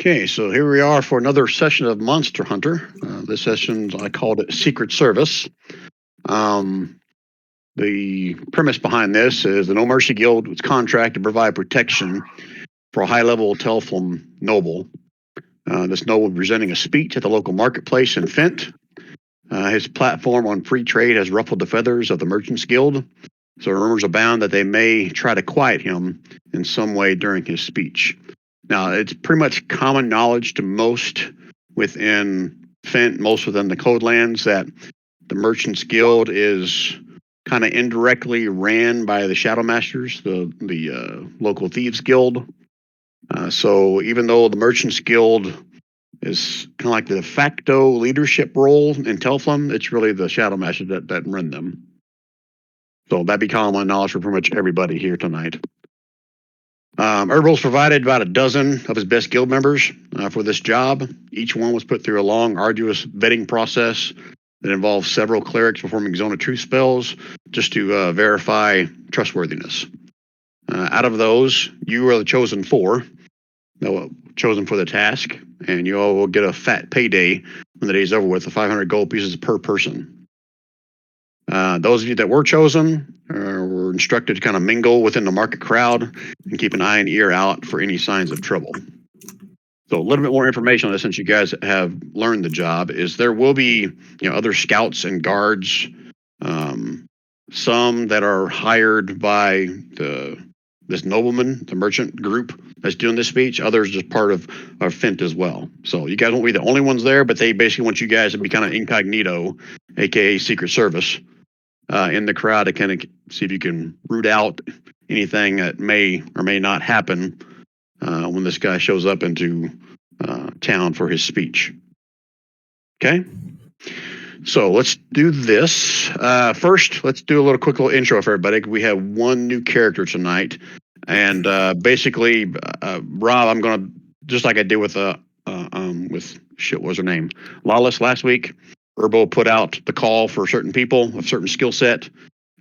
Okay, so here we are for another session of Monster Hunter. This session, I called it Secret Service. The premise behind this is the No Mercy Guild was contracted to provide protection for a high-level Telflum noble. This noble presenting a speech at the local marketplace in Fent. His platform on free trade has ruffled the feathers of the Merchants Guild, so rumors abound that they may try to quiet him in some way during his speech. Now, it's pretty much common knowledge to most within Fent, most within the Codelands, that the Merchants Guild is kind of indirectly ran by the Shadow Masters, the local thieves guild. So even though the Merchants Guild is kind of like the de facto leadership role in Telflum, it's really the Shadow Masters that run them. So that'd be common knowledge for pretty much everybody here tonight. Erbil's provided about a dozen of his best guild members for this job. Each one was put through a long, arduous vetting process that involves several clerics performing Zone of Truth spells just to verify trustworthiness. Out of those, you are the chosen four, chosen for the task, and you all will get a fat payday when the day's over with, 500 gold pieces per person. Those of you that were chosen were instructed to kind of mingle within the market crowd and keep an eye and ear out for any signs of trouble. So a little bit more information on this, since you guys have learned the job, is there will be other scouts and guards, some that are hired by this nobleman, the merchant group that's doing this speech. Others just part of Fent as well. So you guys won't be the only ones there, but they basically want you guys to be kind of incognito, aka Secret Service, in the crowd to kind of see if you can root out anything that may or may not happen when this guy shows up into town for his speech. Okay? So let's do this. First, let's do a little quick little intro for everybody. We have one new character tonight. And basically, Rob, I'm going to, just like I did with what was her name? Lawless last week. Erbil put out the call for certain people of certain skill set.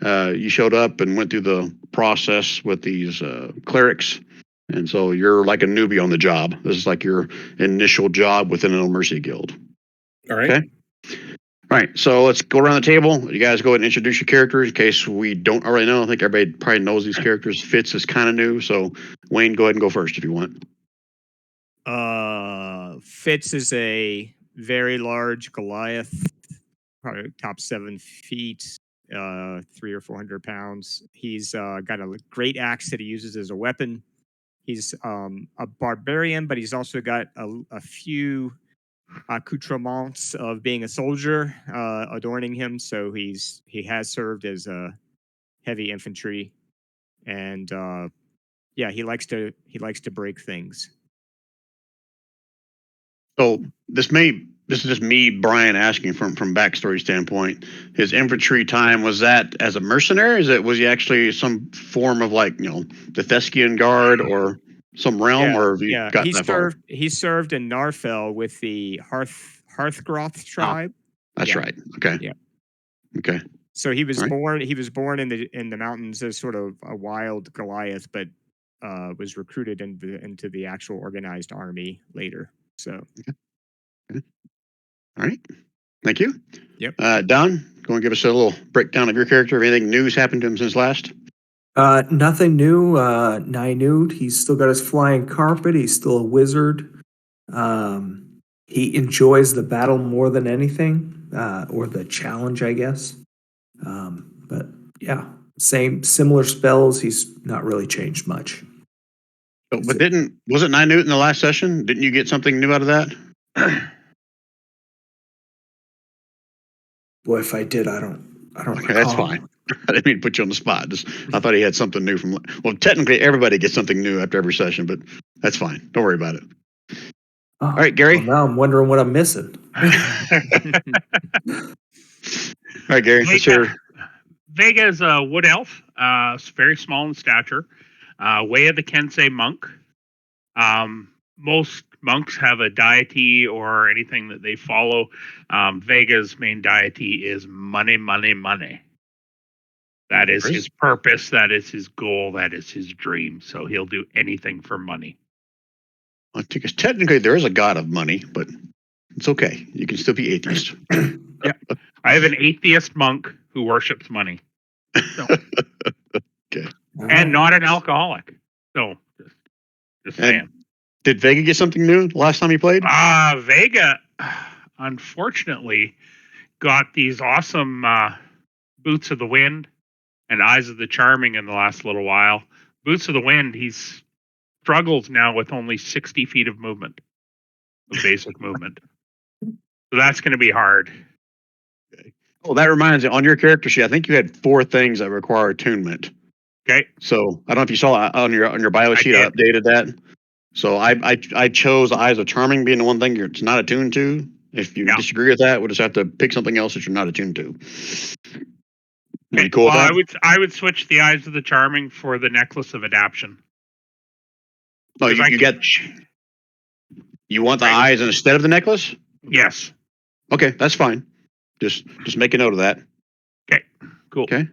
You showed up and went through the process with these clerics. And so you're like a newbie on the job. This is like your initial job within an No Mercy Guild. All right. Okay. All right. So let's go around the table. You guys go ahead and introduce your characters in case we don't already know. I think everybody probably knows these characters. Fitz is kind of new. So Wayne, go ahead and go first if you want. Fitz is a very large Goliath, probably top 7 feet, 300 or 400 pounds. He's got a great axe that he uses as a weapon. He's a barbarian, but he's also got a few accoutrements of being a soldier adorning him. So he has served as a heavy infantry, and he likes to break things. So this is just me, Brian, asking from backstory standpoint. His infantry time, was that as a mercenary? Was he actually some form of like the Theskian Guard or some realm, or have you gotten that far? He served in Narfell with the Hearthgroth tribe. That's right. Okay. Yeah. Okay. So he was born. He was born in the mountains as sort of a wild Goliath, but was recruited into the actual organized army later. So. Okay. All right. Thank you. Yep. Don, go and give us a little breakdown of your character. If anything new's happened to him since last? Nothing new. Nynute, he's still got his flying carpet. He's still a wizard. He enjoys the battle more than anything, or the challenge, I guess. But yeah, similar spells. He's not really changed much. But wasn't Nynute in the last session? Didn't you get something new out of that? Boy, if I did, I don't Okay, that's fine. I didn't mean to put you on the spot. I thought he had something new from. Well, technically, everybody gets something new after every session, but that's fine. Don't worry about it. All right, Gary. Well, now I'm wondering what I'm missing. All right, Gary. Vega is a wood elf. Very small in stature. Way of the Kensei monk. Most monks have a deity or anything that they follow. Vega's main deity is money, money, money. That is his purpose. That is his goal. That is his dream. So he'll do anything for money. because technically there is a god of money, but it's okay. You can still be atheist. I have an atheist monk who worships money. So, and not an alcoholic. So, just saying. Did Vega get something new last time he played? Vega, unfortunately, got these awesome Boots of the Wind and Eyes of the Charming in the last little while. Boots of the Wind, he's struggles now with only 60 feet of movement, of basic movement. So that's going to be hard. Oh, that reminds me, on your character sheet, I think you had 4 things that require attunement. Okay. So I don't know if you saw on your bio sheet, I updated that. So I chose Eyes of Charming being the one thing it's not attuned to. If you disagree with that, we'll just have to pick something else that you're not attuned to. Okay. Cool with that? I would switch the Eyes of the Charming for the Necklace of Adaption. No, you want the eyes instead of the necklace? Yes. Okay, that's fine. Just make a note of that. Okay. Cool. Okay.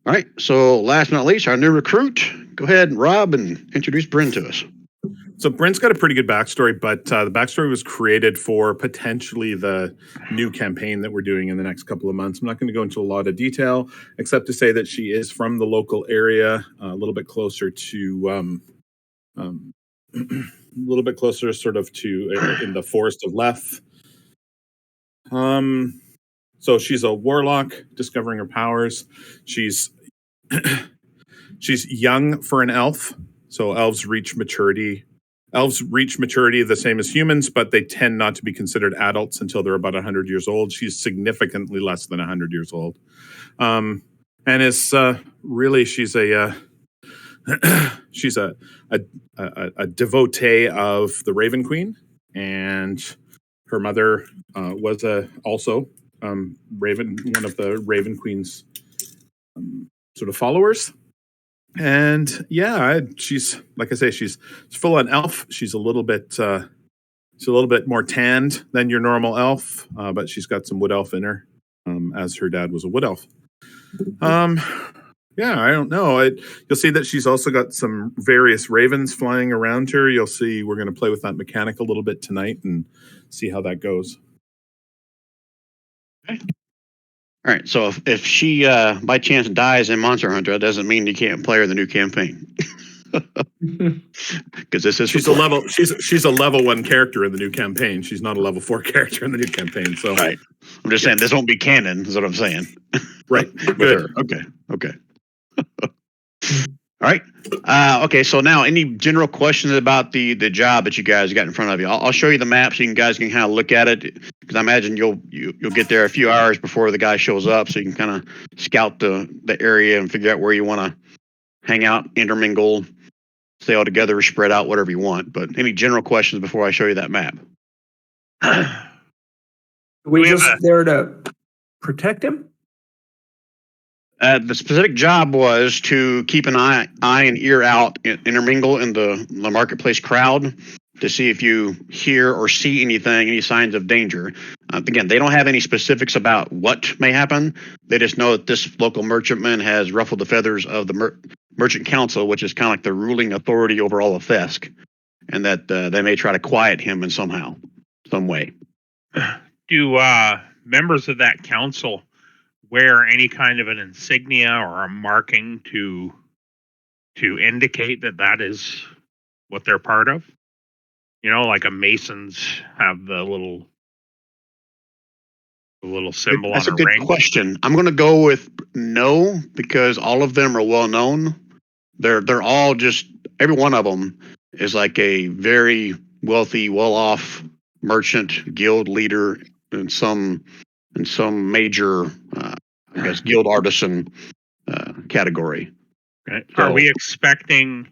All right. So last but not least, our new recruit. Go ahead, Rob, and introduce Bryn to us. So Bryn's got a pretty good backstory, but the backstory was created for potentially the new campaign that we're doing in the next couple of months. I'm not going to go into a lot of detail, except to say that she is from the local area, a little bit closer to, a little bit closer, sort of to in the Forest of Leth. So she's a warlock, discovering her powers. She's she's young for an elf, so elves reach maturity. Elves reach maturity the same as humans, but they tend not to be considered adults until they're about 100 years old. She's significantly less than 100 years old. And is really, she's a she's a devotee of the Raven Queen, and her mother was also Raven, one of the Raven Queen's sort of followers. And yeah, she's, like I say, she's full on elf. She's a little bit more tanned than your normal elf, but she's got some wood elf in her, as her dad was a wood elf. Yeah, I don't know. You'll see that she's also got some various ravens flying around her. You'll see we're going to play with that mechanic a little bit tonight and see how that goes. Okay. All right. So if she by chance dies in Monster Hunter, that doesn't mean you can't play her in the new campaign. Because this is she's a level 1 character in the new campaign. She's not a level 4 character in the new campaign. So right. I'm just saying this won't be canon. Is what I'm saying. Right. Good. Okay. All right. Okay. So now, any general questions about the job that you guys got in front of you? I'll show you the map so you guys can kind of look at it, because I imagine you'll get there a few hours before the guy shows up, so you can kind of scout the area and figure out where you want to hang out, intermingle, stay all together, or spread out, whatever you want. But any general questions before I show you that map? We just there to protect him? The specific job was to keep an eye and ear out, intermingle in the marketplace crowd to see if you hear or see anything, any signs of danger. Again, they don't have any specifics about what may happen. They just know that this local merchantman has ruffled the feathers of the Merchant Council, which is kind of like the ruling authority over all of Thesk, and that they may try to quiet him in some way. Do members of that council wear any kind of an insignia or a marking to indicate that is what they're part of? You know, like a Masons have the little symbol That's on a good ring. question. I'm going to go with no, because all of them are well known. They're all just, every one of them is like a very wealthy, well-off merchant, guild leader in some major, I guess, guild artisan category. Okay. So, Are we expecting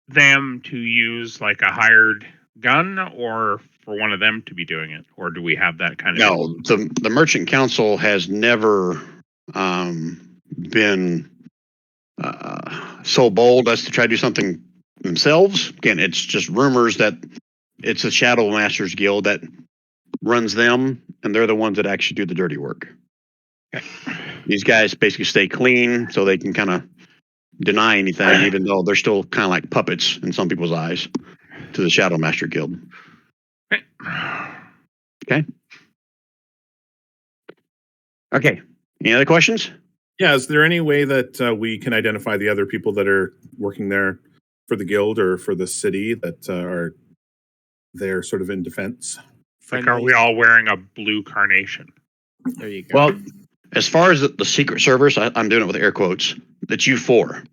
them to use like a hired gun, or for one of them to be doing it, or do we have that kind of? No, the Merchant Council has never been so bold as to try to do something themselves. Again, it's just rumors that it's the Shadow Masters Guild that runs them, and they're the ones that actually do the dirty work. These guys basically stay clean so they can kind of deny anything, even though they're still kind of like puppets in some people's eyes to the Shadow Master Guild. Okay. Okay. Any other questions? Yeah, is there any way that we can identify the other people that are working there for the guild or for the city that are there sort of in defense? Like, are we all wearing a blue carnation? There you go. Well, as far as the Secret Service, I'm doing it with air quotes, that's you four.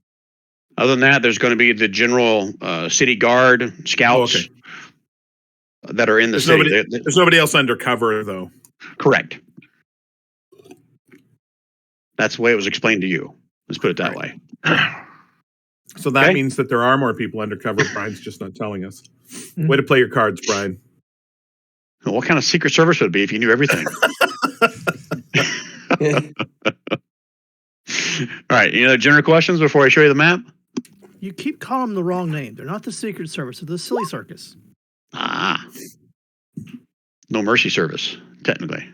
Other than that, there's going to be the general city guard, scouts that are in the city. There's nobody else undercover, though. Correct. That's the way it was explained to you. Let's put it that way. So that Okay. means that there are more people undercover. Brian's just not telling us. Way to play your cards, Brian. Well, what kind of Secret Service would it be if you knew everything? All right. Any other general questions before I show you the map? You keep calling them the wrong name. They're not the Secret Service. They're the Silly Circus. No Mercy Service, technically.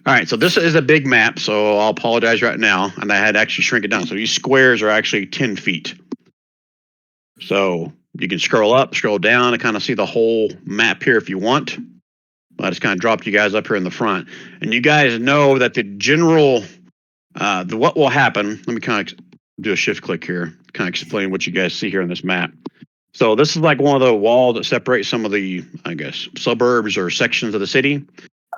All right, so this is a big map, so I'll apologize right now, and I had to actually shrink it down. So these squares are actually 10 feet. So you can scroll up, scroll down, and kind of see the whole map here if you want. I just kind of dropped you guys up here in the front. And you guys know that the general, what will happen, let me kind of do a shift click here, kind of explain what you guys see here on this map. So this is like one of the walls that separates some of the, I guess, suburbs or sections of the city.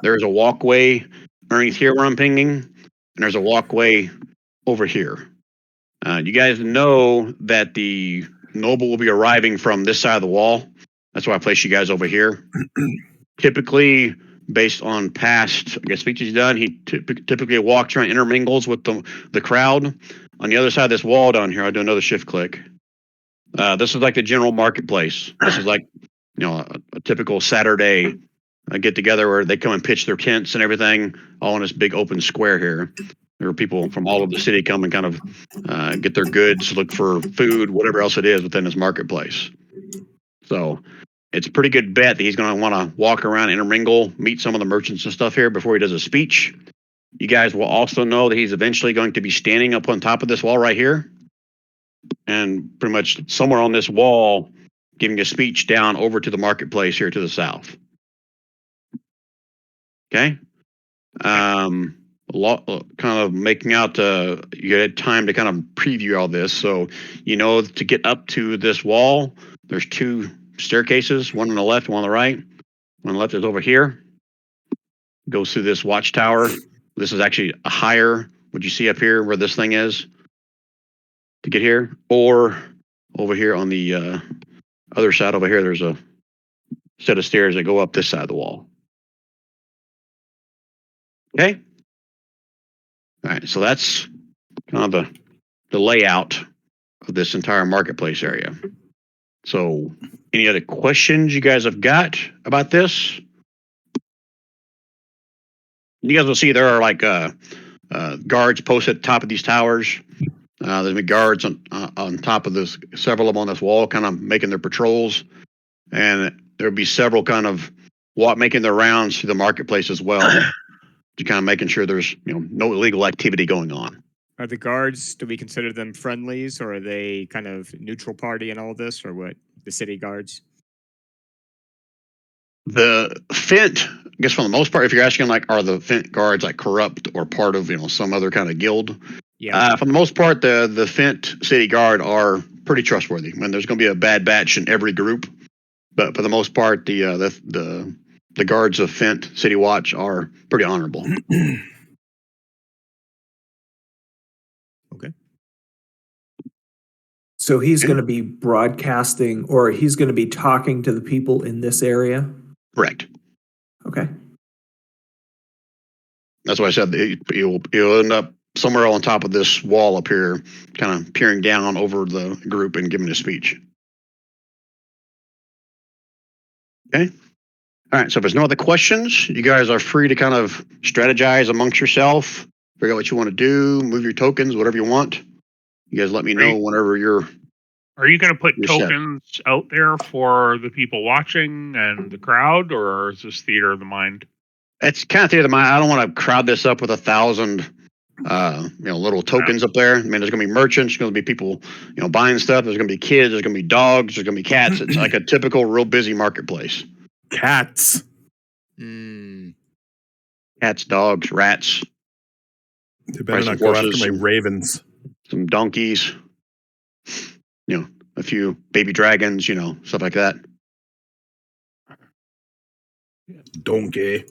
There's a walkway underneath here where I'm pinging, and there's a walkway over here. You guys know that the noble will be arriving from this side of the wall. That's why I placed you guys over here. Typically, based on past, I guess, speeches he's done, he typically walks around, intermingles with the crowd. On the other side of this wall down here, I'll do another shift click. This is like the general marketplace. This is like, a typical Saturday get together where they come and pitch their tents and everything, all in this big open square here. There are people from all over the city come and kind of get their goods, look for food, whatever else it is within this marketplace. So it's a pretty good bet that he's going to want to walk around, intermingle, meet some of the merchants and stuff here before he does a speech. You guys will also know that he's eventually going to be standing up on top of this wall right here, and pretty much somewhere on this wall giving a speech down over to the marketplace here to the south. Okay. Kind of making out, you had time to kind of preview all this. So, to get up to this wall, there's two staircases, one on the left, one on the right. One on the left is over here. Goes through this watchtower. This is actually a higher, what you see up here where this thing is to get here. Or over here on the other side over here, there's a set of stairs that go up this side of the wall. Okay. All right. So that's kind of the layout of this entire marketplace area. So any other questions you guys have got about this? You guys will see there are like guards posted at the top of these towers. There's been guards on top of this, several of them on this wall, kind of making their patrols. And there'll be several kind of making their rounds through the marketplace as well. To kind of making sure there's no illegal activity going on. Are the guards, do we consider them friendlies, or are they kind of neutral party in all this, or what? The city guards? The Fent, I guess for the most part, if you're asking like, are the Fent guards like corrupt or part of some other kind of guild? Yeah. For the most part, the Fent city guard are pretty trustworthy. I mean, there's going to be a bad batch in every group, but for the most part, the guards of Fent City Watch are pretty honorable. Okay. So he's going to be broadcasting, or he's going to be talking to the people in this area? Correct. Okay. That's why I said he'll end up somewhere on top of this wall up here, kind of peering down over the group and giving a speech. Okay. All right, so if there's no other questions, you guys are free to kind of strategize amongst yourself, figure out what you want to do, move your tokens, whatever you want. You guys let me know whenever you're... Are you going to put You're set. tokens out there for the people watching and the crowd, or is this theater of the mind? It's kind of theater of the mind. I don't want to crowd this up with 1,000 little tokens up there. I mean, there's going to be merchants, there's going to be people, buying stuff. There's going to be kids, there's going to be dogs, there's going to be cats. It's like a typical, real busy marketplace. Cats. Mm. Cats, dogs, rats, They better some not go after horses, my some- ravens. some donkeys, a few baby dragons, stuff like that. Donkey.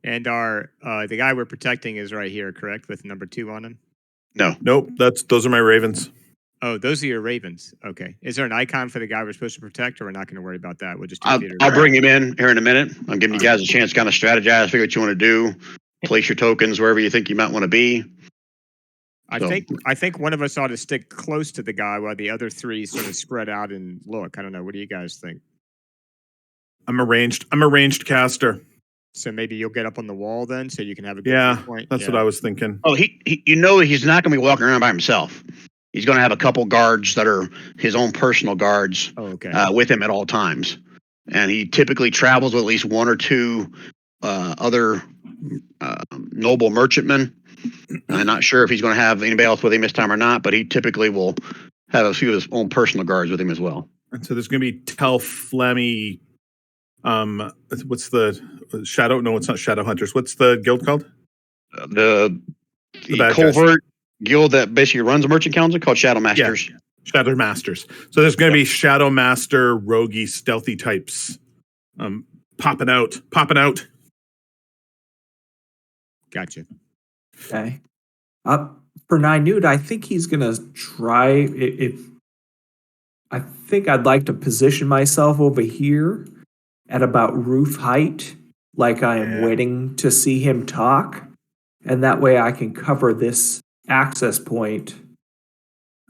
And our the guy we're protecting is right here, correct? With number 2 on him. Nope. Those are my ravens. Oh, those are your ravens. Okay. Is there an icon for the guy we're supposed to protect, or we're not going to worry about that? We'll just do Peter. I'll bring him in here in a minute. I'm giving you guys a chance to kind of strategize, figure what you want to do, place your tokens wherever you think you might want to be. I So- think one of us ought to stick close to the guy while the other 3 sort of spread out and look. I don't know. What do you guys think? I'm a ranged caster. So maybe you'll get up on the wall then, so you can have a good Yeah, viewpoint? That's what I was thinking. Oh, he's not going to be walking around by himself. He's going to have a couple guards that are his own personal guards Oh, okay. with him at all times. And he typically travels with at least 1 or 2 other noble merchantmen. I'm not sure if he's going to have anybody else with him this time or not, but he typically will have a few of his own personal guards with him as well. And so there's going to be Telflemmy. What's the Shadow? No, it's not Shadow Hunters. What's the guild called? The bad guys. covert guild that basically runs the merchant council called Shadow Masters. Shadow Masters. So there's going to be Shadow Master, roguey, stealthy types, popping out. Gotcha. Okay. For Nynute, I think he's gonna try. I think I'd like to position myself over here at about roof height, like I am Yeah. waiting to see him talk, and that way I can cover this access point.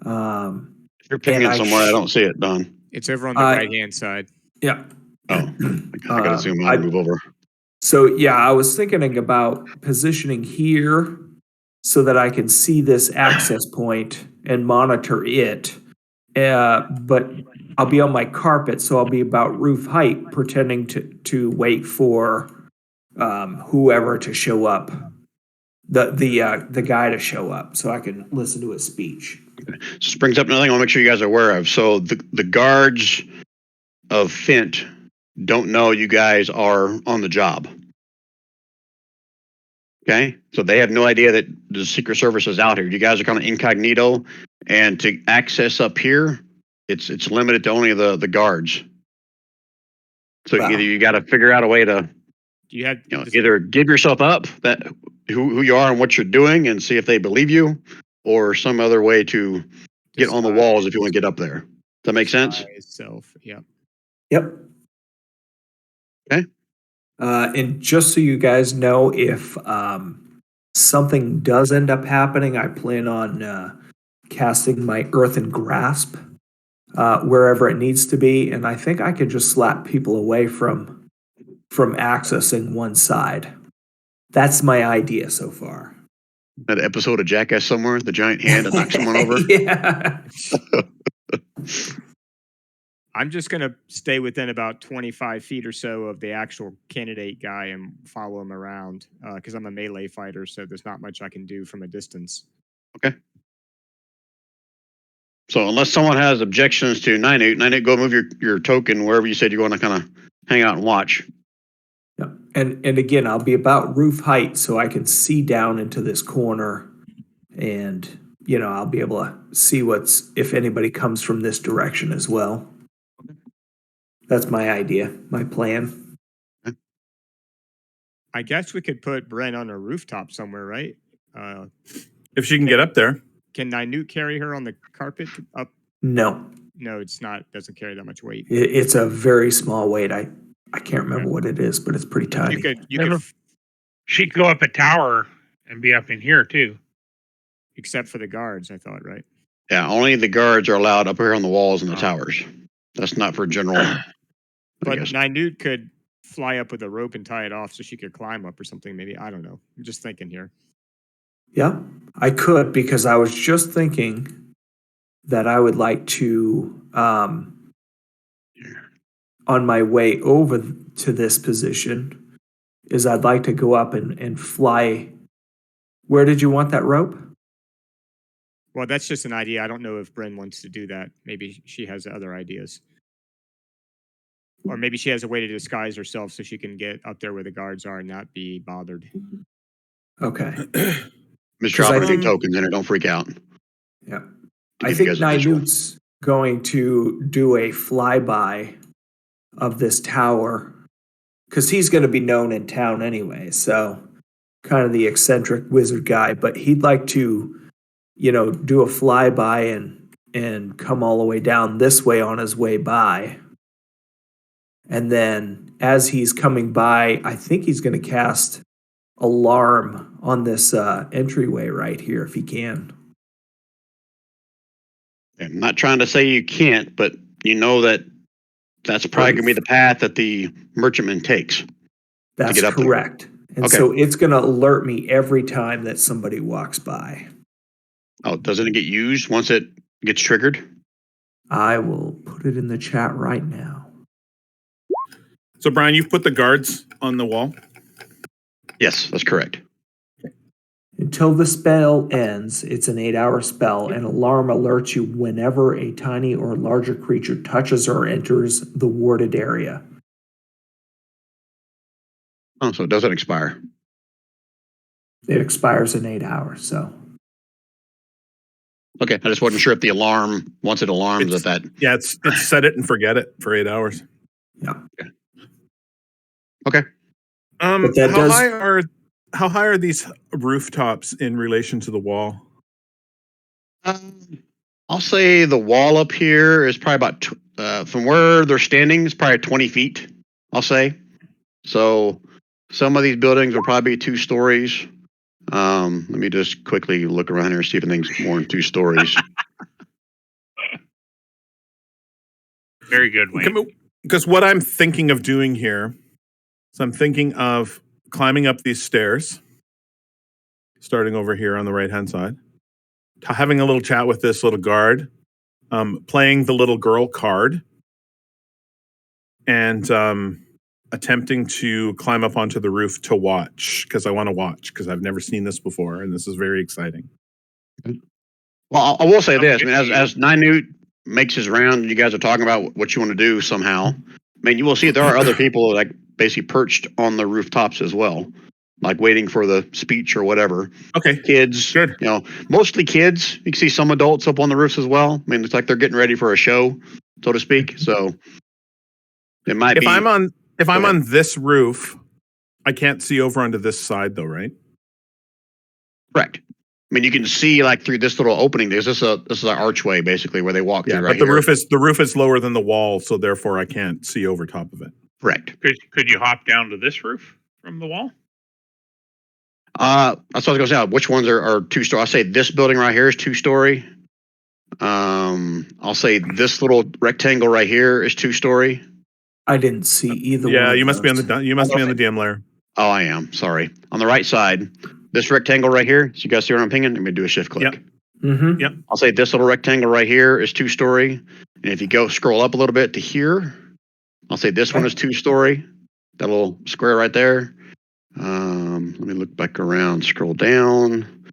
If you're pinging And I somewhere, I sh- don't see it, Don. It's over on the I- right-hand side. Yeah. Oh, I got to zoom out and move over. So yeah, I was thinking about positioning here so that I can see this access point and monitor it. But I'll be on my carpet, so I'll be about roof height, pretending to wait for whoever to show up, the guy to show up, so I can listen to his speech. This brings up another thing I want to make sure you guys are aware of. So the guards of Fint don't know you guys are on the job. Okay, so they have no idea that the Secret Service is out here. You guys are kind of incognito, and to access up here, it's limited to only the guards. So Wow. either you got to figure out a way to Do you have either give yourself up that who you are and what you're doing, and see if they believe you, or some other way to get on the walls if you want to get up there. Does that make sense? Itself. Yeah. Yep. Okay. And just so you guys know, if something does end up happening, I plan on casting my Earthen Grasp wherever it needs to be, and I think I could just slap people away from accessing one side. That's my idea so far. That episode of Jackass somewhere, the giant hand that knocks someone over. Yeah. I'm just going to stay within about 25 feet or so of the actual candidate guy and follow him around because I'm a melee fighter, so there's not much I can do from a distance. So unless someone has objections to Nynute, go move your token wherever you said you're going to kind of hang out and watch. Yeah. And again, I'll be about roof height so I can see down into this corner, and I'll be able to see if anybody comes from this direction as well. That's my idea, my plan. I guess we could put Bren on a rooftop somewhere, right? If she can get up there. Can Nynute carry her on the carpet up? No, No, it's not. Doesn't carry that much weight. it's a very small weight. I can't remember what it is, but it's pretty tiny. You could, She could go up a tower and be up in here too. except for the guards, I thought, right? Yeah, only the guards are allowed up here on the walls and the towers. That's not for general. I But guess. Nynute could fly up with a rope and tie it off so she could climb up or something. Maybe I don't know. I'm just thinking here. Yeah, I could, because I was just thinking that I would like to, on my way over to this position, is I'd like to go up and fly Where did you want that rope? Well, that's just an idea. I don't know if Bryn wants to do that. Maybe she has other ideas. Or maybe she has a way to disguise herself so she can get up there where the guards are and not be bothered. Okay. Just 'Cause I drop a few think- tokens in it. Don't freak out. Yeah. To I give you think guys a visual. Nynut's going to do a flyby of this tower because he's going to be known in town anyway. So, kind of the eccentric wizard guy, but he'd like to, do a flyby and come all the way down this way on his way by. And then as he's coming by, I think he's going to cast alarm on this entryway right here if he can. I'm not trying to say you can't, but you know that's probably going to be the path that the merchantman takes. That's get up there. correct. And Okay. so it's going to alert me every time that somebody walks by. Oh, doesn't it get used once it gets triggered? I will put it in the chat right now. So, Brian, you've put the guards on the wall. Yes, that's correct. Until the spell ends, it's an 8-hour spell. An alarm alerts you whenever a tiny or larger creature touches or enters the warded area. Oh, so it doesn't expire. It expires in 8 hours. So Okay, I just wasn't sure if the alarm, once it alarms It's- that. Yeah, it's set it and forget it for 8 hours. yeah, Okay. But that How high are these rooftops in relation to the wall? I'll say the wall up here is probably about from where they're standing is probably 20 feet. I'll say. So some of these buildings will probably be 2 stories. Let me just quickly look around here and see if anything's more than 2 stories. Very good, Wayne. Because what I'm thinking of doing here is I'm thinking of climbing up these stairs, starting over here on the right-hand side, having a little chat with this little guard, playing the little girl card, and attempting to climb up onto the roof to watch, because I want to watch, because I've never seen this before, and this is very exciting. Well, I will say this. I mean, as Nynut makes his round, you guys are talking about what you want to do somehow. I mean, you will see there are other people like basically perched on the rooftops as well, like waiting for the speech or whatever. Okay, Kids, good. Mostly kids. You can see some adults up on the roofs as well. I mean, it's like they're getting ready for a show, so to speak. So it might If be. I'm on ahead. on this roof, I can't see over onto this side though, right? Correct. I mean, you can see like through this little opening. This is an archway basically where they walk Yeah, through. but Right the here. roof is lower than the wall, so therefore I can't see over top of it. Correct. Could you hop down to this roof from the wall? That's what I was going to say. Which ones are 2-story? I'll say this building right here is 2-story. I'll say this little rectangle right here is 2-story. I didn't see either one. Yeah, of you must be on those. the DM layer. Oh, I am. Sorry. On the right side, this rectangle right here. So you guys see what I'm pinging? Let me do a shift click. Yep. Mhm. Yep. I'll say this little rectangle right here is 2-story. And if you go scroll up a little bit to here, I'll say this one is 2-story. That little square right there. Let me look back around, scroll down.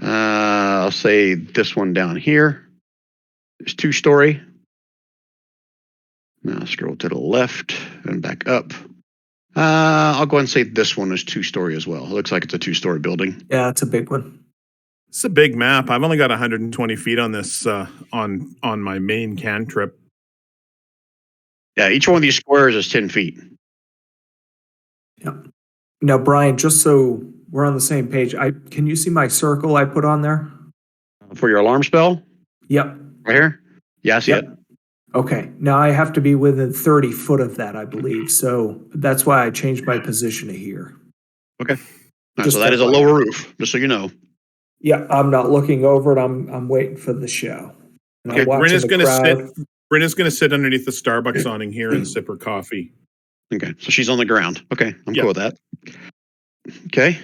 I'll say this one down here is 2-story. Now scroll to the left and back up. I'll go ahead and say this one is 2-story as well. It looks like it's a 2-story building. Yeah, it's a big one. It's a big map. I've only got 120 feet on this on my main cantrip. Yeah, each one of these squares is 10 feet. Yeah. Now, Brian, just so we're on the same page, can you see my circle I put on there? For your alarm spell, Yep. right here? Yeah, I see Yep. it. Okay. Now I have to be within 30 foot of that, I believe. So that's why I changed my position to here. All right, Just so that is a FYI. lower roof, just so you know. Yeah, I'm not looking over it. I'm waiting for the show. And I'm Okay, watching the crowd. Brenna's gonna sit underneath the Starbucks awning here and sip her coffee. Okay, so she's on the ground. Okay, I'm Yeah. cool with that. Okay,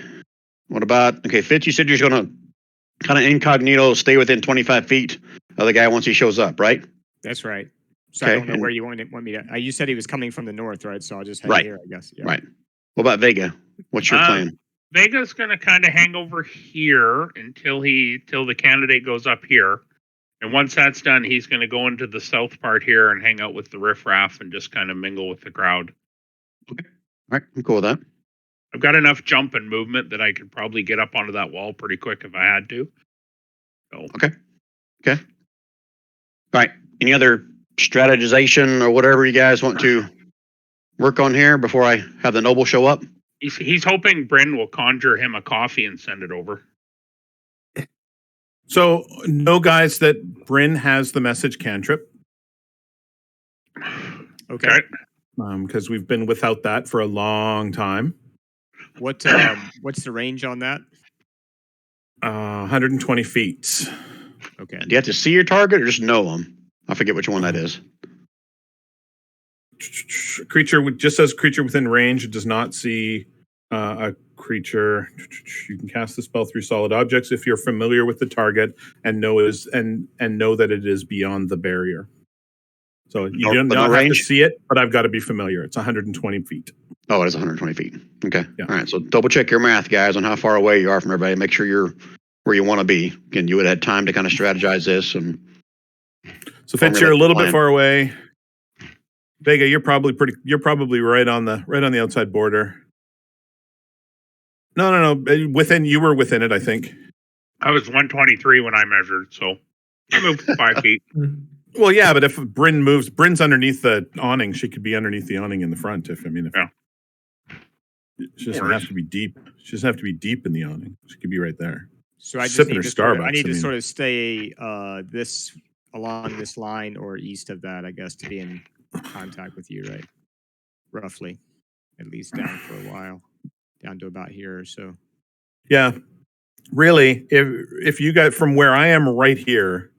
what about, okay, Fitz, you said you're going to kind of incognito stay within 25 feet of the guy once he shows up, right? That's right. So Okay, I don't know and- where you want me to. You said he was coming from the north, right? So I'll just head Right. here, I guess. Yeah. Right. What about Vega? What's your plan? Vega's going to kind of hang over here until the candidate goes up here. And once that's done, he's going to go into the south part here and hang out with the riffraff and just kind of mingle with the crowd. All right, I'm cool with that. I've got enough jump and movement that I could probably get up onto that wall pretty quick if I had to. So. Okay. All right. Any other strategization or whatever you guys want to work on here before I have the noble show up? He's hoping Bryn will conjure him a coffee and send it over. So, no, guys, that Bryn has the message cantrip. Okay. Because we've been without that for a long time. What's the range on that? 120 feet. Okay. Do you have to see your target or just know them? I forget which one that is. Creature just says creature within range. It does not see a creature. You can cast the spell through solid objects if you're familiar with the target and know that it is beyond the barrier. So you But do no not have to range? see it, but I've got to be familiar. It's 120 feet. Oh, it is 120 feet. Okay. Yeah. All right. So double check your math, guys, on how far away you are from everybody. Make sure you're where you want to be. Again, you would have had time to kind of strategize this. And So Fitz, Formulate you're a little the bit plan. far away. Vega, you're probably right on the outside border. No. You were within it, I think. I was 123 when I measured, so I moved 5 feet. Well, yeah, but if Bryn moves, Bryn's underneath the awning. She could be underneath the awning in the front. Yeah. She doesn't have to be deep. She doesn't have to be deep in the awning. She could be right there. So I just Sipping need her to sort of, I Starbucks, need I to mean. sort of stay along this line or east of that, I guess, to be in contact with you, right? Roughly, at least down for a while, down to about here or so. Yeah, really. If you got from where I am right here,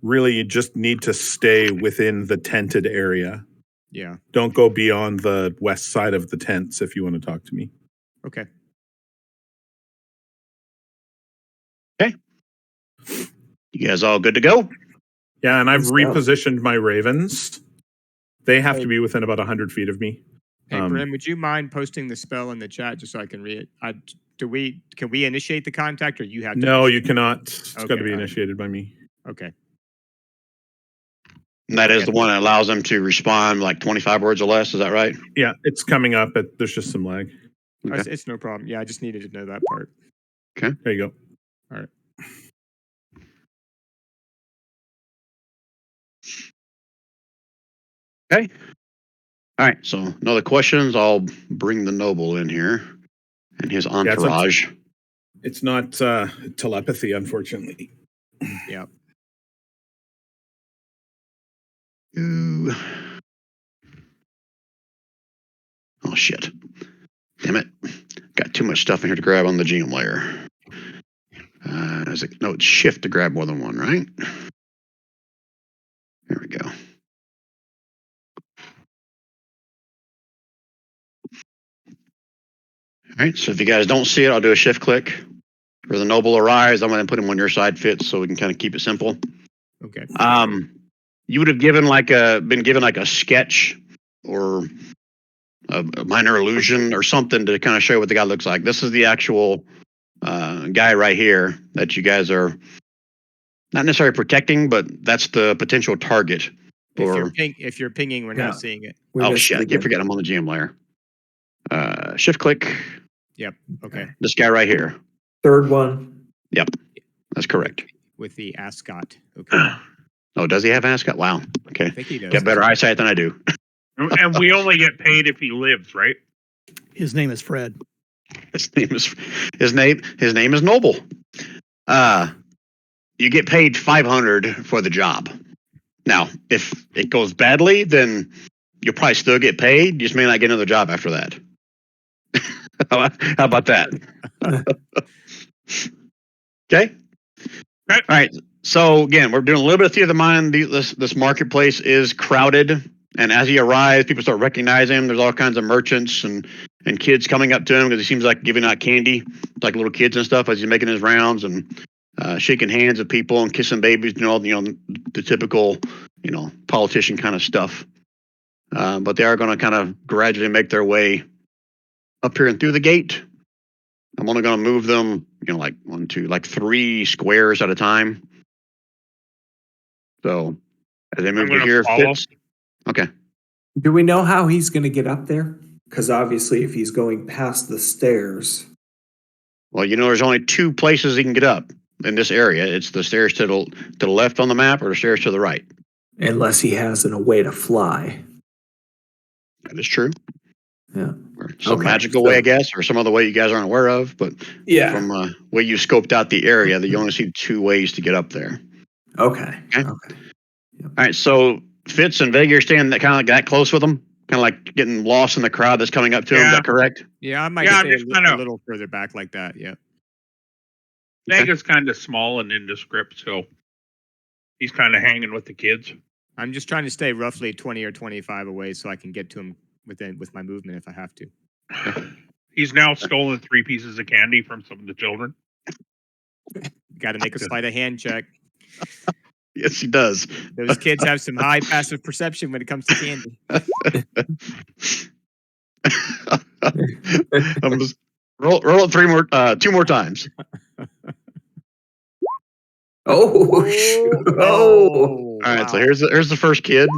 really you just need to stay within the tented area. Yeah. Don't go beyond the west side of the tents if you want to talk to me. Okay. you guys all good to go? Yeah, and I've Let's go. repositioned my ravens. They have Hey. to be within about 100 feet of me. Hey, Um, Brim, would you mind posting the spell in the chat just so I can read it? Can we initiate the contact, or you have to? No, you cannot. It's got to Okay, be all right. initiated by me. Okay. And that is the one that allows them to respond like 25 words or less. Is that right? Yeah, it's coming up, but there's just some lag. Okay. It's no problem. Yeah, I just needed to know that part. There you go. All right. Okay. All right. So no other questions. I'll bring the noble in here and his it's up to- entourage. It's not telepathy, unfortunately. Yeah. Ooh. Oh shit. Damn it. Got too much stuff in here to grab on the GM layer. No, it's shift to grab more than one, right? There we go. All right, so if you guys don't see it, I'll do a shift click. For the noble arrives, I'm going to put him on your side, Fitz, so we can kind of keep it simple. Okay. You would have been given like a sketch or a minor illusion or something to kind of show what the guy looks like. This is the actual guy right here that you guys are not necessarily protecting, but that's the potential target. If you're pinging, we're Yeah. not seeing it. We Oh missed shit! it I keep again. forgetting I'm on the GM layer. Shift click. Okay. This guy right here. Third one. That's correct. With the ascot. Okay. Oh, does he have ascot? Wow. I Okay. think he does. Got better eyesight than I do. And we only get paid if he lives, right? His name is Fred. His name is Noble. You get paid 500 for the job. Now, if it goes badly, then you'll probably still get paid. You just may not get another job after that. How about that? Okay. Right. All right. So again, we're doing a little bit of theater of the mind. This marketplace is crowded, and as he arrives, people start recognizing him. There's all kinds of merchants and kids coming up to him because he seems like giving out candy, like little kids and stuff, as he's making his rounds and shaking hands with people and kissing babies, the typical, politician kind of stuff. But they are going to kind of gradually make their way up here and through the gate. I'm only going to move them, like 3 squares at a time. So as they move to gonna here, follow. Fitz. Okay. Do we know how he's going to get up there? Because obviously, if he's going past the stairs, Well, there's only 2 places he can get up in this area. It's the stairs to the left on the map or the stairs to the right. unless he has a way to fly. That is true. Yeah. Or some Okay, magical so- way, I guess, or some other way you guys aren't aware of. But from way you scoped out the area, that you only see 2 ways to get up there. Okay. Okay. Okay. All right, so Fitz and Vega are standing that kind of like that close with him, kind of like getting lost in the crowd that's coming up to him. Is Yeah. that correct? Yeah, I might Yeah, I'm stay just kinda- a little further back like that. Yeah. Vega's kind of small and nondescript, so he's kind of hanging with the kids. I'm just trying to stay roughly 20 or 25 away so I can get to him with my movement if I have to. He's now stolen 3 pieces of candy from some of the children. Got to make a sleight of hand check. Yes, he does. Those kids have some high passive perception when it comes to candy. I'm just roll it 2 more times. Oh, shoot. Oh. All right, so here's the first kid.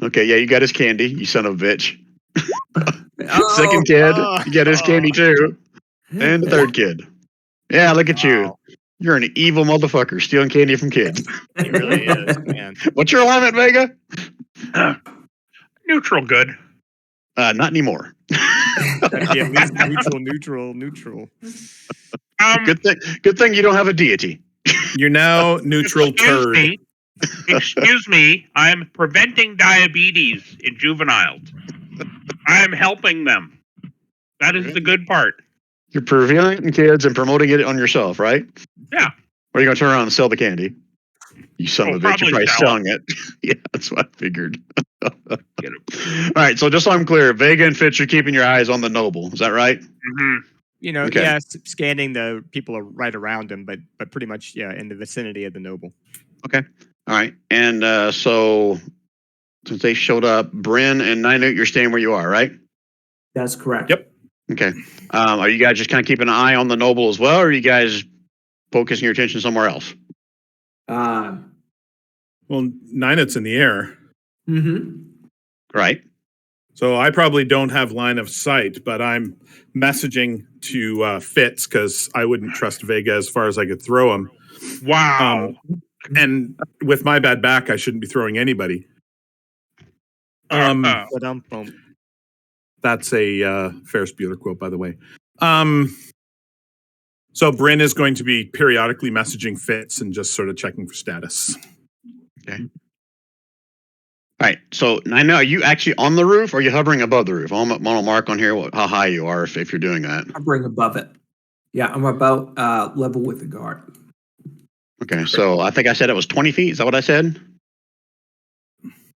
Okay, yeah, you got his candy, you son of a bitch. Second kid, you got his candy too, and the third kid. Yeah, look at you. Wow. You're an evil motherfucker stealing candy from kids. It really is, man. What's your alignment, Vega? Neutral good. Not anymore. Gotta be at least neutral. Good thing you don't have a deity. You're now neutral turd. Excuse me. I am preventing diabetes in juveniles. I am helping them. That is the good part. You're revealing it in kids and promoting it on yourself, right? Yeah. Or are you going to turn around and sell the candy? You son of a bitch, you're probably probably sell selling it. Yeah, that's what I figured. Get All right, so just so I'm clear, Vega and Fitch are keeping your eyes on the noble. Is that right? Hmm. You know, Okay. yeah, scanning the people right around him, but pretty much, yeah, in the vicinity of the noble. All right, and so since they showed up, Bryn and Ninute, you're staying where you are, right? That's correct. Yep. Okay. Are you guys just kind of keeping an eye on the noble as well, or are you guys focusing your attention somewhere else? Well, Ninett's in the air, Mm-hmm. Right. so I probably don't have line of sight, but I'm messaging to Fitz because I wouldn't trust Vega as far as I could throw him. Wow. And with my bad back, I shouldn't be throwing anybody. Ba-dum-bum. That's a Ferris Bueller quote, by the way. So Bryn is going to be periodically messaging Fitz and just sort of checking for status. All right. So Ninute, are you actually on the roof or are you hovering above the roof? I'm gonna mark on here how high you are if you're doing that. I'll bring above it. Yeah, I'm about level with the guard. Okay. So I think I said it was 20 feet. Is that what I said?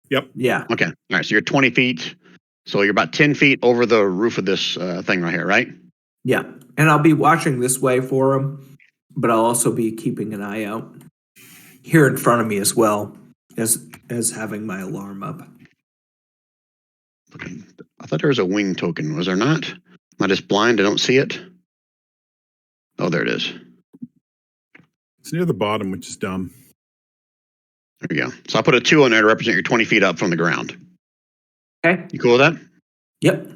Yeah. Okay. All right. So you're 20 feet. So you're about 10 feet over the roof of this thing right here, right? Yeah. And I'll be watching this way for him, but I'll also be keeping an eye out here in front of me as well as having my alarm up. Okay. I thought there was a wing token. Was there not? Am I just blind? I don't see it. Oh, there it is. It's near the bottom, which is dumb. There we go. So I put a 2 on there to represent you're 20 feet up from the ground. Okay. You cool with that? Yep.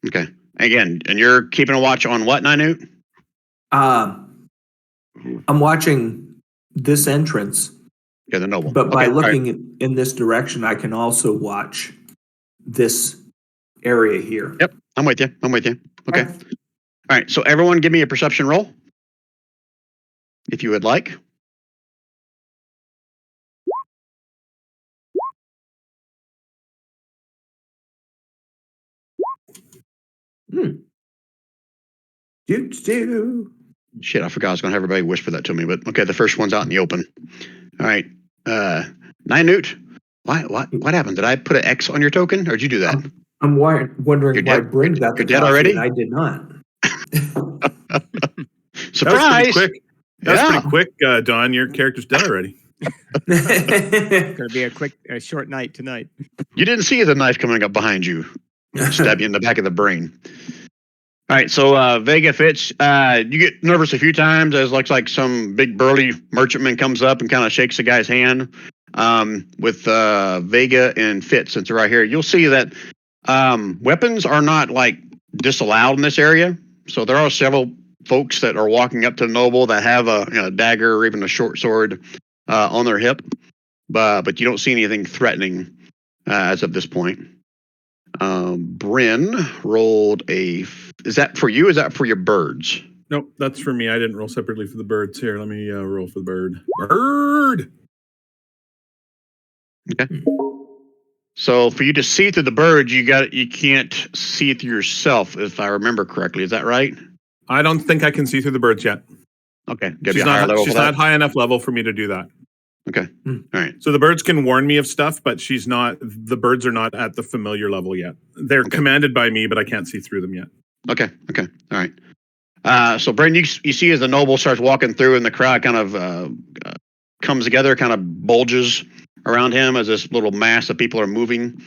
Okay. Again, and you're keeping a watch on what, Ninute? I'm watching this entrance, Yeah, the noble. but by Okay, all right. looking in this direction, I can also watch this area here. Yep, I'm with you. Okay. All right, so everyone give me a perception roll. If you would like. Do. Shit, I forgot I was going to have everybody whisper that to me, but okay, the first one's out in the open. All right. Ninute, what happened? Did I put an X on your token, or did you do that? I'm wondering You're why dead- Bryn got the you're dead coffee already? and I did not. That was Surprise! pretty quick. That's Yeah. pretty quick, Don. Your character's dead already. Gonna be a short night tonight. You didn't see the knife coming up behind you, stab you in the back of the brain. All right, so Vega Fitz, you get nervous a few times as looks like some big burly merchantman comes up and kind of shakes the guy's hand. With Vega and Fitz, since they're right here, you'll see that weapons are not like disallowed in this area. So there are several folks that are walking up to the noble that have a dagger or even a short sword on their hip, but you don't see anything threatening as of this point. Bryn rolled a. Is that for you? Is that for your birds? Nope, that's for me. I didn't roll separately for the birds. Here, let me roll for the bird. Bird! Okay. So for you to see through the birds, you can't see through yourself, if I remember correctly. Is that right? I don't think I can see through the birds yet. Okay. She's not, she's not high enough level for me to do that. Okay. All right. So the birds can warn me of stuff, but the birds are not at the familiar level yet. They're commanded by me, but I can't see through them yet. Okay. All right. So Bryn, you see as the noble starts walking through and the crowd kind of comes together, kind of bulges around him as this little mass of people are moving.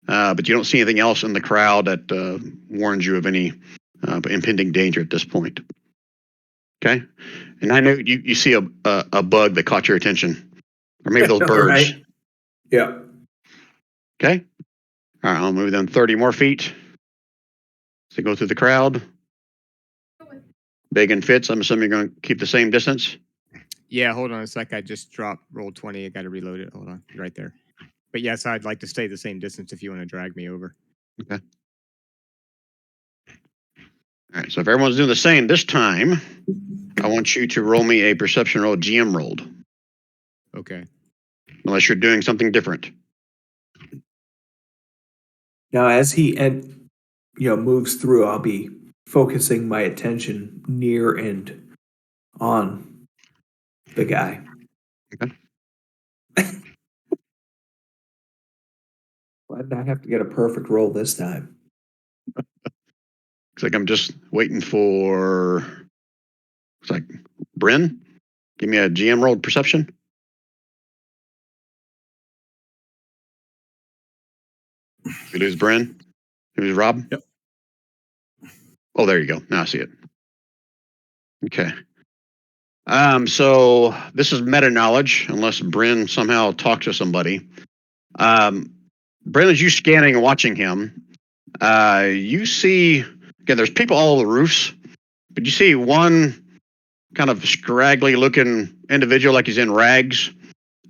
But you don't see anything else in the crowd that warns you of any impending danger at this point. Okay. And I know you see a bug that caught your attention. Or maybe those birds. Right. Yeah. Okay. All right, I'll move them 30 more feet. So go through the crowd. Big and Fitz, I'm assuming you're going to keep the same distance. Yeah, hold on a sec. I just rolled 20. I got to reload it. Hold on, right there. But yes, I'd like to stay the same distance if you want to drag me over. Okay. All right, so if everyone's doing the same this time, I want you to roll me a perception roll GM rolled. Okay. Unless you're doing something different. Now, as he moves through, I'll be focusing my attention near and on the guy. Okay. Why did I have to get a perfect roll this time? Looks like I'm just waiting for. Looks like Bryn. Give me a GM rolled perception. We lose Bryn. We lose Rob. Yep. Oh, there you go. Now I see it. Okay. So this is meta knowledge, unless Bryn somehow talks to somebody. Bryn, as you scanning and watching him, you see again. There's people all over the roofs, but you see one kind of scraggly looking individual, like he's in rags,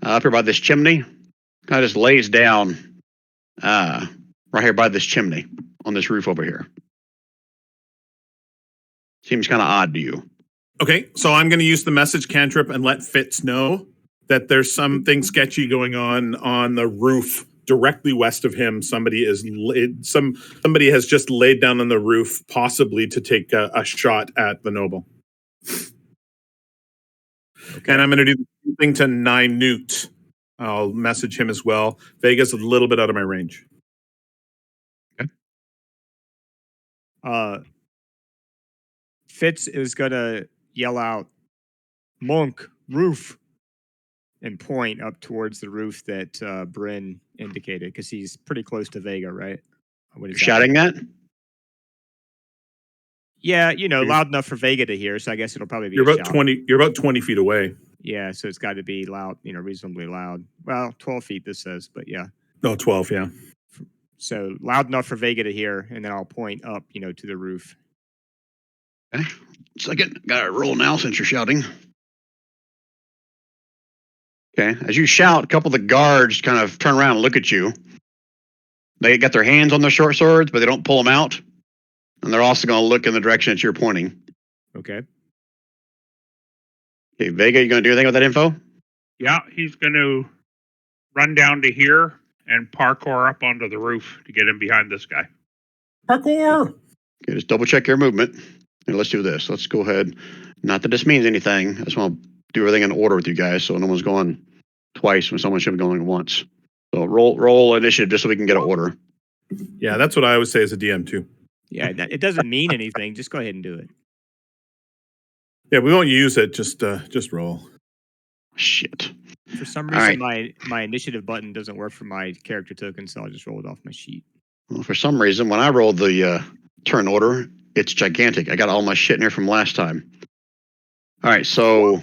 up here by this chimney. Kind of just lays down. Right here by this chimney on this roof over here. Seems kind of odd to you. Okay, so I'm going to use the message cantrip and let Fitz know that there's something sketchy going on the roof directly west of him. Somebody has just laid down on the roof, possibly to take a shot at the noble. Okay. And I'm going to do the same thing to Nynute. I'll message him as well. Vega's a little bit out of my range. Fitz is gonna yell out, "Monk, roof," and point up towards the roof that Bryn indicated, because he's pretty close to Vega, right? You're shouting that? Yeah, loud enough for Vega to hear. So I guess it'll probably be. You're about 20 feet away. Yeah, so it's got to be loud, reasonably loud. Well, 12 feet this says, but yeah. No, 12, yeah. So loud enough for Vega to hear, and then I'll point up, to the roof. Okay. Second, got to roll now since you're shouting. Okay. As you shout, a couple of the guards kind of turn around and look at you. They got their hands on their short swords, but they don't pull them out. And they're also going to look in the direction that you're pointing. Okay. Okay, Vega, you going to do anything with that info? Yeah, he's going to run down to here and parkour up onto the roof to get in behind this guy. Parkour! Okay, just double check your movement. And let's do this. Let's go ahead. Not that this means anything. I just want to do everything in order with you guys, so no one's going twice when someone should be going once. So roll initiative just so we can get an order. Yeah, that's what I always say as a DM too. Yeah, it doesn't mean anything. Just go ahead and do it. Yeah, we won't use it. Just roll. Shit. For some reason, my initiative button doesn't work for my character token, so I'll just roll it off my sheet. Well, for some reason, when I rolled the turn order, It's gigantic. I got all my shit in here from last time. All right, so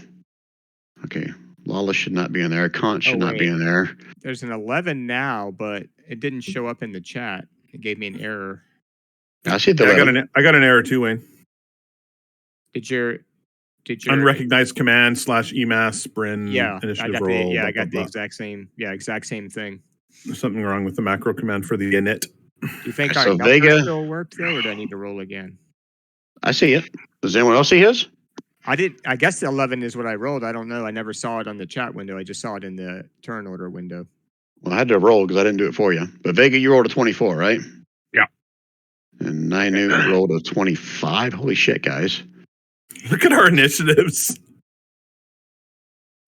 okay, Lawless should not be in there. Kant should not be wait. in there. There's an 11 now, but it didn't show up in the chat. It gave me an error. I see the Yeah, 11. I got an error too, Wayne. Did your Unrecognized command /EMAS Bryn yeah, initiative I got roll. the blah, I got blah, the exact same thing. There's something wrong with the macro command for the init. Do you think So our number Vega- still worked though, or do I need to roll again? I see it. Does anyone else see his? I guess the 11 is what I rolled. I don't know. I never saw it on the chat window. I just saw it in the turn order window. Well, I had to roll because I didn't do it for you. But Vega, you rolled a 24, right? Yeah. And Ninu rolled a 25. Holy shit, guys. Look at our initiatives.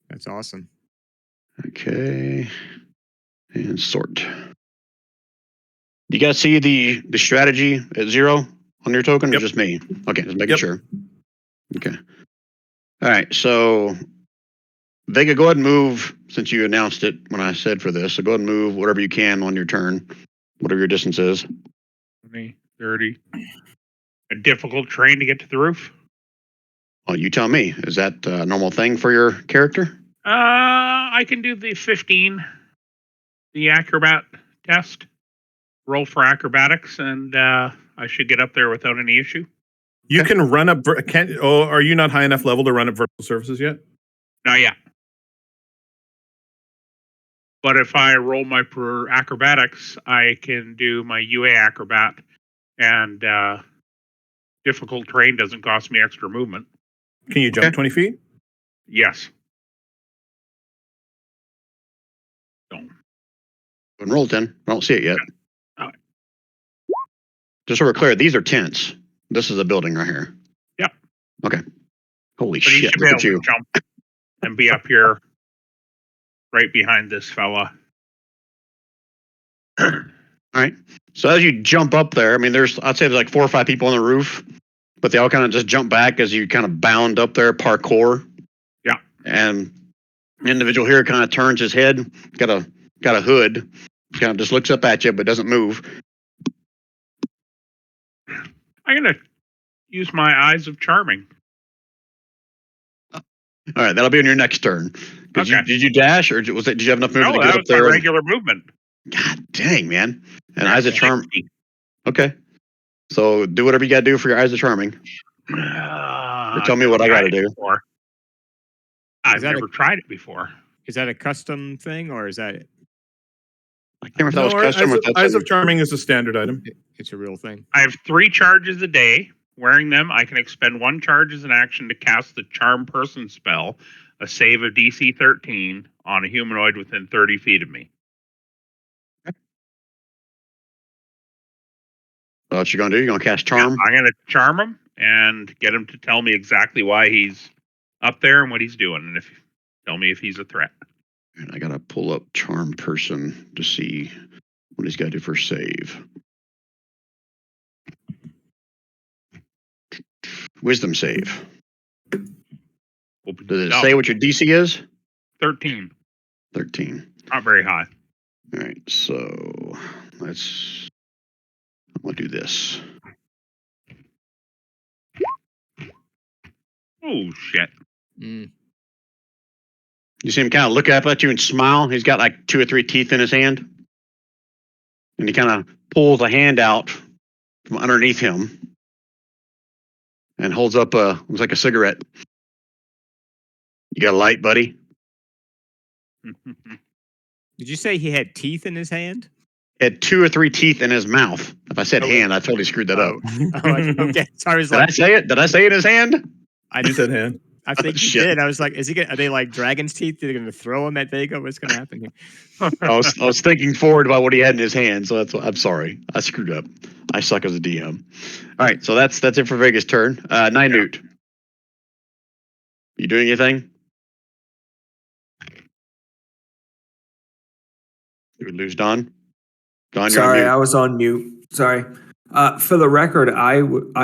That's awesome. Okay. And sort. Do you guys see the strategy at 0 on your token, or Yep. just me? Okay, just making Yep. sure. Okay. All right, so Vega, go ahead and move, since you announced it when I said for this. So go ahead and move whatever you can on your turn, whatever your distance is. 20, 30. A difficult terrain to get to the roof? Well, you tell me. Is that a normal thing for your character? I can do the 15, the acrobat test. Roll for acrobatics, and I should get up there without any issue. You can run up. Are you not high enough level to run up vertical surfaces yet? Not yet. But if I roll my acrobatics, I can do my UA acrobat, and difficult terrain doesn't cost me extra movement. Can you jump Okay. 20 feet? Yes. And roll 10. I don't see it yet. All right. Just so we're clear, these are tents. This is a building right here. Yep. Okay. Holy But he shit, should be look able at you. to jump and be up here right behind this fella. All right. So as you jump up there, I mean, I'd say there's like 4 or 5 people on the roof, but they all kind of just jump back as you kind of bound up there, parkour. Yeah. And the individual here kind of turns his head, got a hood, kind of just looks up at you, but doesn't move. I'm going to use my Eyes of Charming. All right. That'll be on your next turn. Okay. Did you dash, or did you have enough movement No, to get that up was my there? regular movement. God dang, man. And Eyes of Charm. 60. Okay. So do whatever you got to do for your Eyes of Charming. Or tell me what I got to do. Before. I've that never tried it before. Is that a custom thing, or is that I can't remember if that was No, custom or if Eyes that's of Charming is a standard item. it's a real thing? I have 3 charges a day. Wearing them, I can expend 1 charge as an action to cast the Charm Person spell, a save of DC 13 on a humanoid within 30 feet of me. So what you going to do? You're going to cast Charm? I'm going to charm him and get him to tell me exactly why he's up there and what he's doing, and tell me if he's a threat. And I got to pull up Charm Person to see what he's got to do for save. Wisdom save. Does it say what your DC is? 13. 13. Not very high. All right, so I'm going to do this. Oh, shit. Mm. You see him kind of look up at you and smile. He's got like 2 or 3 teeth in his hand. And he kind of pulls a hand out from underneath him and holds up looks like a cigarette. You got a light, buddy? Did you say he had teeth in his hand? Had 2 or 3 teeth in his mouth. If I said Oh. hand, I totally screwed that up. Okay. So I was Did I like, say it? Did I say it in his hand? You said hand. I think you Shit. did. I was like, are they like dragon's teeth? They're going to throw him at Vega? What's going to happen here? I was thinking forward about what he had in his hand, so I'm sorry. I screwed up. I suck as a DM. All right, so that's it for Vega's turn. Nynute. You doing anything? Did we lose Don? Don, you're on Sorry, mute. I was on mute. Sorry. For the record, I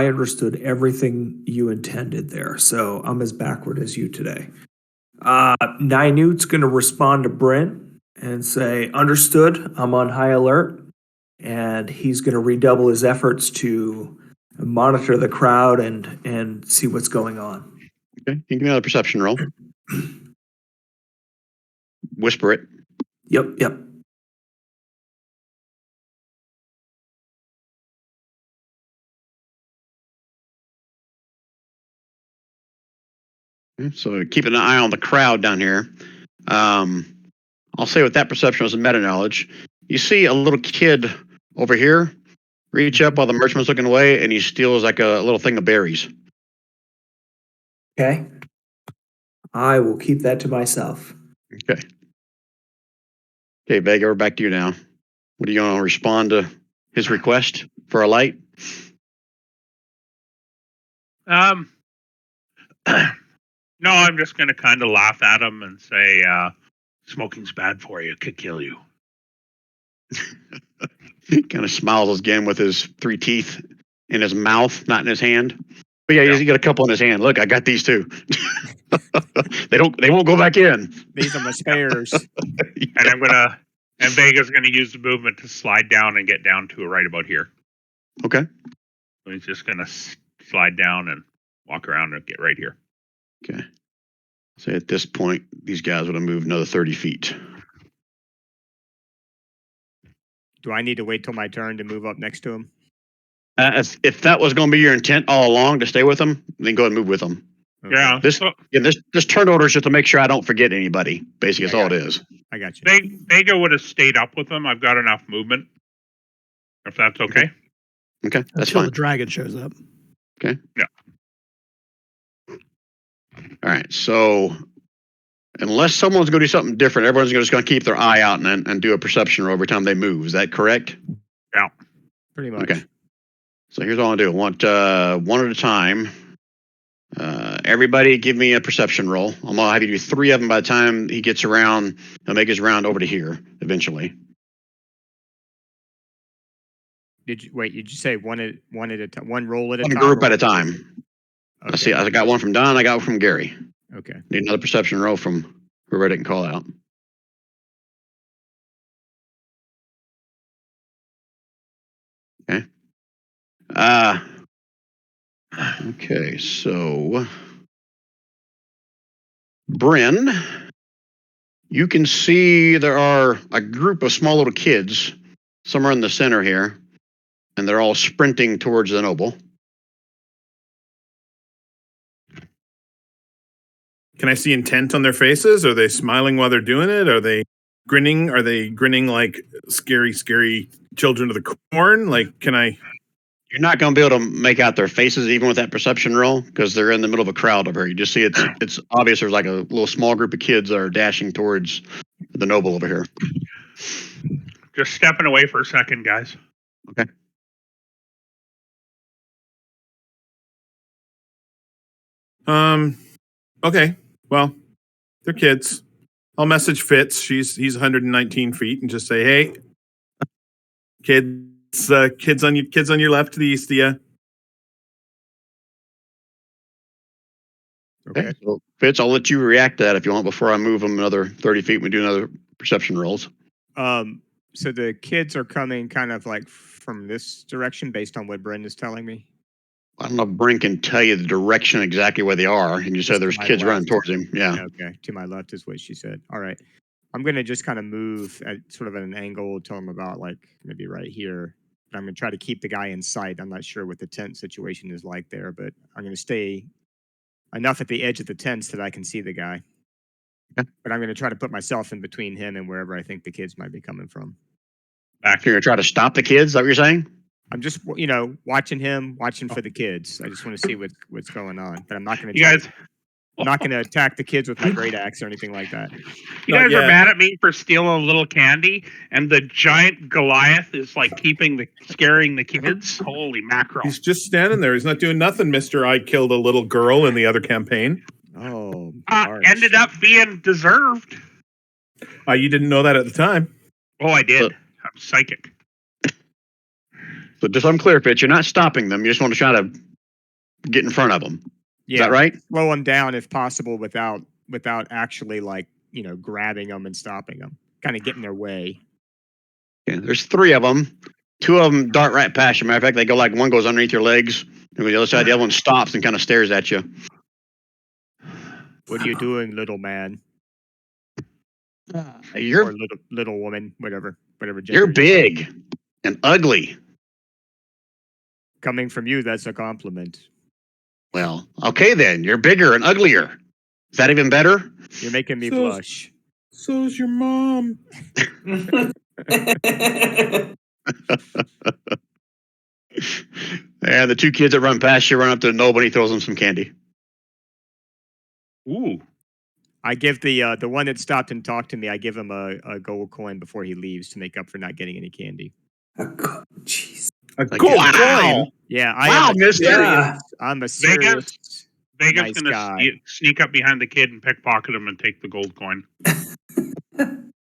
understood everything you intended there, so I'm as backward as you today. Nynute's going to respond to Brent and say, "Understood. I'm on high alert," and he's going to redouble his efforts to monitor the crowd and see what's going on. Okay. You can give me another perception roll. Whisper it. Yep. So keeping an eye on the crowd down here. I'll say with that perception was a meta knowledge. You see a little kid over here reach up while the merchant's looking away, and he steals like a little thing of berries. Okay. I will keep that to myself. Okay. Okay, Vega, we're back to you now. What are you going to respond to his request for a light? No, I'm just going to kind of laugh at him and say, smoking's bad for you. It could kill you. He kind of smiles again with his 3 teeth in his mouth, not in his hand. But yeah, he's got a couple in his hand. Look, I got these too. They won't go back in. These are my spares. And Vega's going to use the movement to slide down and get down to right about here. Okay. So he's just going to slide down and walk around and get right here. Okay. So at this point, these guys would have moved another 30 feet. Do I need to wait till my turn to move up next to him? If that was going to be your intent all along to stay with them, then go ahead and move with them. Okay. Yeah. This turn order is just to make sure I don't forget anybody. Basically, that's all it is. I got you. Vega would have stayed up with him. I've got enough movement. If that's okay. Okay, that's Until fine. the dragon shows up. Okay. Yeah. All right. So, unless someone's going to do something different, everyone's just going to keep their eye out and do a perception roll every time they move. Is that correct? Yeah. Pretty much. Okay. So here's all I do. I want one at a time. Everybody give me a perception roll. I'm gonna have you do 3 of them by the time he gets around. He'll make his round over to here eventually. Did you say one at a time, one roll at a One time? group or- at a time. Okay. I see. I got one from Don. I got one from Gary. Okay. Need another perception roll from whoever I didn't call out. Okay. Okay. So, Bryn, you can see there are a group of small little kids somewhere in the center here, and they're all sprinting towards the noble. Can I see intent on their faces? Are they smiling while they're doing it? Are they grinning? Are they grinning like scary, scary children of the corn? Like, can I? You're not going to be able to make out their faces even with that perception roll because they're in the middle of a crowd over here. You just see it's obvious there's like a little small group of kids that are dashing towards the noble over here. Just stepping away for a second, guys. Okay. Okay. Well, they're kids. I'll message Fitz. He's 119 feet and just say, hey, kids on your left to the east of you. Okay. So Fitz, I'll let you react to that if you want before I move them another 30 feet. We do another perception rolls. So the kids are coming kind of like from this direction based on what Brenda's telling me. I don't know if Bryn can tell you the direction exactly where they are. And you said Just there's to my kids running left. towards him. Yeah. Okay. To my left is what she said. All right. I'm going to just kind of move at sort of at an angle, tell them about like maybe right here. I'm going to try to keep the guy in sight. I'm not sure what the tent situation is like there, but I'm going to stay enough at the edge of the tents that I can see the guy. Okay. But I'm going to try to put myself in between him and wherever I think the kids might be coming from. Back here, try to stop the kids. Is that what you're saying? I'm just, watching him, watching for the kids. I just want to see what's going on. But I'm not going to. You guys, I'm not going to attack the kids with my great axe or anything like that. you Not guys are yet. mad at me for stealing a little candy, and the giant Goliath is like scaring the kids. Holy mackerel! He's just standing there. He's not doing nothing, Mr. I killed a little girl in the other campaign. Oh, Ended up being deserved. You didn't know that at the time. Oh, I did. I'm psychic. So just so I'm clear, Fitz, you're not stopping them. You just want to try to get in front of them. Is that right? Slow them down if possible without actually grabbing them and stopping them. Kind of getting their way. Yeah, there's 3 of them. Two of them dart right past you. Matter of fact, they go like one goes underneath your legs, and the other side, the other one stops and kind of stares at you. What are you doing, little man You're or little woman, whatever gender you're you are? big and ugly. Coming from you, that's a compliment. Well, okay then. You're bigger and uglier. Is that even better? You're making me So- blush. So's your mom. And the two kids that run past you run up to nobody, throws them some candy. Ooh. I give the one that stopped and talked to me. I give him a gold coin before he leaves to make up for not getting any candy. Jeez. A Like, gold wow. coin. Yeah, I Wow, am. mister. Yeah. I'm a serious. Vega's Nice gonna guy. sneak up behind the kid and pickpocket him and take the gold coin.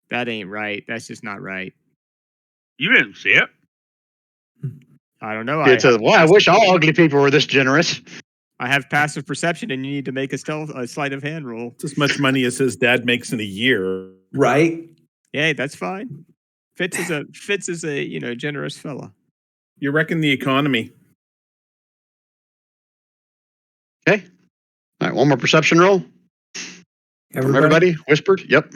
That ain't right. That's just not right. You didn't see it. I don't know. Kid says, "Well, I wish all ugly people were this generous." I have passive perception, and you need to make a sleight of hand roll. It's as much money as his dad makes in a year. Right? Yeah, that's fine. Fitz is a generous fella. You reckon the economy? Okay. All right, one more perception roll from everybody. Whispered. Yep.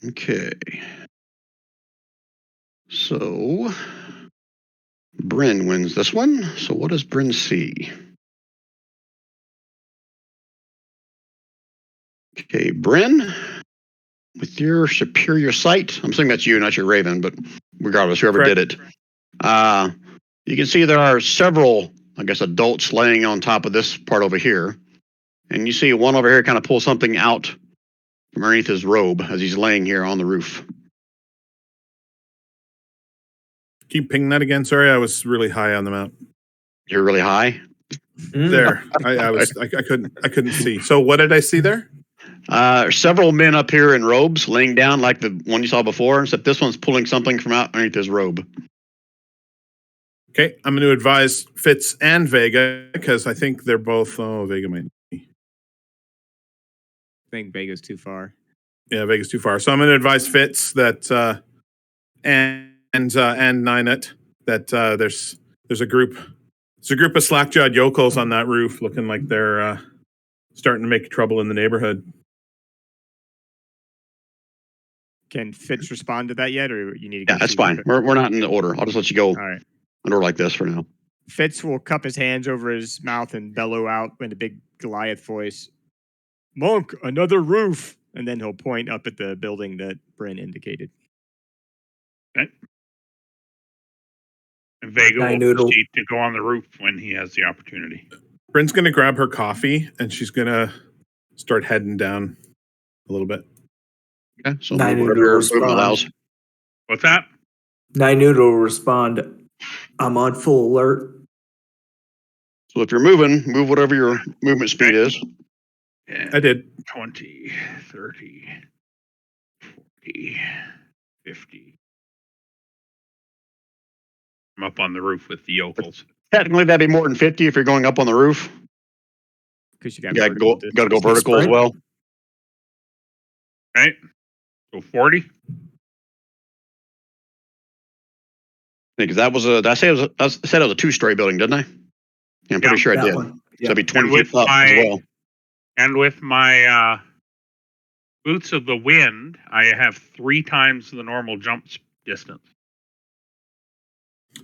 Okay. So Bryn wins this one. So what does Bryn see? Okay, Bryn, with your superior sight, I'm assuming that's you, not your Raven, but regardless, whoever Correct. did it, you can see there are several, I guess, adults laying on top of this part over here, and you see one over here kind of pull something out from underneath his robe as he's laying here on the roof. Keep pinging that again. Sorry, I was really high on the map. You're really high. There, I couldn't see. So what did I see there? Several men up here in robes laying down like the one you saw before, except this one's pulling something from out underneath his robe. Okay, I'm going to advise Fitz and Vega because I think they're both. Oh, Vega might. I think Vega's too far. Yeah, Vega's too far. So I'm going to advise Fitz that and Ninet that there's a group of slack-jawed yokels on that roof looking like they're starting to make trouble in the neighborhood. Can Fitz respond to that yet, or you need to? Yeah, go that's see fine. Fitz? We're not in the order. I'll just let you go All right. in order like this for now. Fitz will cup his hands over his mouth and bellow out in a big Goliath voice, "Monk, another roof!" And then he'll point up at the building that Bryn indicated. And Vega Guy will noodle. proceed to go on the roof when he has the opportunity. Bryn's going to grab her coffee and she's going to start heading down a little bit. Okay, so Nine whatever Noodle your respond. movement allows. What's that? Ninoot will respond, "I'm on full alert." So if you're moving, move whatever your movement speed is. Yeah. I did. 20, 30, 40, 50. I'm up on the roof with the yokels. Technically, that'd be more than 50 if you're going up on the roof. Because you You gotta go distance. vertical as sprint. well. Right? So 40? Because that was a, did I say it was I said it was a two-story building, didn't I? Yeah, I'm pretty sure I That did. one. So Yeah. it'd be 20 And with feet up as my- well. And with my boots of the wind, I have 3 times the normal jump distance.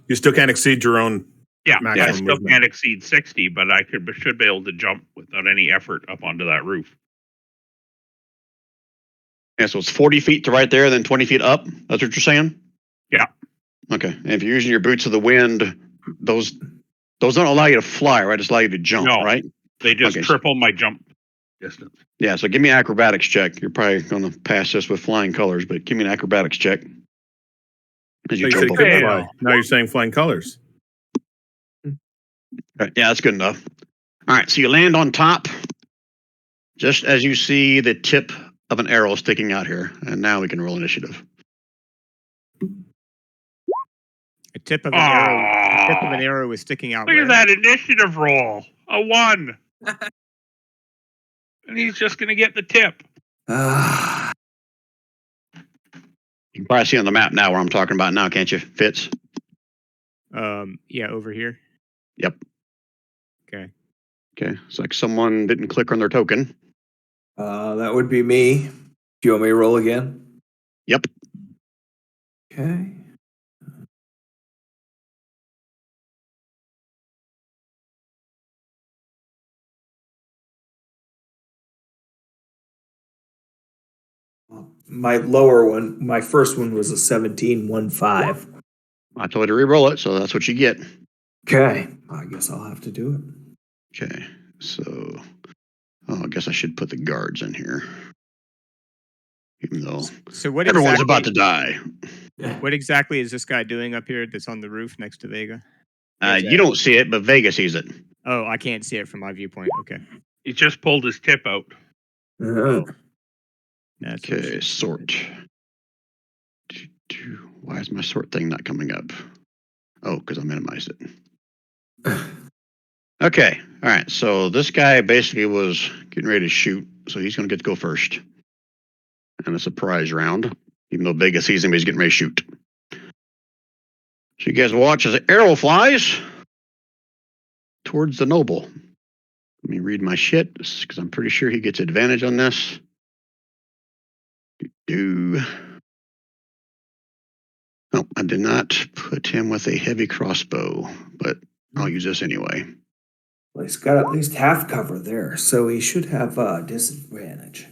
You still can't exceed your own. Yeah, Maximum I still movement. can't exceed 60, but I should be able to jump without any effort up onto that roof. Yeah, so it's 40 feet to right there, then 20 feet up. That's what you're saying? Yeah. Okay. And if you're using your boots of the wind, those don't allow you to fly, right? Just allow you to jump, No. right? They just Okay. triple my jump distance. Yeah, so give me an acrobatics check. You're probably going to pass this with flying colors, but give me an acrobatics check. As you You jump said over. couldn't Fail. fly. Now you're saying flying colors. Okay, yeah, that's good enough. All right, so you land on top just as you see the tip of an arrow sticking out here. And now we can roll initiative. I The tip of an arrow is sticking out. Look where? at that initiative roll. A 1. And he's just going to get the tip. Ah, You can probably see on the map now where I'm talking about now, can't you, Fitz? Yeah, over here. Yep. Okay. Okay. It's like someone didn't click on their token. that would be me. Do you want me to roll again? Yep. Okay. My lower one, my first one was a 17-1-5. I told you to re-roll it, so that's what you get. Okay. I guess I'll have to do it. Okay. So, I guess I should put the guards in here. Even though So what everyone's exactly, about to die. What exactly is this guy doing up here that's on the roof next to Vega? You don't see it, but Vega sees it. Oh, I can't see it from my viewpoint. Okay. He just pulled his tip out. Uh, That's Okay, sort. Why is my sort thing not coming up? Oh, because I minimized it. Okay, all right. So this guy basically was getting ready to shoot, so he's going to get to go first. And a surprise round, even though Vega sees him, he's getting ready to shoot. So you guys watch as an arrow flies towards the noble. Let me read my shit, because I'm pretty sure he gets advantage on this. No, I did not put him with a heavy crossbow, but I'll use this anyway. well, he's got at least half cover there, so he should have a disadvantage.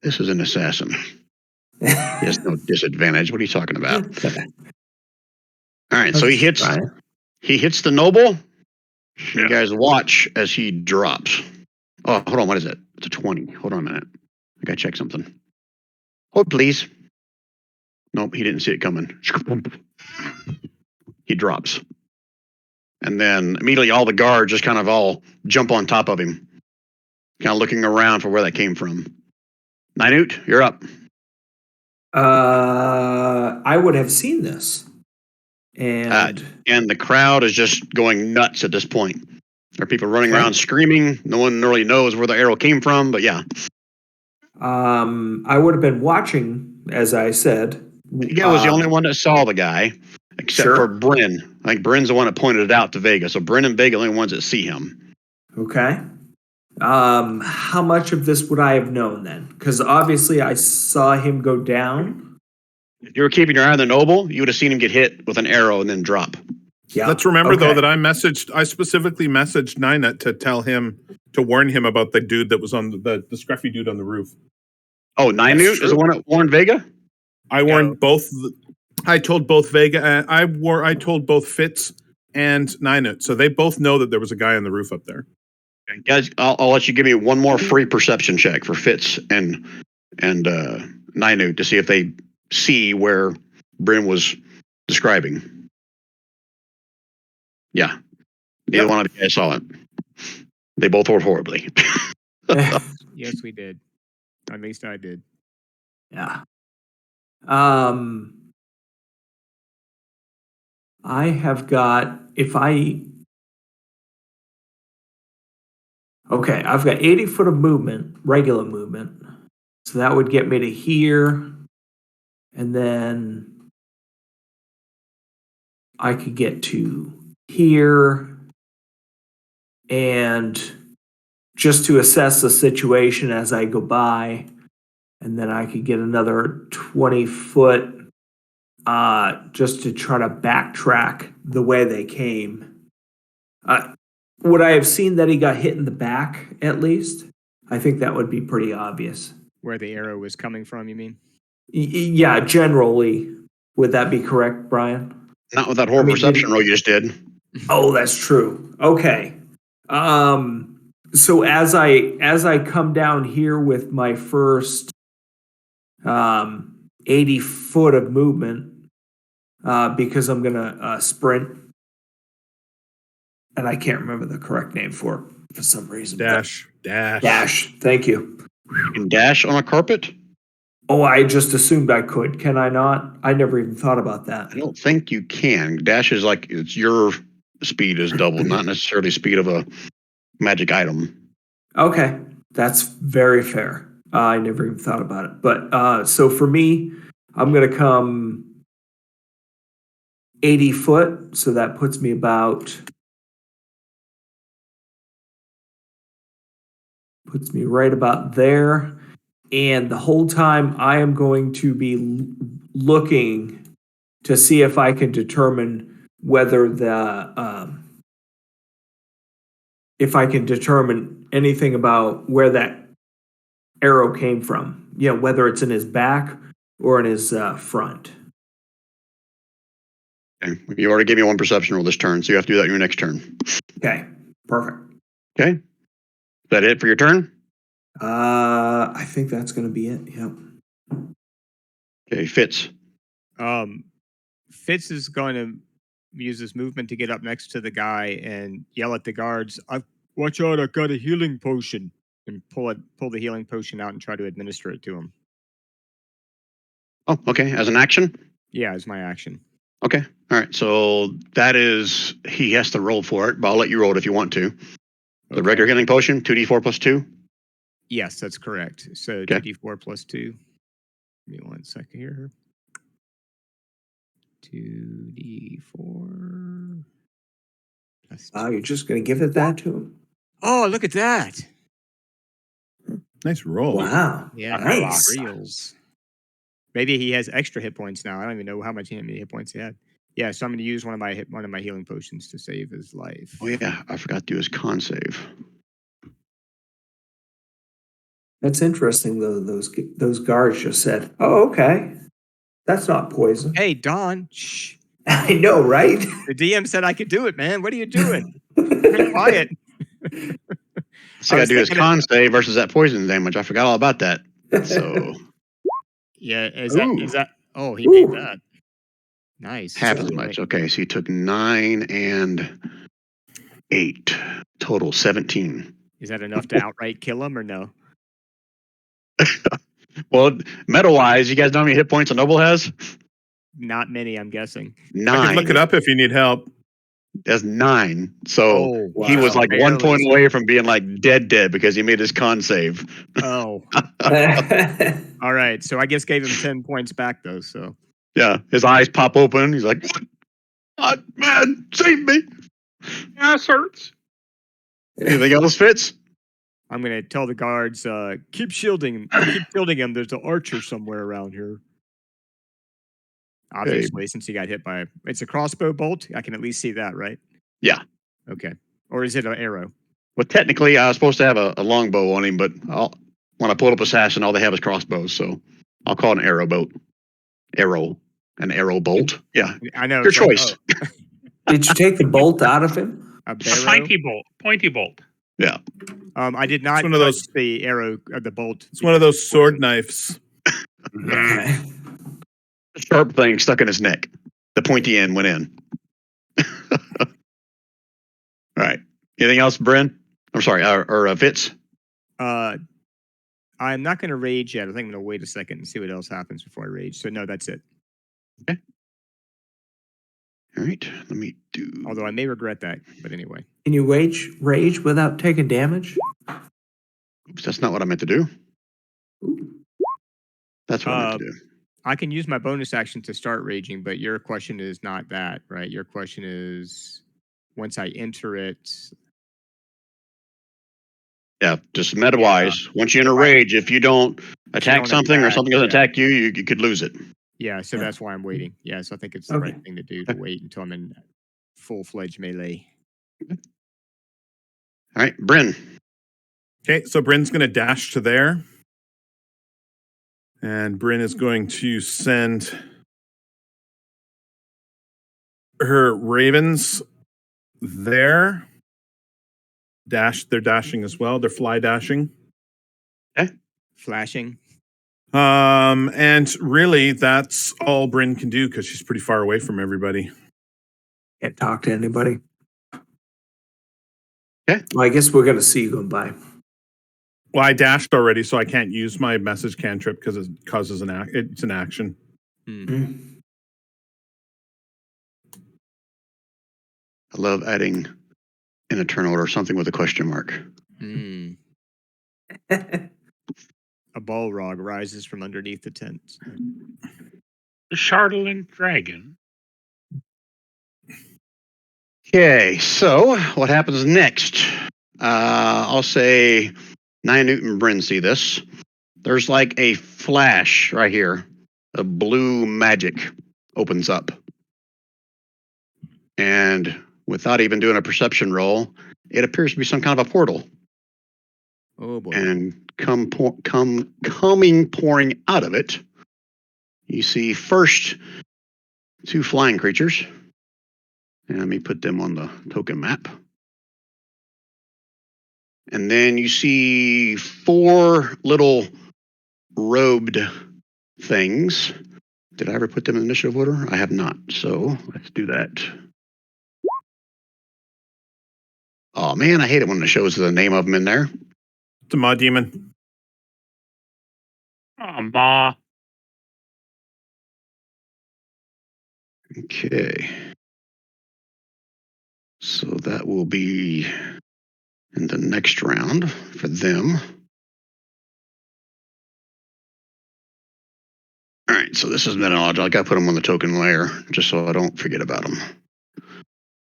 This is an assassin. He has no disadvantage. What are you talking about? All right, so he hits the noble. You guys watch as he drops. Oh, hold on, what is it? It's a 20. Hold on a minute. I gotta check something. Hold, please. Nope, he didn't see it coming. He drops. And then immediately all the guards just kind of all jump on top of him, kind of looking around for where that came from. Ninute, you're up. I would have seen this. And And the crowd is just going nuts at this point. There are people running around screaming. No one really knows where the arrow came from, but yeah. I would have been watching, as I said. Vega was the only one that saw the guy, except for Bryn. I think Bryn's the one that pointed it out to Vega. So Bryn and Vega are the only ones that see him. Okay. How much of this would I have known then? Because obviously I saw him go down. If you were keeping your eye on the noble, you would have seen him get hit with an arrow and then drop. Yeah. Let's remember though that I specifically messaged Ninut to tell him to warn him about the dude that was on the scruffy dude on the roof. Oh, Ninute is the one that warned Vega? I warned both. I told both Vega and I told both Fitz and Ninut, so they both know that there was a guy on the roof up there. Okay, guys, I'll let you give me one more free perception check for Fitz and Ninute to see if they see where Bryn was describing. Yeah, neither one of you guys saw it. They both rolled horribly. Yes, we did. At least I did. Yeah. I have got, okay, I've got 80 foot of movement, regular movement. So that would get me to here. And then I could get to here. And just to assess the situation as I go by. And then I could get another 20 foot just to try to backtrack the way they came. Would I have seen that he got hit in the back at least? I think that would be pretty obvious. Where the arrow was coming from, you mean? Yeah, generally. Would that be correct, Brian? Not with that horrible perception roll you just did. Oh, that's true. Okay. So as I come down here with my first 80 foot of movement, because I'm gonna sprint, and I can't remember the correct name for some reason. Dash. Thank you. You can dash on a carpet? Oh, I just assumed I could. Can I not? I never even thought about that. I don't think you can. Dash is like it's your speed is double, not necessarily speed of a magic item. Okay, that's very fair. I never even thought about it. But so for me, I'm gonna come 80 foot, so that puts me right about there. And the whole time I am going to be looking to see if I can determine whether if I can determine anything about where that arrow came from. You know, whether it's in his back or in his front. Okay. You already gave me one perception roll this turn, so you have to do that your next turn. Okay, perfect. Okay. Is that it for your turn? I think that's going to be it. Yep. Okay, Fitz. Fitz is going to use his movement to get up next to the guy and yell at the guards, "Watch out, I got a healing potion," and pull the healing potion out and try to administer it to him. Oh, okay. As an action? Yeah, as my action. Okay. All right. So that is, he has to roll for it, but I'll let you roll it if you want to. The Okay. regular healing potion, 2d4 plus 2. Yes, that's correct. So Okay. 2d4 plus 2. Give me 1 second here. 2d4 plus 2. You're just going to give it that to him? Oh, look at that. Nice roll. Wow. Yeah, Nice. reels. Maybe he has extra hit points now. I don't even know how many hit points he had. Yeah, so I'm going to use one of my healing potions to save his life. Oh, yeah. I forgot to do his con save. That's interesting, though. Those guards just said, "Oh, okay. That's not poison." Hey, Don. Shh. I know, right? The DM said I could do it, man. What are you doing? Be quiet. So I got to do his con save versus that poison damage. I forgot all about that. So Yeah, is Ooh. that? Oh, he made that. Nice. half So as wait, much. Okay. So he took 9 and 8. Total 17. Is that enough to outright kill him or no? Well, metal wise, you guys know how many hit points a noble has? Not many, I'm guessing. 9. I can look it up if you need help. That's 9. So he was wow. like 1 point away from being like dead because he made his con save. Oh, all right. So I guess gave him 10 points back though. So Yeah. His eyes pop open. He's like, "God, man, save me." Ass hurts. Anything else, Fitz? I'm gonna tell the guards, keep shielding him. Keep shielding him. There's an archer somewhere around here. Obviously, since he got hit by it's a crossbow bolt. I can at least see that, right? Yeah. Okay. Or is it an arrow? Well, technically, I was supposed to have a longbow on him, but when I pulled up Assassin, all they have is crossbows. So I'll call it an arrow bolt. An arrow bolt. Yeah. I know. Your it's like, choice. Did you take the bolt out of him? a A barrow? pointy bolt. Yeah. I did not one of those- touch the arrow or the bolt. It's one of those sword knives. Okay. Sharp thing stuck in his neck. The pointy end went in. All right. Anything else, Bryn? I'm sorry, or Fitz? I'm not going to rage yet. I think I'm going to wait a second and see what else happens before I rage. So no, that's it. All right. Let me do. Although I may regret that, but anyway. Can you rage without taking damage? Oops, that's not what I meant to do. That's what I meant to do. I can use my bonus action to start raging, but your question is not that, right? Your question is once I enter it. Yeah, just meta-wise. Once you're in a rage, if you don't attack don't something or attack, something doesn't yeah. attack you, you could lose it. Yeah, so Yeah. that's why I'm waiting. Yeah, so I think it's the Okay. right thing to do to wait until I'm in full-fledged melee. All right, Bryn. Okay, so Bryn's going to dash to there. And Bryn is going to send her ravens there. They're dashing as well. They're fly dashing. Flashing. And really, that's all Bryn can do because she's pretty far away from everybody. Can't talk to anybody. Okay. Well, I guess we're going to see you going by. Well, I dashed already, so I can't use my message cantrip because it causes it's an action. Mm. I love adding in a turn order something with a question mark. Hmm. A Balrog rises from underneath the tent. The Charlatan Dragon. Okay, so what happens next? I'll say 9 Newton Bryn see this. There's like a flash right here. A blue magic opens up. And without even doing a perception roll, it appears to be some kind of a portal. Oh boy. And pouring out of it, you see first 2 flying creatures. And let me put them on the token map. And then you see 4 little robed things. Did I ever put them in initiative order? I have not. So let's do that. Oh man, I hate it when it shows the name of them in there. It's a Maw Demon. Oh, Ma. Okay. So that will be in the next round for them. All right, so this is knowledge. I got to put them on the token layer just so I don't forget about them.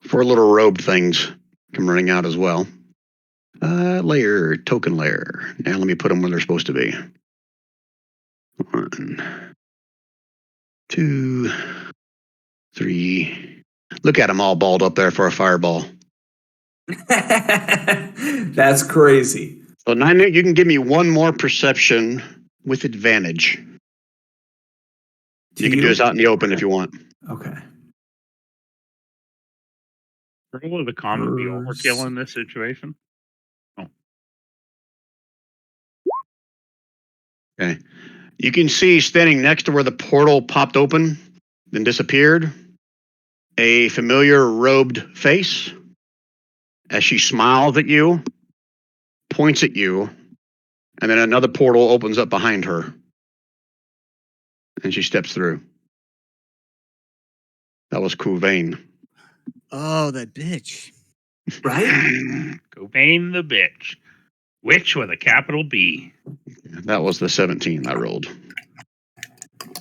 4 little robed things come running out as well. Layer, token layer. Now let me put them where they're supposed to be. 1, 2, 3. Look at them all balled up there for a fireball. That's crazy. So 9, you can give me 1 more perception with advantage. You can do this out in the open if you want. Okay. Roll of the common be overkill in this situation. Okay. You can see standing next to where the portal popped open, then disappeared, a familiar robed face as she smiles at you, points at you, and then another portal opens up behind her. And she steps through. That was Couvain. Oh, that bitch. Right? Cobain the bitch. Witch with a capital B. That was the 17 I rolled. All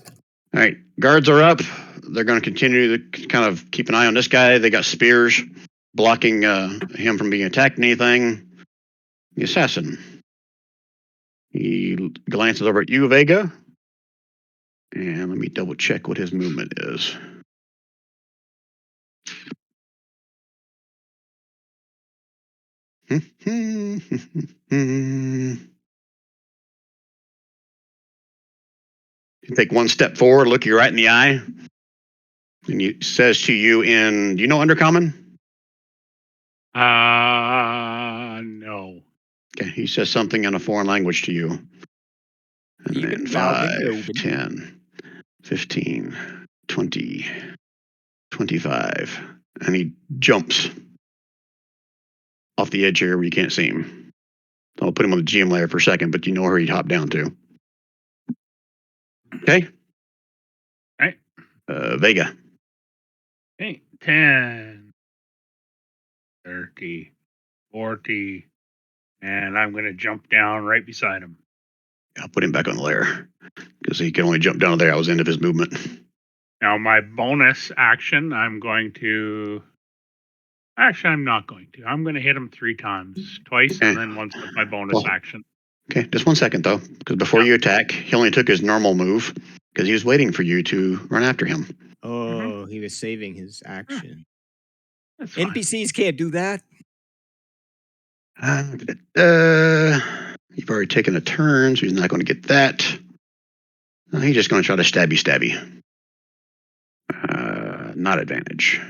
right, guards are up. They're going to continue to kind of keep an eye on this guy. They got spears blocking him from being attacked and anything. The assassin. He glances over at you, Vega. And let me double check what his movement is. You take 1 step forward, look you right in the eye, and he says to you in, do you know Undercommon? No. Okay, he says something in a foreign language to you. And then 5, 10, 15, 20, 25. And he jumps off the edge here where you can't see him. I'll put him on the GM layer for a second, but you know where he'd hop down to. Okay? Right. Vega. Okay. 10, 30, 40. And I'm going to jump down right beside him. I'll put him back on the layer because he can only jump down there. I was end of his movement. Now, my bonus action, I'm going to. Actually, I'm not going to. I'm going to hit him 3 times. Twice, Okay. and then once with my bonus action. Okay, just 1 second though, because before you attack, he only took his normal move because he was waiting for you to run after him. Oh, he was saving his action. That's fine. NPCs can't do that. You've already taken a turn, so he's not going to get that. He's just going to try to stabby. Not advantage.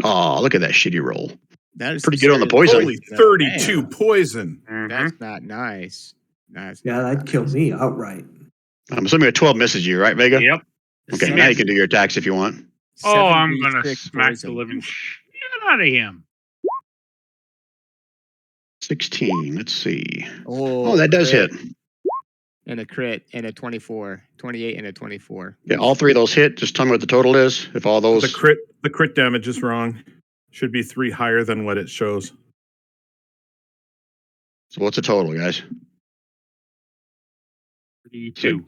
Oh, look at that shitty roll. That is Pretty good on the poison. Holy 32 poison. Mhm. That's not nice. That's Yeah, not that'd nice. kill me outright. I'm assuming a 12 misses you, right, Vega? Yep. Okay, now you can do your attacks if you want. Oh, I'm 7d going to trick smack poison. the living shit out of him. 16. Let's see. Oh, Oh, that does hit. And a crit and a 24, 28 and a 24. Yeah, all three of those hit. Just tell me what the total is. If all those. The crit damage is wrong. Should be 3 higher than what it shows. So what's the total, guys? 32.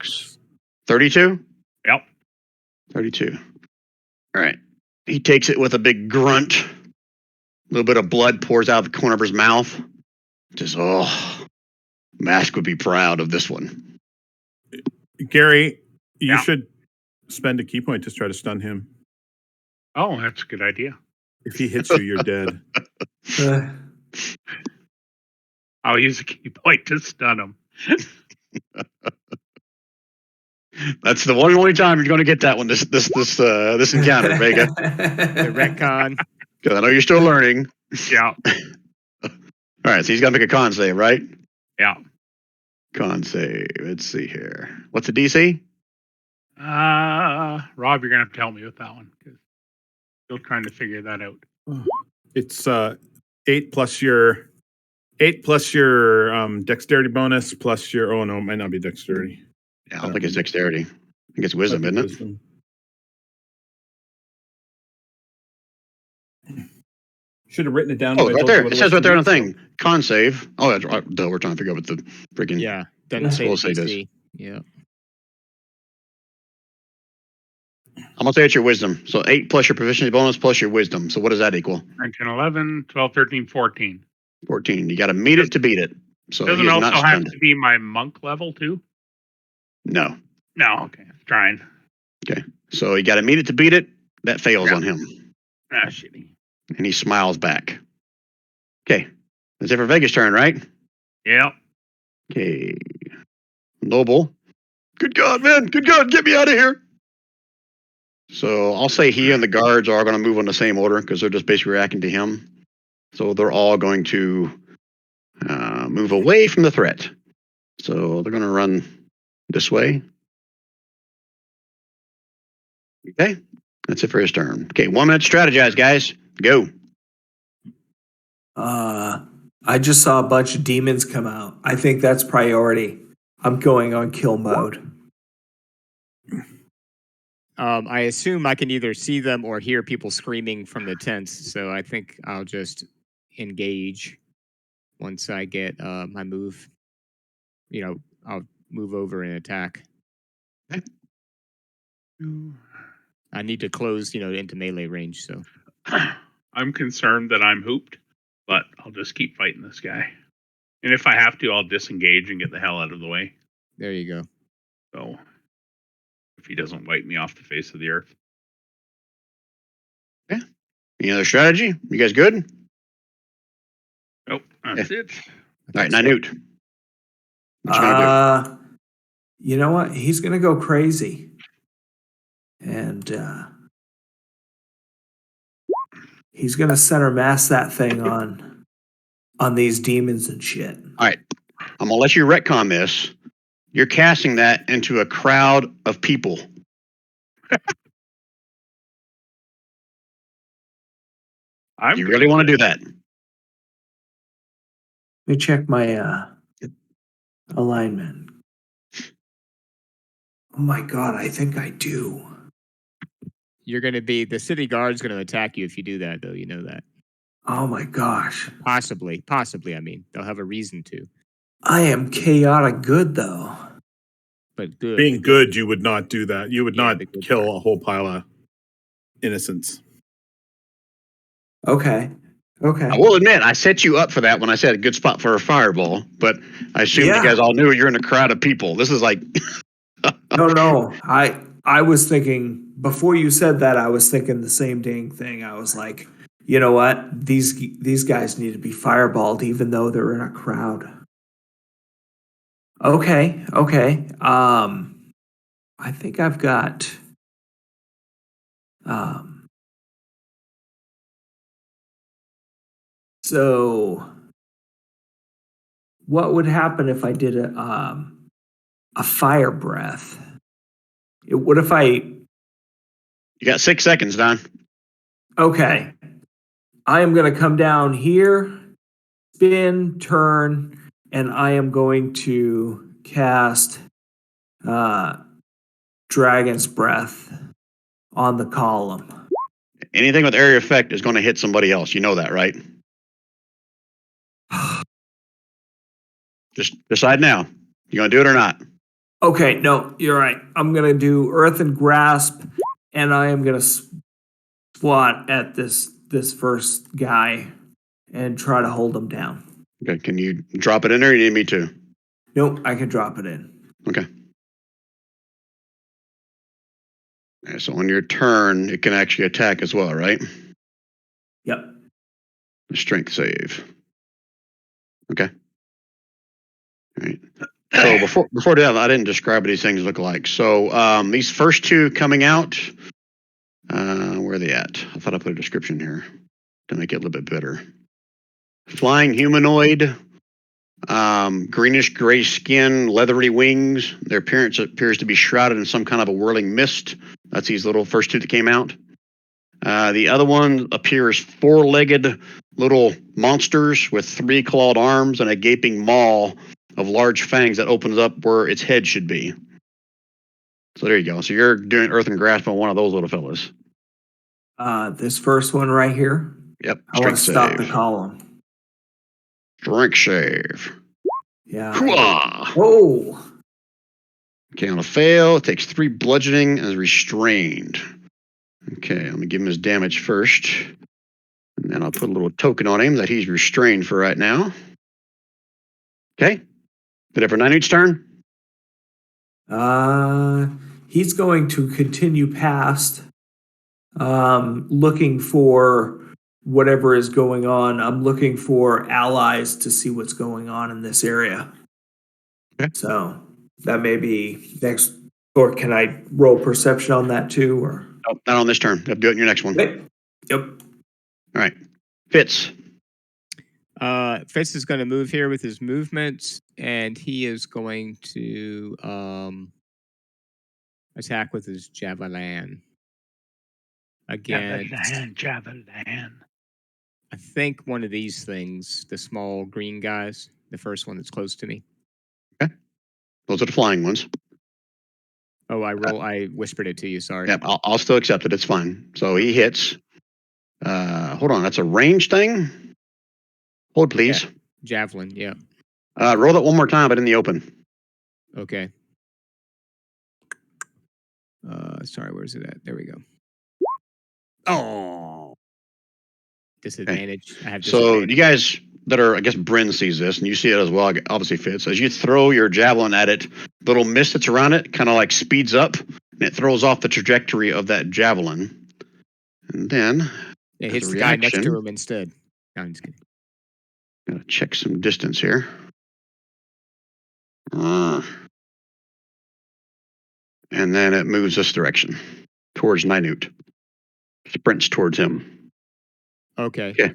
32? Yep. 32. All right. He takes it with a big grunt. A little bit of blood pours out the corner of his mouth. Just, Mask would be proud of this one. Gary, you Yeah. should spend a key point to try to stun him. Oh, that's a good idea. If he hits you, you're dead. Uh, I'll use a key point to stun him. That's the one and only time you're going to get that one. This encounter, Vega. The retcon. Because I know you're still learning. Yeah. All right, so he's got to make a con save, right? Yeah. Con save. Let's see here. What's the DC? Rob, you're gonna have to help me with that one because still trying to figure that out. It's 8 plus your dexterity bonus plus your it might not be dexterity. Yeah, I don't think it's dexterity. I think it's wisdom, Might be isn't it? wisdom. Should have written it down. Oh, when I right told you there. what It says right there on the was. thing. Con save. Oh, that's right. Duh, we're trying to figure out what the freaking. Yeah. Doesn't say We'll the say this. DC. Yeah. I'm going to say it's your wisdom. So 8 plus your proficiency bonus plus your wisdom. So what does that equal? 9, 10, 11, 12, 13, 14. 14. You got to meet it to beat it. So Doesn't he is also not have stunned. to be my monk level too? No. No, okay. Trying. So you got to meet it to beat it. That fails Yeah. on him. Shitty. And he smiles back. Okay. That's it for Vegas' turn, right? Yeah. Okay. Noble. Good God, man. Good God. Get me out of here. So I'll say he and the guards are going to move in the same order because they're just basically reacting to him. So they're all going to move away from the threat. So they're going to run this way. Okay. That's it for his turn. Okay. 1 minute to strategize, guys. Go. I just saw a bunch of demons come out. I think that's priority. I'm going on kill mode. I assume I can either see them or hear people screaming from the tents, so I think I'll just engage once I get my move. I'll move over and attack. I need to close, into melee range, so. I'm concerned that I'm hooped, but I'll just keep fighting this guy. And if I have to, I'll disengage and get the hell out of the way. There you go. So if he doesn't wipe me off the face of the earth. Any other strategy? You guys good? Nope, that's it. All right. Nynute. What you gonna do? You know what? He's gonna go crazy, and he's gonna center mass that thing on these demons and shit. All right. I'm going to let you retcon this. You're casting that into a crowd of people. I'm You really want to do that? Let me check my alignment. Oh my god, I think I do. You're going to be, the city guard's going to attack you if you do that, though. You know that. Oh my gosh. Possibly, I mean. They'll have a reason to. I am chaotic good though. But good. Being good, you would not do that. You would Yeah, not the good kill part. a whole pile of innocents. Okay. Okay. I will admit, I set you up for that when I said a good spot for a fireball, but I assume Yeah. you guys all knew you're in a crowd of people. This is like, No. I was thinking before you said that, I was thinking the same dang thing. I was like, you know what? These guys need to be fireballed even though they're in a crowd. Okay. I think I've got so what would happen if I did a fire breath? What if I you got 6 seconds, Don. Okay. I am going to come down here, spin, turn, and I am going to cast Dragon's Breath on the column. Anything with area effect is going to hit somebody else. You know that, right? Just decide now. You going to do it or not? Okay, no, you're right. I'm going to do Earthen Grasp, and I am going to swat at this first guy and try to hold him down. Okay. Can you drop it in there? Or you need me to? Nope, I can drop it in. Okay. Yeah, so on your turn, it can actually attack as well, right? Yep. A strength save. Okay. All right. So before that, I didn't describe what these things look like. So these first two coming out, where are they at? I thought I put a description here to make it a little bit better. Flying humanoid, greenish gray skin, leathery wings. Their appearance appears to be shrouded in some kind of a whirling mist. That's these little first two that came out. The other one appears four-legged little monsters with three-clawed arms and a gaping maw of large fangs that opens up where its head should be. So there you go. So you're doing Earthen Grasp on one of those little fellas. This first one right here. Yep. I want to Strength stop the save. column. Strength save. Yeah. Hooah! Whoa. Okay, on a fail, it takes 3 bludgeoning and is restrained. Okay, let me give him his damage first. And then I'll put a little token on him that he's restrained for right now. Okay. Did it for Ninute's turn? He's going to continue past, looking for whatever is going on. I'm looking for allies to see what's going on in this area. Okay. So that may be next, or can I roll perception on that too? Or Nope, not on this turn. You have to do it in your next one. Yep. All right. Fitz. Fitz is going to move here with his movement, and he is going to attack with his javelin. Again, Javelin. I think one of these things, the small green guys, the first one that's close to me. Those are the flying ones. Oh, I whispered it to you. Sorry. Yep, I'll still accept it. It's fine. So he hits. Hold on. That's a range thing? Hold, please. Yeah. Javelin, yeah. Roll that one more time, but in the open. Okay. Sorry, where's it at? There we go. Oh. Disadvantage. I have So disadvantage. you guys that are, I guess Bryn sees this, and you see it as well, obviously Fitz. As you throw your javelin at it, little mist that's around it kind of like speeds up, and it throws off the trajectory of that javelin. And then, It as hits a the guy next to reaction- him instead. No, I'm just kidding. gotta check some distance here. And then it moves this direction, towards Ninute. Sprints towards him. Okay. Okay.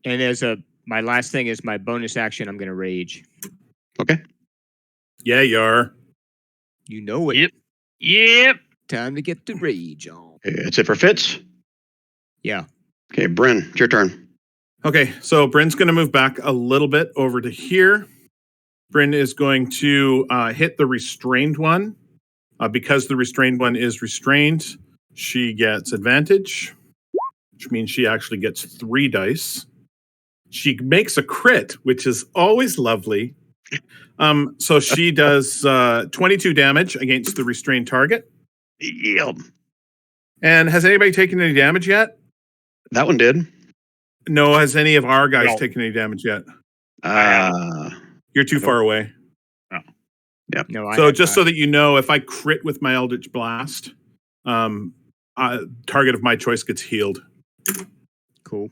And my last thing is my bonus action. I'm going to rage. Okay. Yeah, you are. You know it. Yep. Yep. Time to get the rage on. Okay, that's it for Fitz. Yeah. Okay, Bryn, it's your turn. Okay, so Bryn's going to move back a little bit over to here. Bryn is going to hit the restrained one. Because the restrained one is restrained, she gets advantage, which means she actually gets 3 dice. She makes a crit, which is always lovely. So she does 22 damage against the restrained target. Yep. And has anybody taken any damage yet? That one did. No, has any of our guys No. taken any damage yet? You're too Nope. far away. No, So just so that you know, if I crit with my Eldritch Blast, target of my choice gets healed. Cool.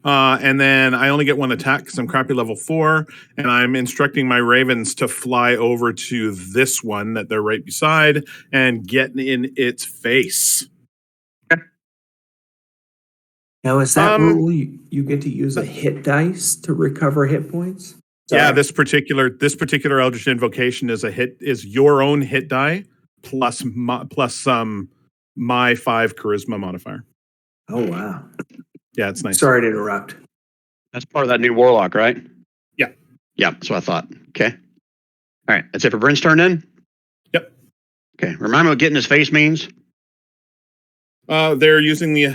And then I only get 1 attack because I'm crappy level 4, and I'm instructing my ravens to fly over to this one that they're right beside and get in its face. now is that rule you get to use a hit dice to recover hit points? Yeah, Sorry. this particular Eldritch Invocation is your own hit die plus my 5 charisma modifier. Oh wow. Yeah, it's nice. Sorry to interrupt. That's part of that new warlock, right? Yeah. Yeah, that's what I thought. Okay. All right, that's it for Bryn's turn then? Yep. Okay, remind me what getting his face means? They're using the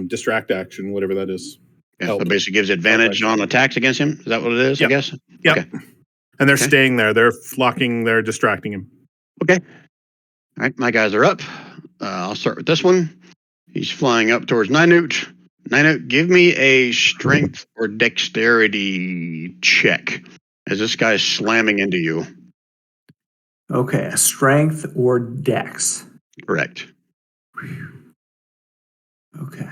distract action, whatever that is. Yeah, Help. so basically gives advantage on attacks against him. Is that what it is, Yep. I guess? Yep. Okay. And they're Okay. staying there. They're flocking. They're distracting him. Okay. All right, my guys are up. I'll start with this one. He's flying up towards Ninute. Ninute, give me a strength or dexterity check as this guy's slamming into you. Okay, a strength or dex. Correct. Okay.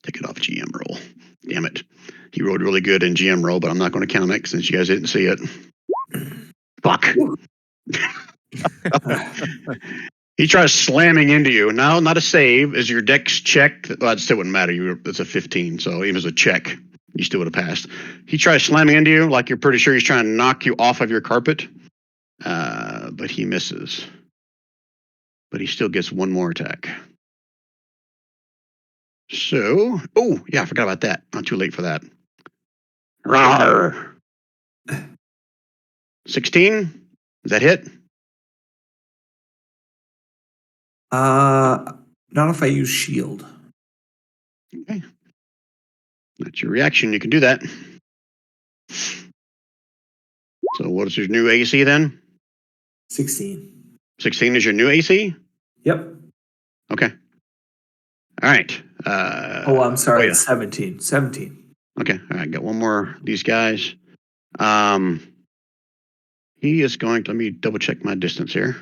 Take it off GM roll. Damn it. He rolled really good in GM roll, but I'm not going to count it since you guys didn't see it. Fuck. He tries slamming into you. Now, not a save. Is your dex check? Well, it still wouldn't matter. It's a 15, so even as a check, you still would have passed. He tries slamming into you like you're pretty sure he's trying to knock you off of your carpet, but he misses. But he still gets one more attack. So, oh, yeah, I forgot about that. Not too late for that. Rawr. 16? Is that hit? Not if I use shield. Okay. That's your reaction. You can do that. So what is your new AC then? 16. 16 is your new AC? Yep. Okay. All right. I'm sorry. oh, yeah. It's 17. 17. Okay. All right. Got one more of these guys. He is going to, let me double check my distance here.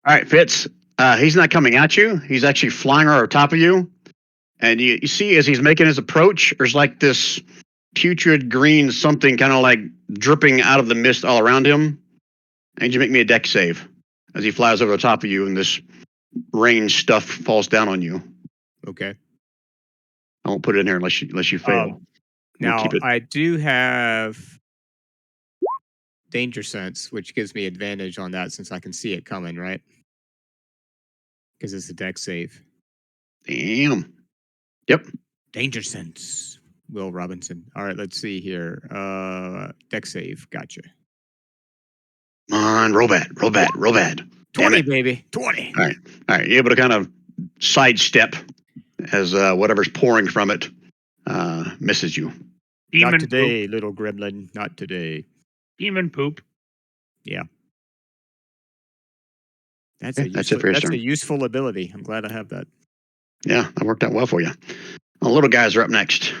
All right, Fitz. He's not coming at you. He's actually flying over top of you. And you see as he's making his approach, there's like this putrid green something kind of like dripping out of the mist all around him. And you make me a dex save as he flies over the top of you and this rain stuff falls down on you. Okay. I won't put it in here unless you fail. We'll Now keep it. I do have danger sense, which gives me advantage on that since I can see it coming, right? Because it's a deck save. Damn. Yep. Danger sense. Will Robinson. All right, let's see here. Deck save. Gotcha. Come on, roll bad. 20, baby. 20. All right. You're able to kind of sidestep as whatever's pouring from it misses you. Demon Not today, little gremlin. Not today. poop. Demon poop. That's Okay, that's it for his that's a turn. useful ability. I'm glad I have that. Yeah, that worked out well for you. Well, little guys are up next.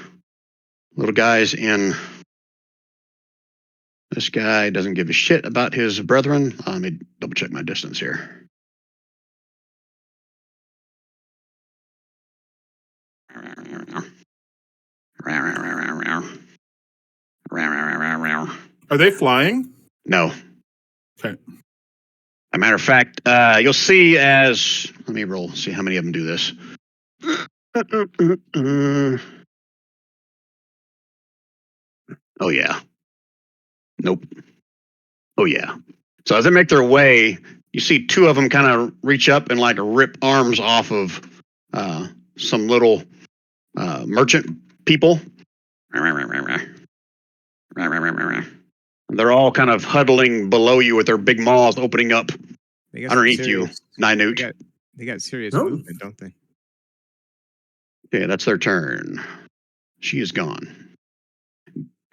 Little guys in. This guy doesn't give a shit about his brethren. Let me double check my distance here. Are they flying? No. Okay. As a matter of fact, you'll see as let me roll. See how many of them do this. Oh yeah. Nope. Oh yeah. So as they make their way, you see two of them kind of reach up and like rip arms off of some little merchant people. They're all kind of huddling below you with their big maws opening up They got some underneath you, serious- Ninute. They got serious Oh. movement, don't they? Okay, that's their turn. She is gone.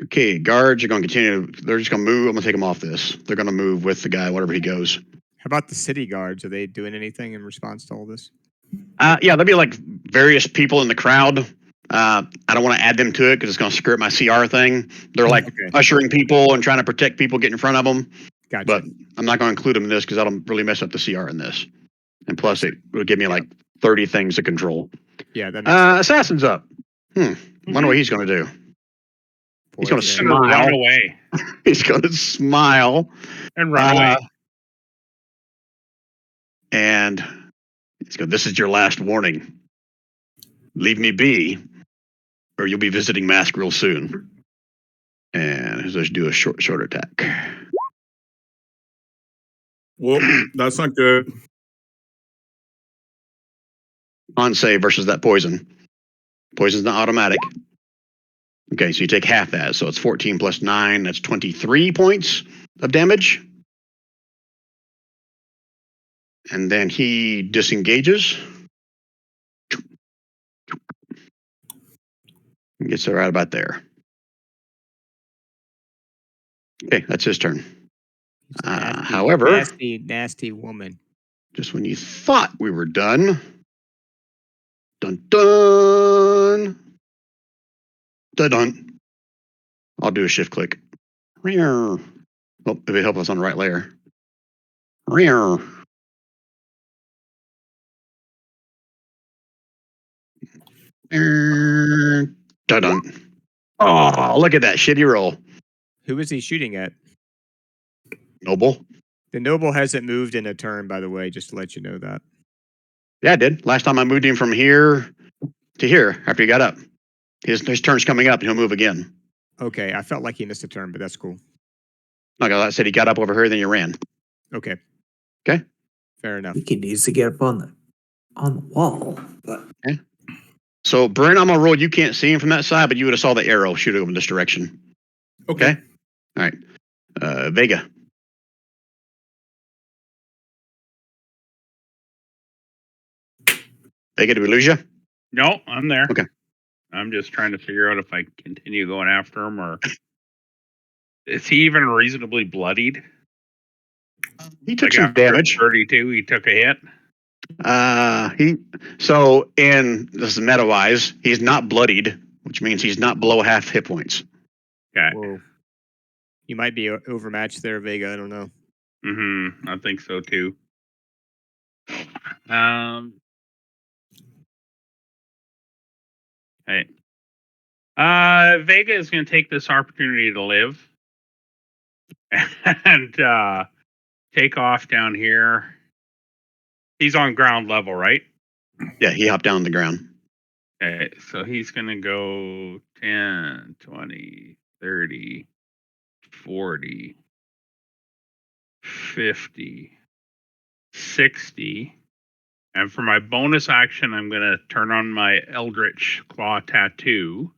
Okay, guards are going to continue. They're just going to move. I'm going to take them off this. They're going to move with the guy, wherever he goes. How about the city guards? Are they doing anything in response to all this? Yeah, there'll be like various people in the crowd. I don't want to add them to it because it's going to screw up my CR thing. They're like Okay. ushering people and trying to protect people, getting in front of them. Gotcha. But I'm not going to include them in this because that'll really mess up the CR in this. And plus, it would give me like 30 things to control. yeah, that makes sense. Assassin's up. Wonder what he's going to do. He's going to Poison. Gonna smile. run away He's going to smile. and run away. And he's going, this is your last warning. Leave me be, or you'll be visiting Mask real soon. And let's do a short attack. Whoop, that's not good. On save versus that poison. Poison's not automatic. Okay, so you take half that. So it's 14 plus 9. That's 23 points of damage. And then he disengages. Gets right about there. Okay, that's his turn. However, nasty woman. just when you thought we were done, dun dun, dun dun. I'll do a shift click. Oh, if it helps us on the right layer. Dun dun. Oh, look at that shitty roll. Who is he shooting at? Noble. The noble hasn't moved in a turn, by the way, just to let you know that. Yeah, I did. Last time I moved him from here to here after he got up. His turn's coming up and he'll move again. Okay, I felt like he missed a turn, but that's cool. Like I said, he got up over here, then he ran. Okay. Okay. Fair enough. I think he needs to get up on the wall. But So, Brent, I'm gonna roll. You can't see him from that side, but you would have saw the arrow shoot over in this direction. Okay. All right. Vega. Vega, did we lose you? No, I'm there. Okay. I'm just trying to figure out if I continue going after him or is he even reasonably bloodied? He took Like some after damage. 32, he took a hit. So in this is meta wise, he's not bloodied, which means he's not below half hit points. Okay. Whoa. You might be overmatched there, Vega. I don't know. I think so too. Hey. Vega is going to take this opportunity to live and take off down here. He's on ground level, right? Yeah, he hopped down on the ground. Okay, so he's going to go 10, 20, 30, 40, 50, 60. And for my bonus action, I'm going to turn on my Eldritch Claw Tattoo.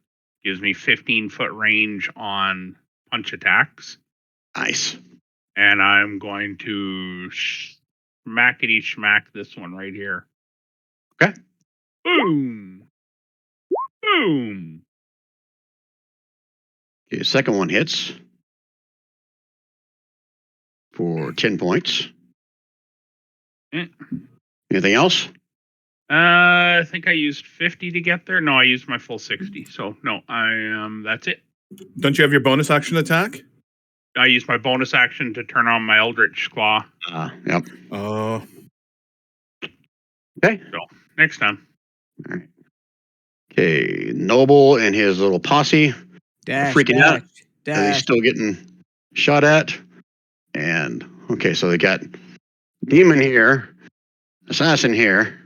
Gives me 15-foot range on punch attacks. Nice. And I'm going to smackety smack this one right here. Okay. Boom. Boom. Okay, second one hits for 10 points. Eh. Anything else? I think I used 50 to get there. No, I used my full 60. So no, that's it. Don't you have your bonus action attack? I used my bonus action to turn on my Eldritch Claw. Yep. Oh. Okay. So next time. All right. Okay, Noble and his little posse freaking out. He's still getting shot at. And okay, so they got Demon here, Assassin here.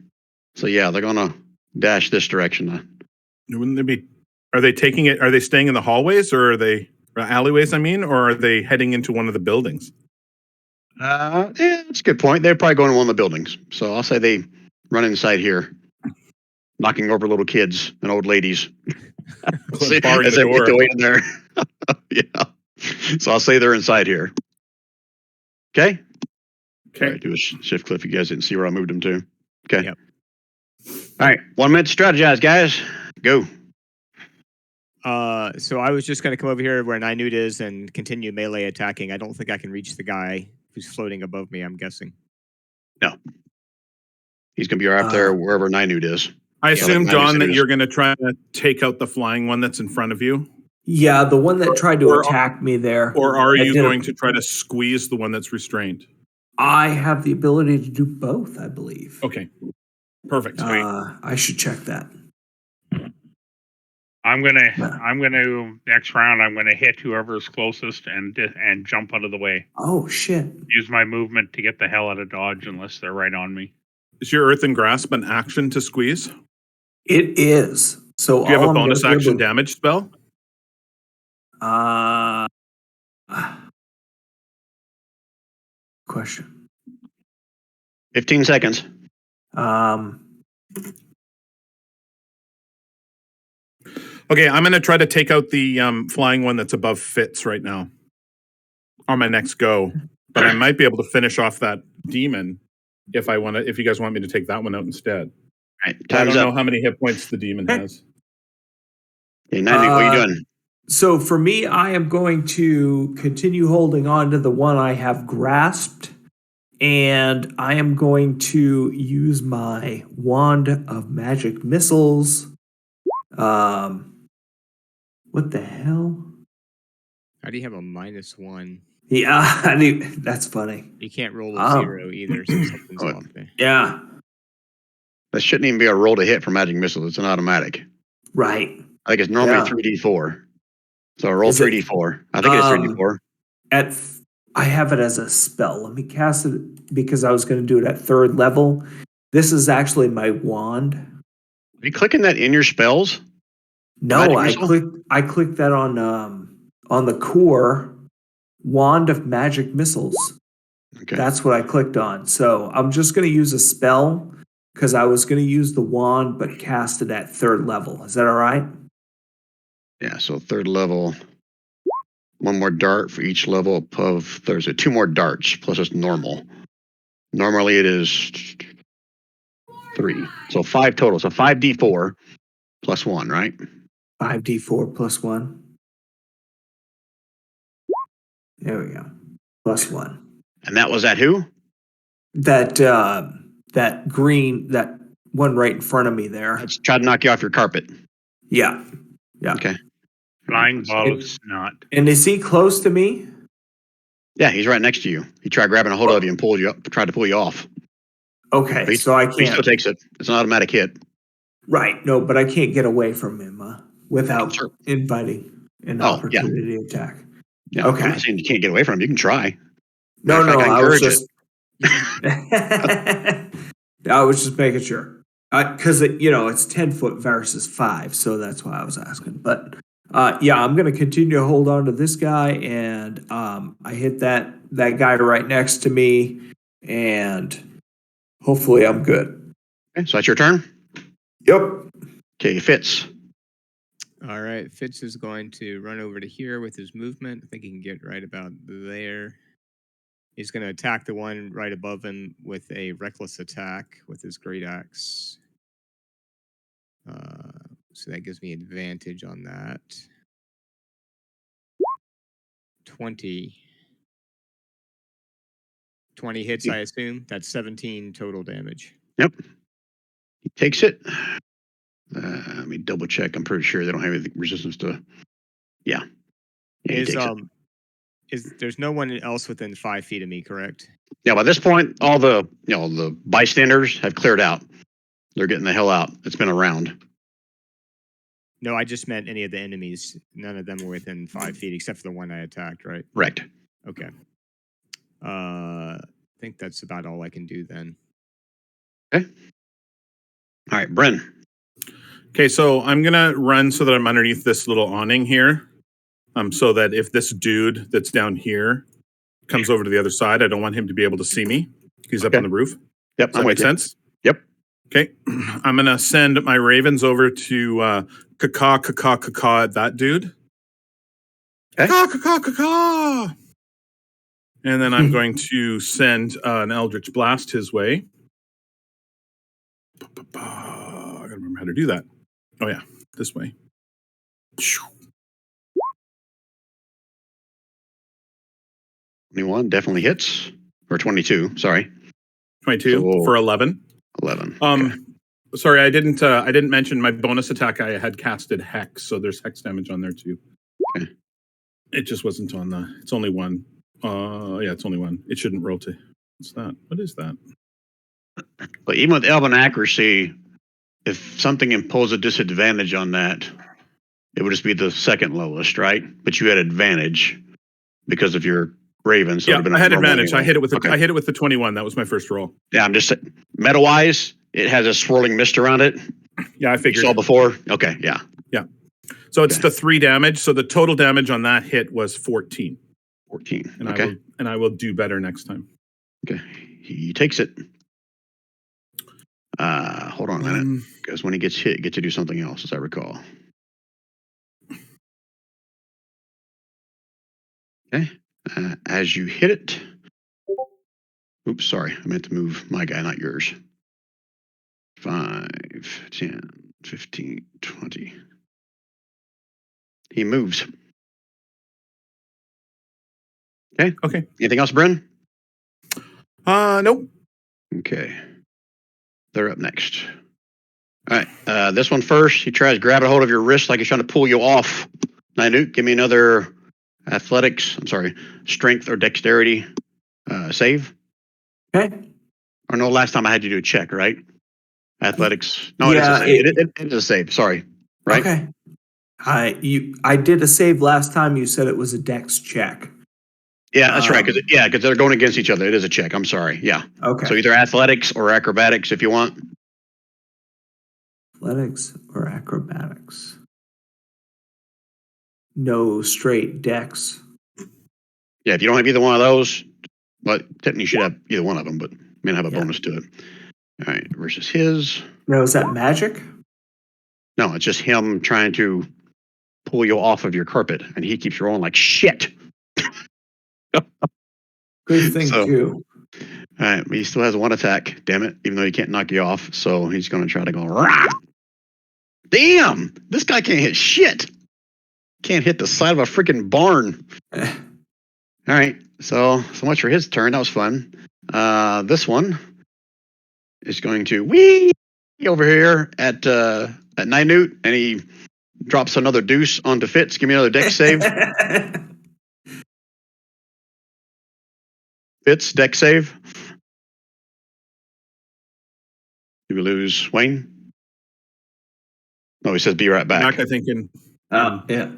So yeah, they're gonna dash this direction. Wouldn't they be? Are they taking it? Are they staying in the hallways or are they alleyways? I mean, or are they heading into one of the buildings? Yeah, that's a good point. They're probably going to one of the buildings. So I'll say they run inside here, knocking over little kids and old ladies. Barring As the they make door. their way in there. Yeah. So I'll say they're inside here. Okay. Okay. All right, do a shift cliff. You guys didn't see where I moved them to. Okay. Yep. All right. 1 minute to strategize, guys. Go. So I was just going to come over here where Ninute is and continue melee attacking. I don't think I can reach the guy who's floating above me, I'm guessing. No. He's going to be right up there wherever Ninute is. I assume, like John, that Ninute you're going to try to take out the flying one that's in front of you? yeah, the one that tried to Or- attack me there. Or are I you did- going to try to squeeze the one that's restrained? I have the ability to do both, I believe. Okay. Perfect. I should check that. I'm gonna next round. I'm gonna hit whoever's closest and jump out of the way. Oh shit! Use my movement to get the hell out of dodge unless they're right on me. Is your Earth and Grasp an action to squeeze? Do It is. So you have all a I'm gonna bonus be able action to- damage spell? Question. 15 seconds. Okay, I'm going to try to take out the flying one that's above Fitz right now on my next go. But I might be able to finish off that demon if you guys want me to take that one out instead. All right, I time's don't know up. how many hit points the demon has. Okay, 90, what are you Uh, doing? So for me, I am going to continue holding on to the one I have grasped, and I am going to use my wand of magic missiles. What the hell? How do you have a -1? Yeah, that's funny. You can't roll a Oh. 0 either, so something's Oh, off there. Yeah, That shouldn't even be a roll to hit for magic missile. It's an automatic. right. I think it's normally Yeah. 3d4. So roll Is it- 3d4. I think it's 3d4. I have it as a spell. Let me cast it because I was going to do it at 3rd level. This is actually my wand. Are you clicking that in your spells? No, Magic I missile? clicked that on the core wand of magic missiles. Okay. That's what I clicked on. So I'm just going to use a spell because I was going to use the wand but cast it at 3rd level. Is that all right? Yeah, so 3rd level. One more dart for each level above. There's 2 more darts plus it's normal. Normally it is 3. So 5 total. So 5d4 plus 1, right? 5d4 plus 1. There we go. Plus 1. And that was at who? That green, that one right in front of me there. Let's try to knock you off your carpet. Yeah. Yeah. Okay. Flying ball of snot. And is he close to me? Yeah, he's right next to you. He tried grabbing a hold of you and pulled you up, tried to pull you off. Okay, He- so I He still can't. takes it. It's an automatic hit. Right, no, but I can't get away from him without Sure. inviting an Oh, yeah. opportunity attack. Yeah. Okay. I'm not saying you can't get away from him. You can try. No, Matter of no, fact, I I was encourage just. I was just making sure, because it's 10 foot versus 5, so that's why I was asking. But yeah, I'm gonna continue to hold on to this guy, and I hit that guy right next to me, and hopefully I'm good. Okay, so that's your turn. Yep. Okay, Fitz. All right, Fitz is going to run over to here with his movement. I think he can get right about there. He's going to attack the one right above him with a reckless attack with his great axe. So that gives me advantage on that. 20 hits, I assume. That's 17 total damage. Yep. He takes it. Let me double check. I'm pretty sure they don't have any resistance to. Yeah. Yeah, he takes it. There's no one else within 5 feet of me, correct? Yeah, by this point, all the the bystanders have cleared out. They're getting the hell out. It's been a round. No, I just meant any of the enemies. None of them were within 5 feet except for the one I attacked, right? Correct. Okay. I think that's about all I can do then. Okay. All right, Bren. Okay, so I'm gonna run so that I'm underneath this little awning here. So that if this dude that's down here comes over to the other side, I don't want him to be able to see me. He's up Okay. on the roof. Yep, Does that make sense? Yep. Okay. I'm gonna send my ravens over to caw at that dude. Okay. Caw. And then I'm going to send an Eldritch Blast his way. I gotta remember how to do that. Oh yeah, this way. 21 definitely hits. Or 22, sorry. 22 So- for 11. 11. Okay. Sorry, I didn't mention my bonus attack. I had casted Hex, so there's Hex damage on there too. Okay. It just wasn't on the. It's only one. Yeah, it's only one. It shouldn't roll to. What's that? What is that? But even with Elven accuracy, if something imposed a disadvantage on that, it would just be the second lowest, right? But you had advantage because of your Raven. So it Yeah, would have been I had normal advantage. anyway. I hit it with. Okay. I hit it with the 21. That was my first roll. Yeah, I'm just saying, meta-wise, it has a swirling mist around it. Yeah, I You figured. saw before? Okay, yeah. So it's Okay. the 3 damage. So the total damage on that hit was 14. 14. And Okay. I will do better next time. Okay. He takes it. Hold on a minute, because when he gets hit, you get to do something else, as I recall. Okay. As you hit it. Oops, sorry. I meant to move my guy, not yours. 5, 10, 15, 20. He moves. Okay. Okay. Anything else, Bren? Nope. Okay. They're up next. All right. This one first. He tries grabbing a hold of your wrist like he's trying to pull you off. Nynute, give me another strength or dexterity save. Okay. Or no, last time I had you do a check, right? Athletics. No, Yeah, it is a save. Sorry. Right? Okay. I did a save last time. You said it was a dex check. Yeah, that's right. Because they're going against each other. It is a check. I'm sorry. Yeah. Okay. So either athletics or acrobatics if you want. Athletics or acrobatics? No, straight dex. Yeah, if you don't have either one of those, but technically you should have either one of them, but may not have a Yeah. bonus to it. All right, versus his. No, is that magic? No, it's just him trying to pull you off of your carpet, and he keeps rolling like shit. Good thing So- too. All right, but he still has one attack, damn it, even though he can't knock you off. So he's going to try to go, rah! Damn, this guy can't hit shit. Can't hit the side of a freaking barn. All right, so much for his turn. That was fun. This one is going to wee over here at Nynute, and he drops another deuce onto Fitz. Give me another dex save. Fitz, dex save. Did we lose Wayne? No, he says be right back. Back, I think, in Oh, yeah.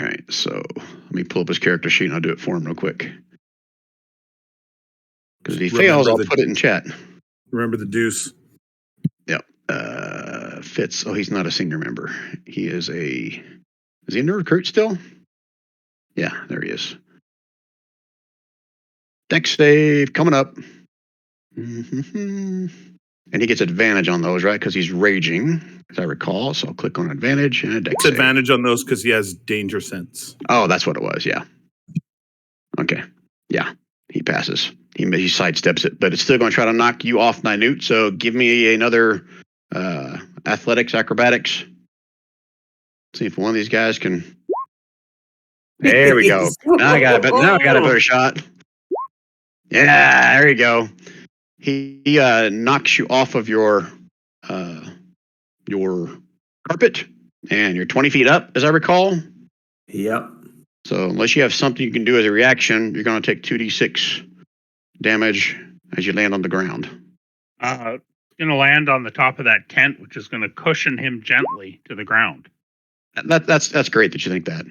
All right, so let me pull up his character sheet and I'll do it for him real quick. Because if he fails, I'll put it in chat. remember the deuce. Yep. Fitz. Oh, he's not a senior member. He is he a new recruit still? Yeah, there he is. Dex save coming up. And he gets advantage on those, right? Because he's raging, as I recall. So I'll click on advantage and a dex save. Advantage on those because he has danger sense. Oh, that's what it was. Yeah. Okay. Yeah, he passes. He sidesteps it, but it's still going to try to knock you off, Nynute. So give me another athletics, acrobatics. See if one of these guys can. There we go. Now I got a better shot. Yeah, there you go. He knocks you off of your carpet, and you're 20 feet up, as I recall. Yep. So unless you have something you can do as a reaction, you're going to take 2d6 damage as you land on the ground. Going to land on the top of that tent, which is going to cushion him gently to the ground. That's great that you think that.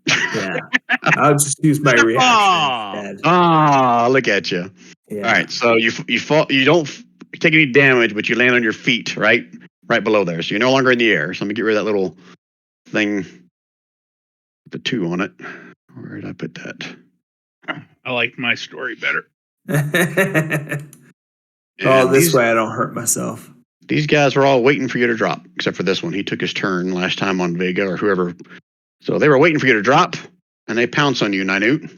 Yeah. I'll just use my Aw. reaction instead. Ah, look at you. Yeah. All right, so you fall. You don't take any damage, but you land on your feet, right below there. So you're no longer in the air. So let me get rid of that little thing with the 2 on it. Where did I put that? I liked my story better. Oh, And this way I don't hurt myself. These guys were all waiting for you to drop, except for this one. He took his turn last time on Vega or whoever. So they were waiting for you to drop, and they pounce on you, Nynute.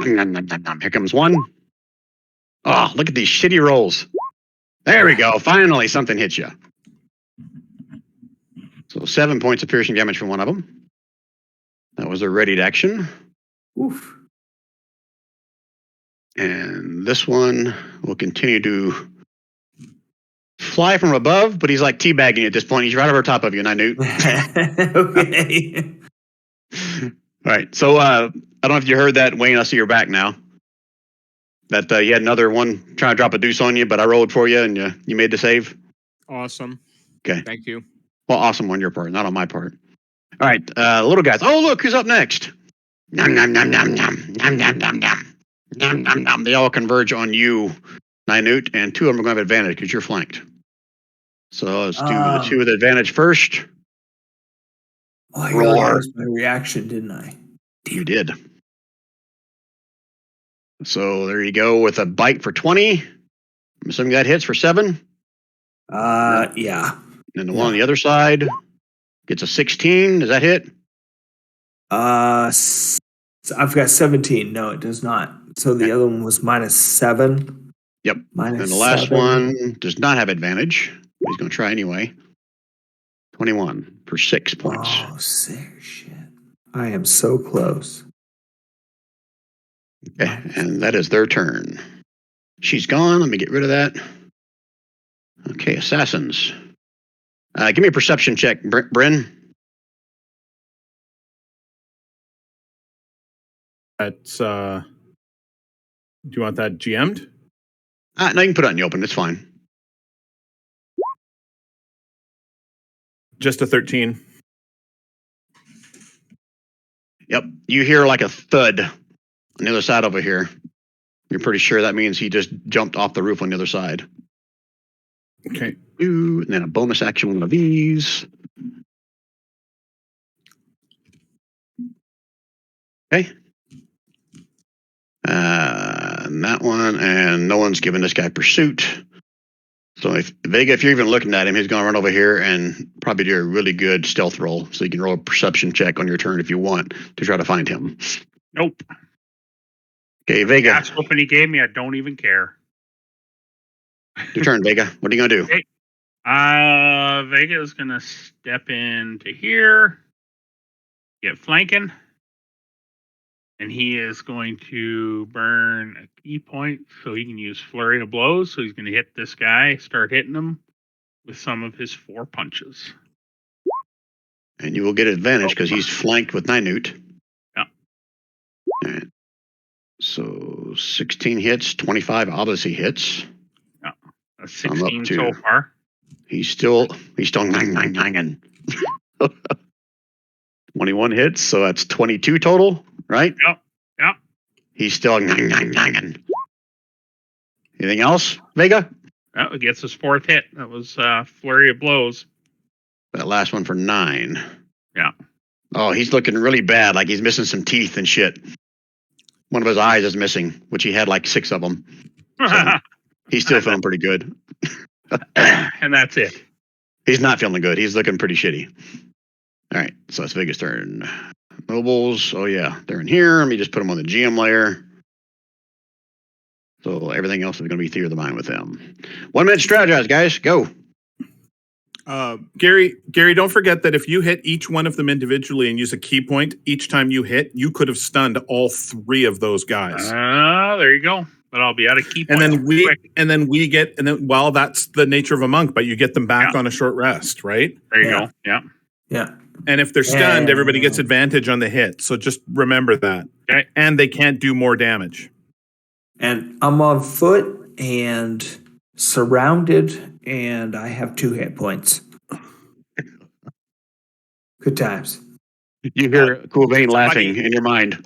Here comes one. Oh, look at these shitty rolls. There we go. Finally, something hit you. So 7 points of piercing damage from one of them. That was a readied action. Oof. And this one will continue to fly from above, but he's like teabagging you at this point. He's right over top of you, Nynute. Okay. All right. So I don't know if you heard that, Wayne. I see you're back now. That you had another one trying to drop a deuce on you, but I rolled for you and you made the save. Awesome. Okay. Thank you. Well, awesome on your part, not on my part. All right, little guys. Oh, look, who's up next? Nom, nom, nom, nom, nom, nom, nom, nom, nom. Nom, nom, nom. They all converge on you, Nynute, and 2 of them are going to have advantage because you're flanked. So let's do the 2 with advantage first. Oh, I Roar. used my reaction, didn't I? You did. So there you go with a bite for 20. I'm assuming that hits for 7. Yeah. And the one on the other side gets a 16. Does that hit? I've got 17. No, it does not. So the other one was -7. Yep. Minus And the last 7. one does not have advantage. He's going to try anyway. 21 for 6 points. Oh, shit. I am so close. Okay, and that is their turn. She's gone. Let me get rid of that. Okay, assassins. Give me a perception check, Bryn. That's do you want that GM'd? No, you can put it out in the open. It's fine. Just a 13. Yep. You hear like a thud on the other side over here. You're pretty sure that means he just jumped off the roof on the other side. Okay. And then a bonus action, one of these. Okay. And that one, and no one's giving this guy pursuit. So if Vega, if you're even looking at him, he's going to run over here and probably do a really good stealth roll. So you can roll a perception check on your turn if you want to try to find him. Nope. Okay, Vega, That's open he gave me. I don't even care. your turn, Vega. What are you going to do? Vega is going to step into here, get flanking, and he is going to burn a key point so he can use Flurry of Blows. So he's going to hit this guy, start hitting him with some of his 4 punches. And you will get advantage because he's flanked with Ninute. Yeah. All right. So 16 hits, 25 obviously hits. Yeah. That's I'm up 16 to- so far. He's still 9. 21 hits, so that's 22 total, right? Yep. Yep. He's still 9. Anything else, Vega? That gets his 4th hit. That was Flurry of Blows. That last one for 9. Yeah. Oh, he's looking really bad, like he's missing some teeth and shit. One of his eyes is missing, which he had like 6 of them. So he's still feeling pretty good. And that's it. He's not feeling good. He's looking pretty shitty. All right, so it's Vega's turn. Nobles, oh yeah, they're in here. Let me just put them on the GM layer. So everything else is going to be Theory of the Mind with them. 1 minute strategize, guys. Go. Gary, don't forget that if you hit each one of them individually and use a key point each time you hit, you could have stunned all 3 of those guys. There you go. But I'll be out of key and points then well, that's the nature of a monk, but you get them back on a short rest, right? There you go. Yeah. Yeah. And if they're stunned, everybody gets advantage on the hit. So just remember that. Okay. And they can't do more damage. And I'm on foot and surrounded, and I have 2 hit points. Good times. You hear Coolbane laughing in your mind.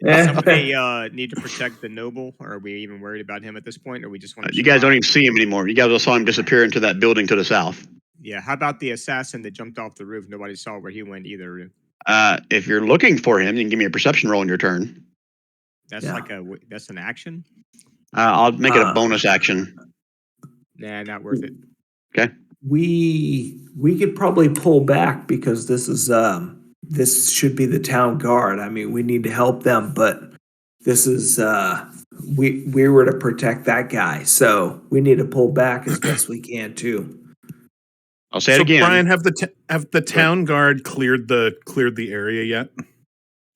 Somebody need to protect the noble, or are we even worried about him at this point, or we just want to? You guys don't even see him anymore. You guys all saw him disappear into that building to the south. Yeah. How about the assassin that jumped off the roof? Nobody saw where he went either. If you're looking for him, you can give me a perception roll on your turn. That's that's an action. I'll make it a bonus action. Nah, not worth it. Okay. We could probably pull back because this should be the town guard. I mean, we need to help them, but this is we were to protect that guy, so we need to pull back as best we can too. I'll say it again. Brian, have the town guard cleared the area yet?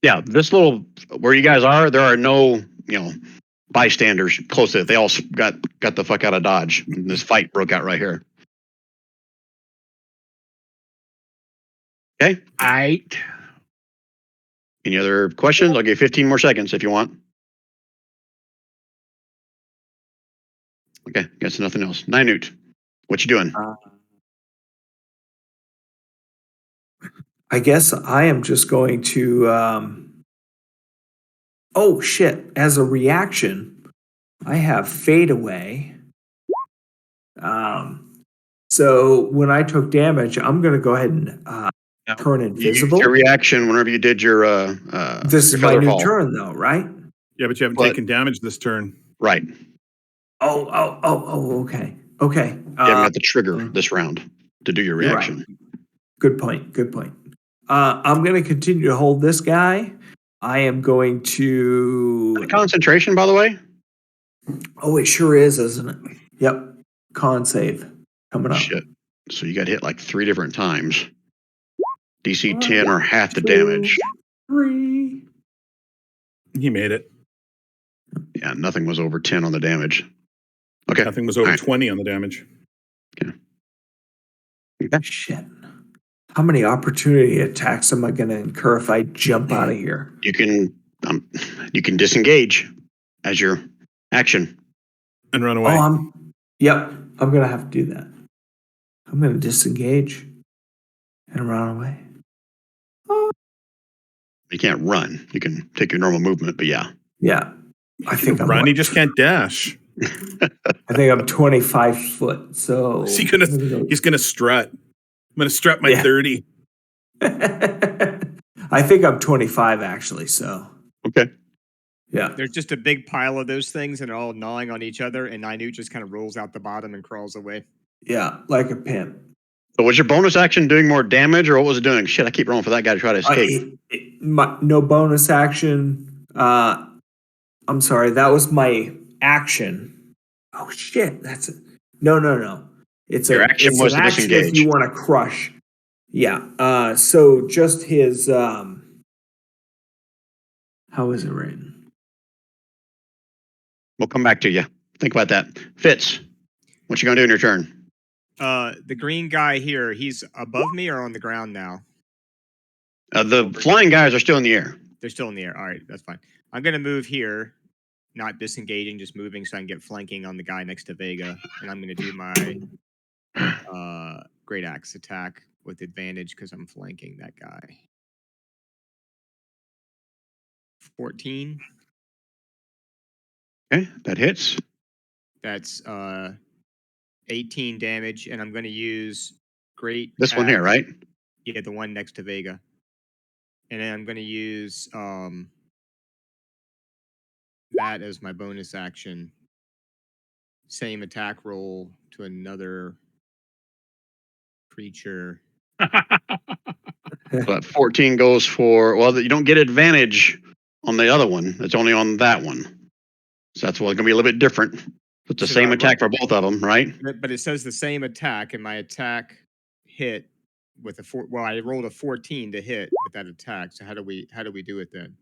Yeah, this little where you guys are, there are no bystanders close to it. They all got the fuck out of Dodge. And this fight broke out right here. Okay. Aight. Any other questions? I'll give you 15 more seconds if you want. Okay, guess nothing else. Ninute, what you doing? I guess I am just going to. Oh shit! As a reaction, I have fade away. So when I took damage, I'm going to go ahead and turn invisible. Your reaction whenever you did your This is your my feather new fall. turn, though, right? Yeah, but you haven't taken damage this turn. Right. Okay. Okay. You haven't got the trigger this round to do your You're right. reaction. Good point. Good point. I'm going to continue to hold this guy. I am going to. Concentration, by the way. Oh, it sure is, isn't it? Yep. Con save coming up. Shit. So you got hit like 3 different times. DC 1, 10 or half the 2, damage. 3. He made it. Yeah, nothing was over 10 on the damage. Okay. Nothing was over All right. 20 on the damage. Shit. How many opportunity attacks am I going to incur if I jump out of here? You can disengage as your action. And run away. Yep. I'm going to have to do that. I'm going to disengage and run away. You can't run. You can take your normal movement, but yeah. Yeah. I think I'm Run, he just can't dash. I think I'm 25 foot. So Is he gonna, he's going to strut. I'm going to strut my Yeah. 30. I think I'm 25 actually. So Okay. yeah. There's just a big pile of those things, and they're all gnawing on each other. And Ninu just kind of rolls out the bottom and crawls away. Yeah. Like a pimp. So was your bonus action doing more damage, or what was it doing? Shit, I keep rolling for that guy to try to escape. No bonus action. I'm sorry. That was my action. Oh shit. That's it. No. It's Your action was an to action if disengage. you want to crush. Yeah. So just his how is it written? We'll come back to you. Think about that. Fitz, what you gonna do in your turn? The green guy here, he's above me or on the ground now? The flying guys are still in the air. They're still in the air. All right, that's fine. I'm going to move here, not disengaging, just moving so I can get flanking on the guy next to Vega. And I'm going to do my great axe attack with advantage because I'm flanking that guy. 14. Okay, that hits. That's 18 damage, and I'm going to use great. This one here, axe- right? Yeah, the one next to Vega. And then I'm going to use that as my bonus action. Same attack roll to another creature. But 14 goes for, well, you don't get advantage on the other one. It's only on that one. So that's what's going to be a little bit different. It's the Should same I attack for both of them, right? But it says the same attack, and my attack hit with a I rolled a 14 to hit with that attack. So how do we do it then?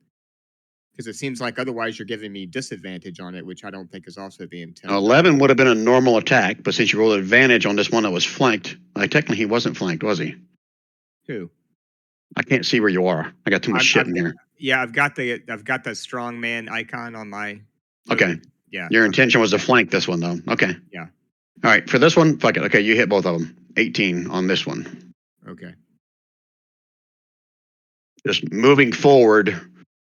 Because it seems like otherwise you're giving me disadvantage on it, which I don't think is also the intent. 11 would have been a normal attack, but since you rolled advantage on this one that was flanked, technically he wasn't flanked, was he? Who? I can't see where you are. I got too much shit in here. Yeah, I've got the strong man icon on my. Okay. Yeah. Your intention was to flank this one, though. Okay. Yeah. All right. For this one, fuck it. Okay, you hit both of them. 18 on this one. Okay. Just moving forward,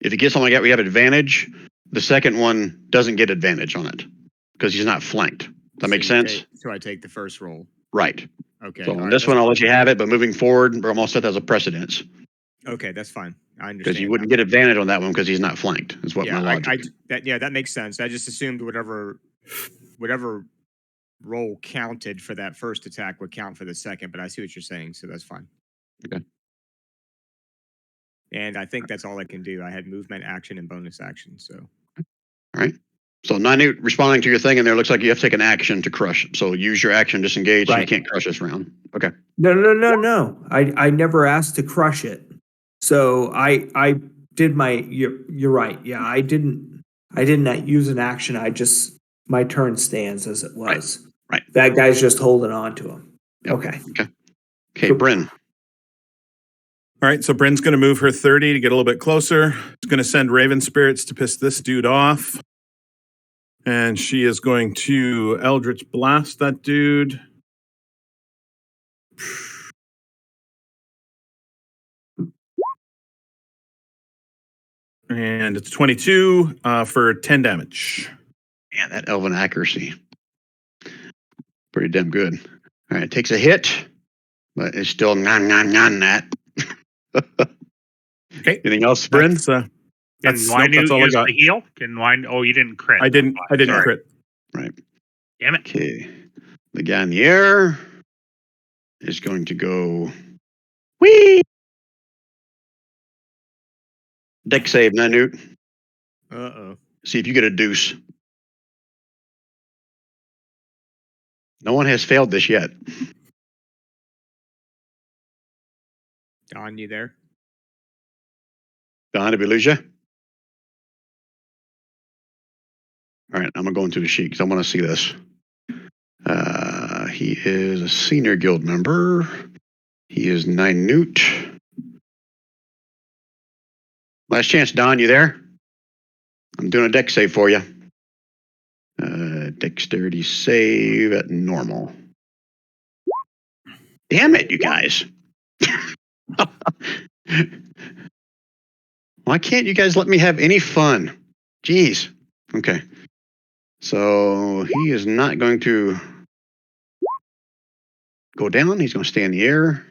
if you get something like that, we have advantage. The second one doesn't get advantage on it because he's not flanked. That makes sense? So I take the first roll. Right. Okay. So all on right, this that's one, I'll fine. let you have it, but moving forward, we're almost set as a precedence Okay, that's fine. I understand. because you wouldn't get advantage on that one because he's not flanked. Is what Yeah, my logic. that makes sense. I just assumed whatever roll counted for that first attack would count for the second, but I see what you're saying, so that's fine. Okay. And I think that's all I can do. I had movement, action, and bonus action. So All right. So Nanu responding to your thing, and there looks like you have to take an action to crush. So use your action, disengage. So you Right. can't crush this round. Okay. No. I never asked to crush it. So I did my. You're right. Yeah, I didn't use an action. My turn stands as it was. Right. That guy's just holding on to him. Yep. Okay. Okay, Bryn. All right, so Bryn's going to move her 30 to get a little bit closer. She's going to send Raven Spirits to piss this dude off. And she is going to Eldritch Blast that dude. And it's 22 for 10 damage. Man, that elven accuracy. Pretty damn good. All right, it takes a hit, but it's still that. Okay. Anything else, Bryn? That's, Can that's Winu all I use got. the heal? Can Wine? Oh, you didn't crit. I didn't Sorry. crit. Right. Damn it. Okay. The guy in the air is going to go. Whee! Deck save, Nanoot. Uh-oh. See if you get a deuce. No one has failed this yet. Don, you there? Don, did we lose you? All right, I'm gonna go into the sheet because I want to see this. He is a senior guild member. He is Nanoot. Last chance, Don, you there? I'm doing a deck save for you. Dexterity save at normal. Damn it, you guys. Why can't you guys let me have any fun? Jeez. Okay. So he is not going to go down. He's going to stay in the air.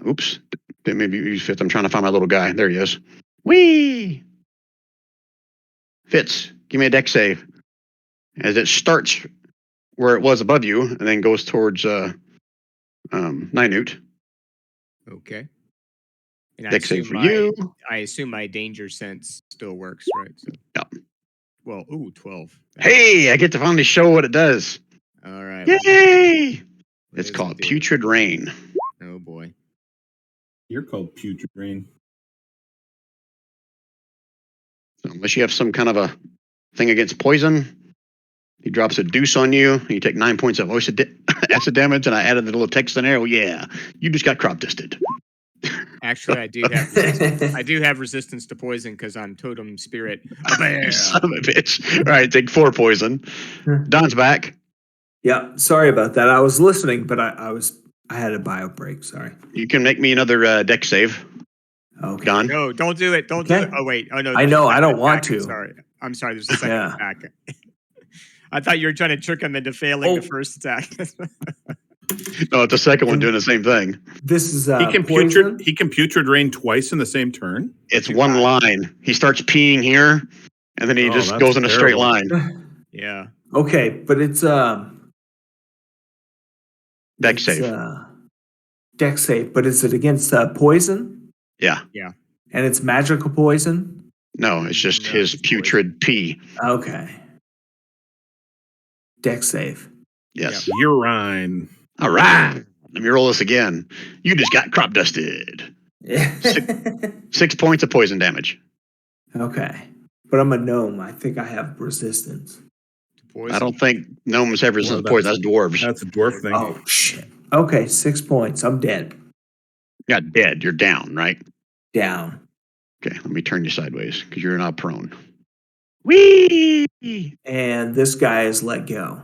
Oops. Maybe use fifth. I'm trying to find my little guy. There he is. Whee! Fitz, give me a deck save. As it starts where it was above you and then goes towards Ninoot. Okay. And Deck save for you. I assume my danger sense still works, right? So, Yep. well, 12. Hey, I get to finally show what it does. All right. Yay! what It's does called it do? Putrid Rain. Oh boy. You're called Putrid Rain. So unless you have some kind of a thing against poison, he drops a deuce on you. You take 9 points of acid damage, and I added the little text in there. Oh yeah, you just got crop dusted. Actually, I do have resistance to poison because I'm totem spirit. You son of a bitch. All right, take 4 poison. Don's back. Yeah, sorry about that. I was listening, but I had a bio break. Sorry. You can make me another deck save. Okay. Don. No, don't do it. Don't do Okay. it. Oh wait. Oh no. I there's know, a I don't second want attack. to. Sorry. I'm sorry. There's a second Yeah. attack. I thought you were trying to trick him into failing the Oh. first attack. No, it's the second one doing the same thing. This is He can poison. putrid rain twice in the same turn. It's one line. He starts peeing here, and then he Oh, just that's goes in a straight terrible. line. yeah. Okay, but it's Deck it's, save. Deck save, but is it against poison? Yeah. And it's magical poison? No, it's just No, his it's putrid pee. Okay. Deck save. Yes. Urine. All right. Let me roll this again. You just got crop dusted. 6 points of poison damage. Okay. But I'm a gnome. I think I have resistance. To poison. I don't think gnomes have resistance to Well, poison. That's dwarves. That's a dwarf thing. Oh, shit. Okay, 6 points. I'm dead. You're not dead. You're down, right? Down. Okay, let me turn you sideways because you're not prone. Whee! And this guy is let go.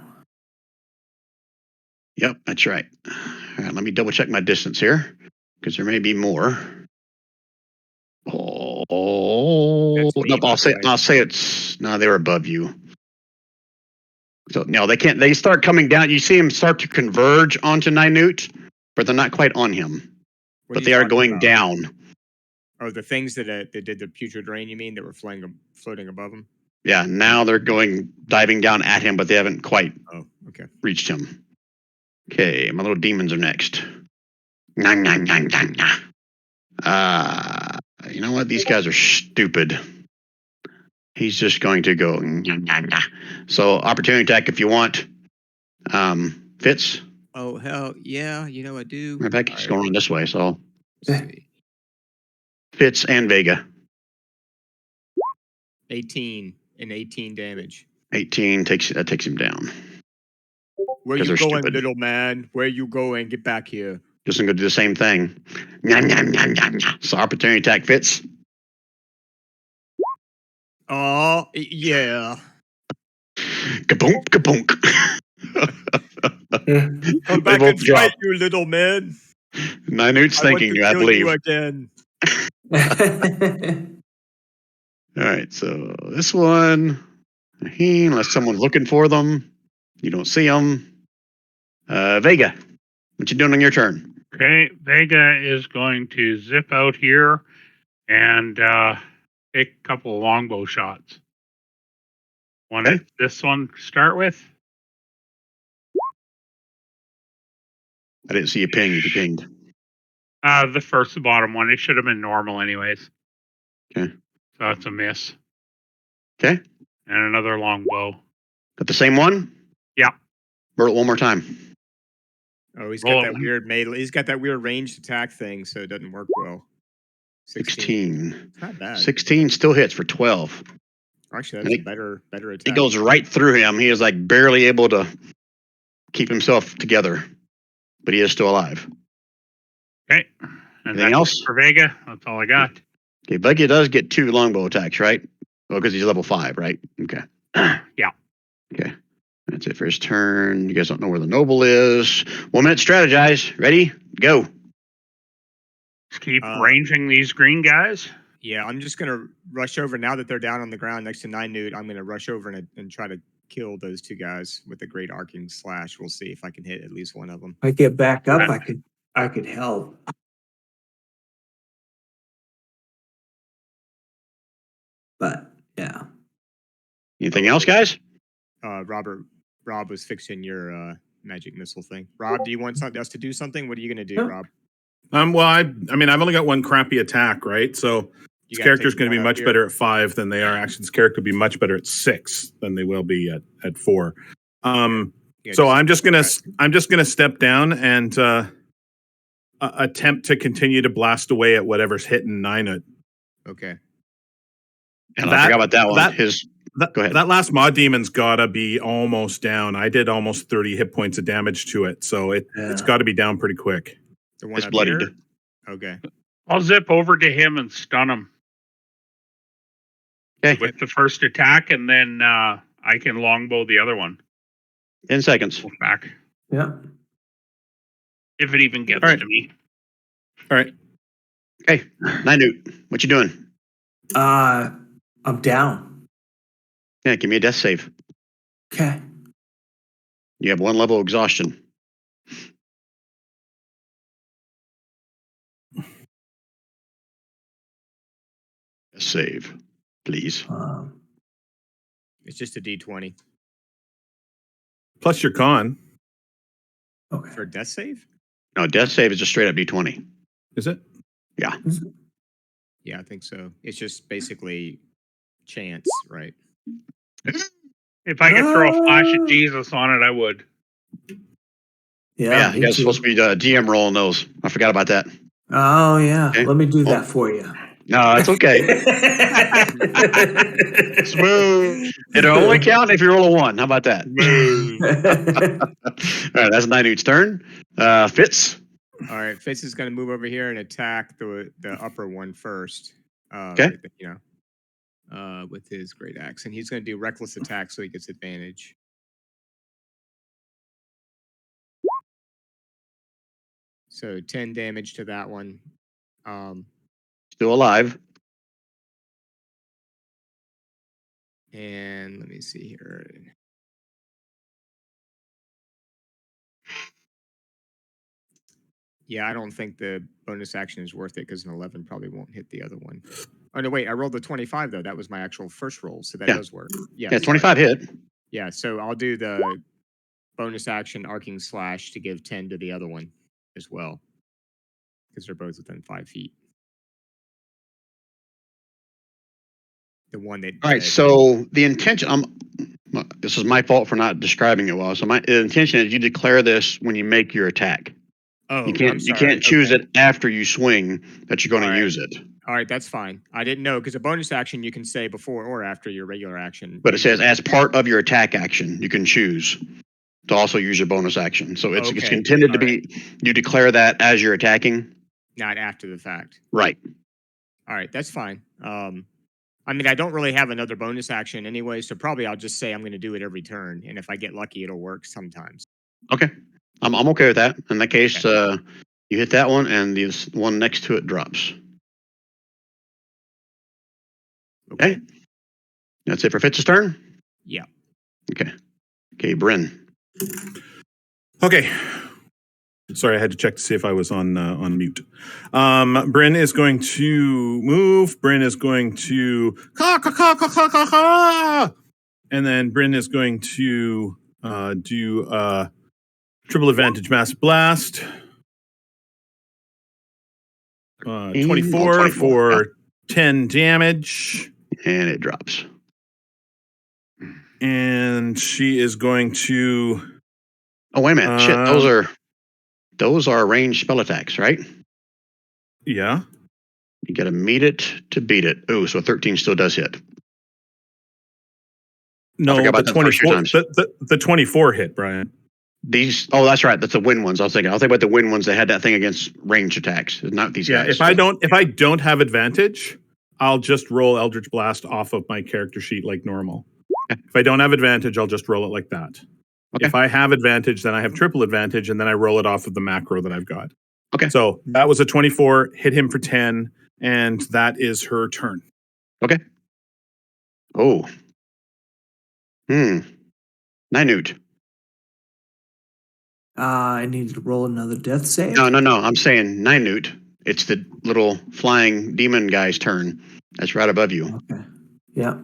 Yep, that's right. All right, let me double check my distance here because there may be more. Oh, That's me, nope, by the way. I'll say it's no, they're above you. So no, they can't. They start coming down. You see them start to converge onto Ninoot, but they're not quite on him. What But you they are talking going about? down. Oh, the things that did the putrid rain. You mean that were floating above him? Yeah, now they're diving down at him, but they haven't quite Oh, okay. reached him. Okay, my little demons are next. Nah, nah, nah, nah, nah. You know what? These guys are stupid. He's just going to go. Nah, nah, nah. So opportunity attack if you want. Fitz. Oh hell yeah! You know I do. Right back. He's going on this way. So Let's see. Fitz and Vega. 18 and 18 damage. 18 takes him down. Where 'Cause you they're going, stupid. little man? Where you going? Get back here. Just gonna do the same thing. Nah, nah, nah, nah, nah. So opportunity attack Fitz. Oh yeah. Kaboom, kaboom. Come They back both and drop. fight, you little man. Ninoot's I want thanking to you, I kill believe. you again. All right, so this one, unless someone's looking for them, you don't see them. Vega, what you doing on your turn? Okay, Vega is going to zip out here and take a couple of longbow shots. One Okay. at this one to start with. I didn't see you ping. You pinged. The first bottom one. It should have been normal anyways. Okay. So that's a miss. Okay. And another long bow. Got the same one? Yeah. Roll it one more time. Oh, he's Roll got it. that weird melee. He's got that weird ranged attack thing, so it doesn't work well. 16. It's not bad. 16 still hits for 12. Actually, And that's a better attack. It goes right through him. He is like barely able to keep himself together, but he is still alive. Okay. And Anything that's else? it for Vega. That's all I got. Okay, Vega does get 2 longbow attacks, right? Well, because he's level 5, right? Okay. Yeah. Okay. That's it for his turn. You guys don't know where the noble is. 1 minute strategize. Ready? Go. Just keep ranging these green guys. Yeah, I'm just gonna rush over now that they're down on the ground next to Nine Newt. I'm gonna rush over and try to kill those 2 guys with a great arcing slash. We'll see if I can hit at least one of them. If I get back up, I could help. But yeah. Anything else, guys? Rob was fixing your magic missile thing. Rob, do you want us to do something? What are you gonna do, Rob? Well, I mean, I've only got 1 crappy attack, right? So this character's going to be much better at 5 than they are. Actually, this character will be much better at 6 than they will be at 4. So I'm just gonna step down and attempt to continue to blast away at whatever's hitting Nine. Okay. And I forgot about that one. Go ahead. That last mod demon's gotta be almost down. I did almost 30 hit points of damage to it, so it's got to be down pretty quick. The one It's up bloodied. here? Okay. I'll zip over to him and stun him Okay. with the first attack, and then I can longbow the other one. 10 seconds. Back. Yeah. If it even gets All right. to me. All right. Okay. Nine Newt, what you doing? I'm down. Yeah, give me a death save. Okay. You have 1 level exhaustion. Save, please. It's just a D20 Plus your con, Okay. for a death save. No, death save is just straight up D20. is it? Yeah, I think so. It's just basically chance, right? If I could throw a flash of Jesus on it, I would. Yeah. You me guys too. supposed to be GM rolling those. I forgot about that. Oh yeah. Okay. Let me do that for you. No, it's okay. Smooth. It'll only count if you roll a 1. How about that? All right, that's Nine Newt's turn. Fitz. All right, Fitz is going to move over here and attack the upper one first. Okay. With his great axe, and he's going to do reckless attack so he gets advantage. So 10 damage to that one. Still alive. And let me see here. Yeah, I don't think the bonus action is worth it because an 11 probably won't hit the other one. Oh, no, wait. I rolled the 25, though. That was my actual first roll, so that Yeah. does work. Yeah, sorry. 25 hit. Yeah, so I'll do the bonus action arcing slash to give 10 to the other one as well because they're both within 5 feet. The one that... All right, so the intention, this is my fault for not describing it well. So the intention is you declare this when you make your attack. Oh, You can't choose it after you swing that you're going to All right. use it. All right, that's fine. I didn't know because a bonus action you can say before or after your regular action. But it says as part of your attack action, you can choose to also use your bonus action. So it's Okay, intended to all be, you declare that as you're attacking. Not after the fact. Right. All right, that's fine. I mean, I don't really have another bonus action anyway, so probably I'll just say I'm going to do it every turn, and if I get lucky, it'll work sometimes. Okay. I'm okay with that. In that case, you hit that one and the one next to it drops. Okay. That's it for Fitz's turn? Yeah. Okay, Bryn. Okay. Sorry, I had to check to see if I was on mute. Bryn is going to move. Bryn is going to caw, caw, caw, caw, caw, caw, caw. And then Bryn is going to do Triple advantage mass blast. 24 24, for 10 damage. And it drops. And she is going to. Oh, wait a minute. Shit, those are ranged spell attacks, right? Yeah. You got to meet it to beat it. Oh, so 13 still does hit. No, forgot the about that the first few 24. times. The 24 hit, Brian. These, oh, that's right. That's the win ones. I was thinking about the win ones that had that thing against range attacks. Not these Yeah. guys. If I don't have advantage, I'll just roll Eldritch Blast off of my character sheet like normal. If I don't have advantage, I'll just roll it like that. Okay. If I have advantage, then I have triple advantage, and then I roll it off of the macro that I've got. Okay. So that was a 24, hit him for 10, and that is her turn. Okay. Oh. Ninute. I need to roll another death save. No. I'm saying Ninute. It's the little flying demon guy's turn. That's right above you. Okay. Yeah.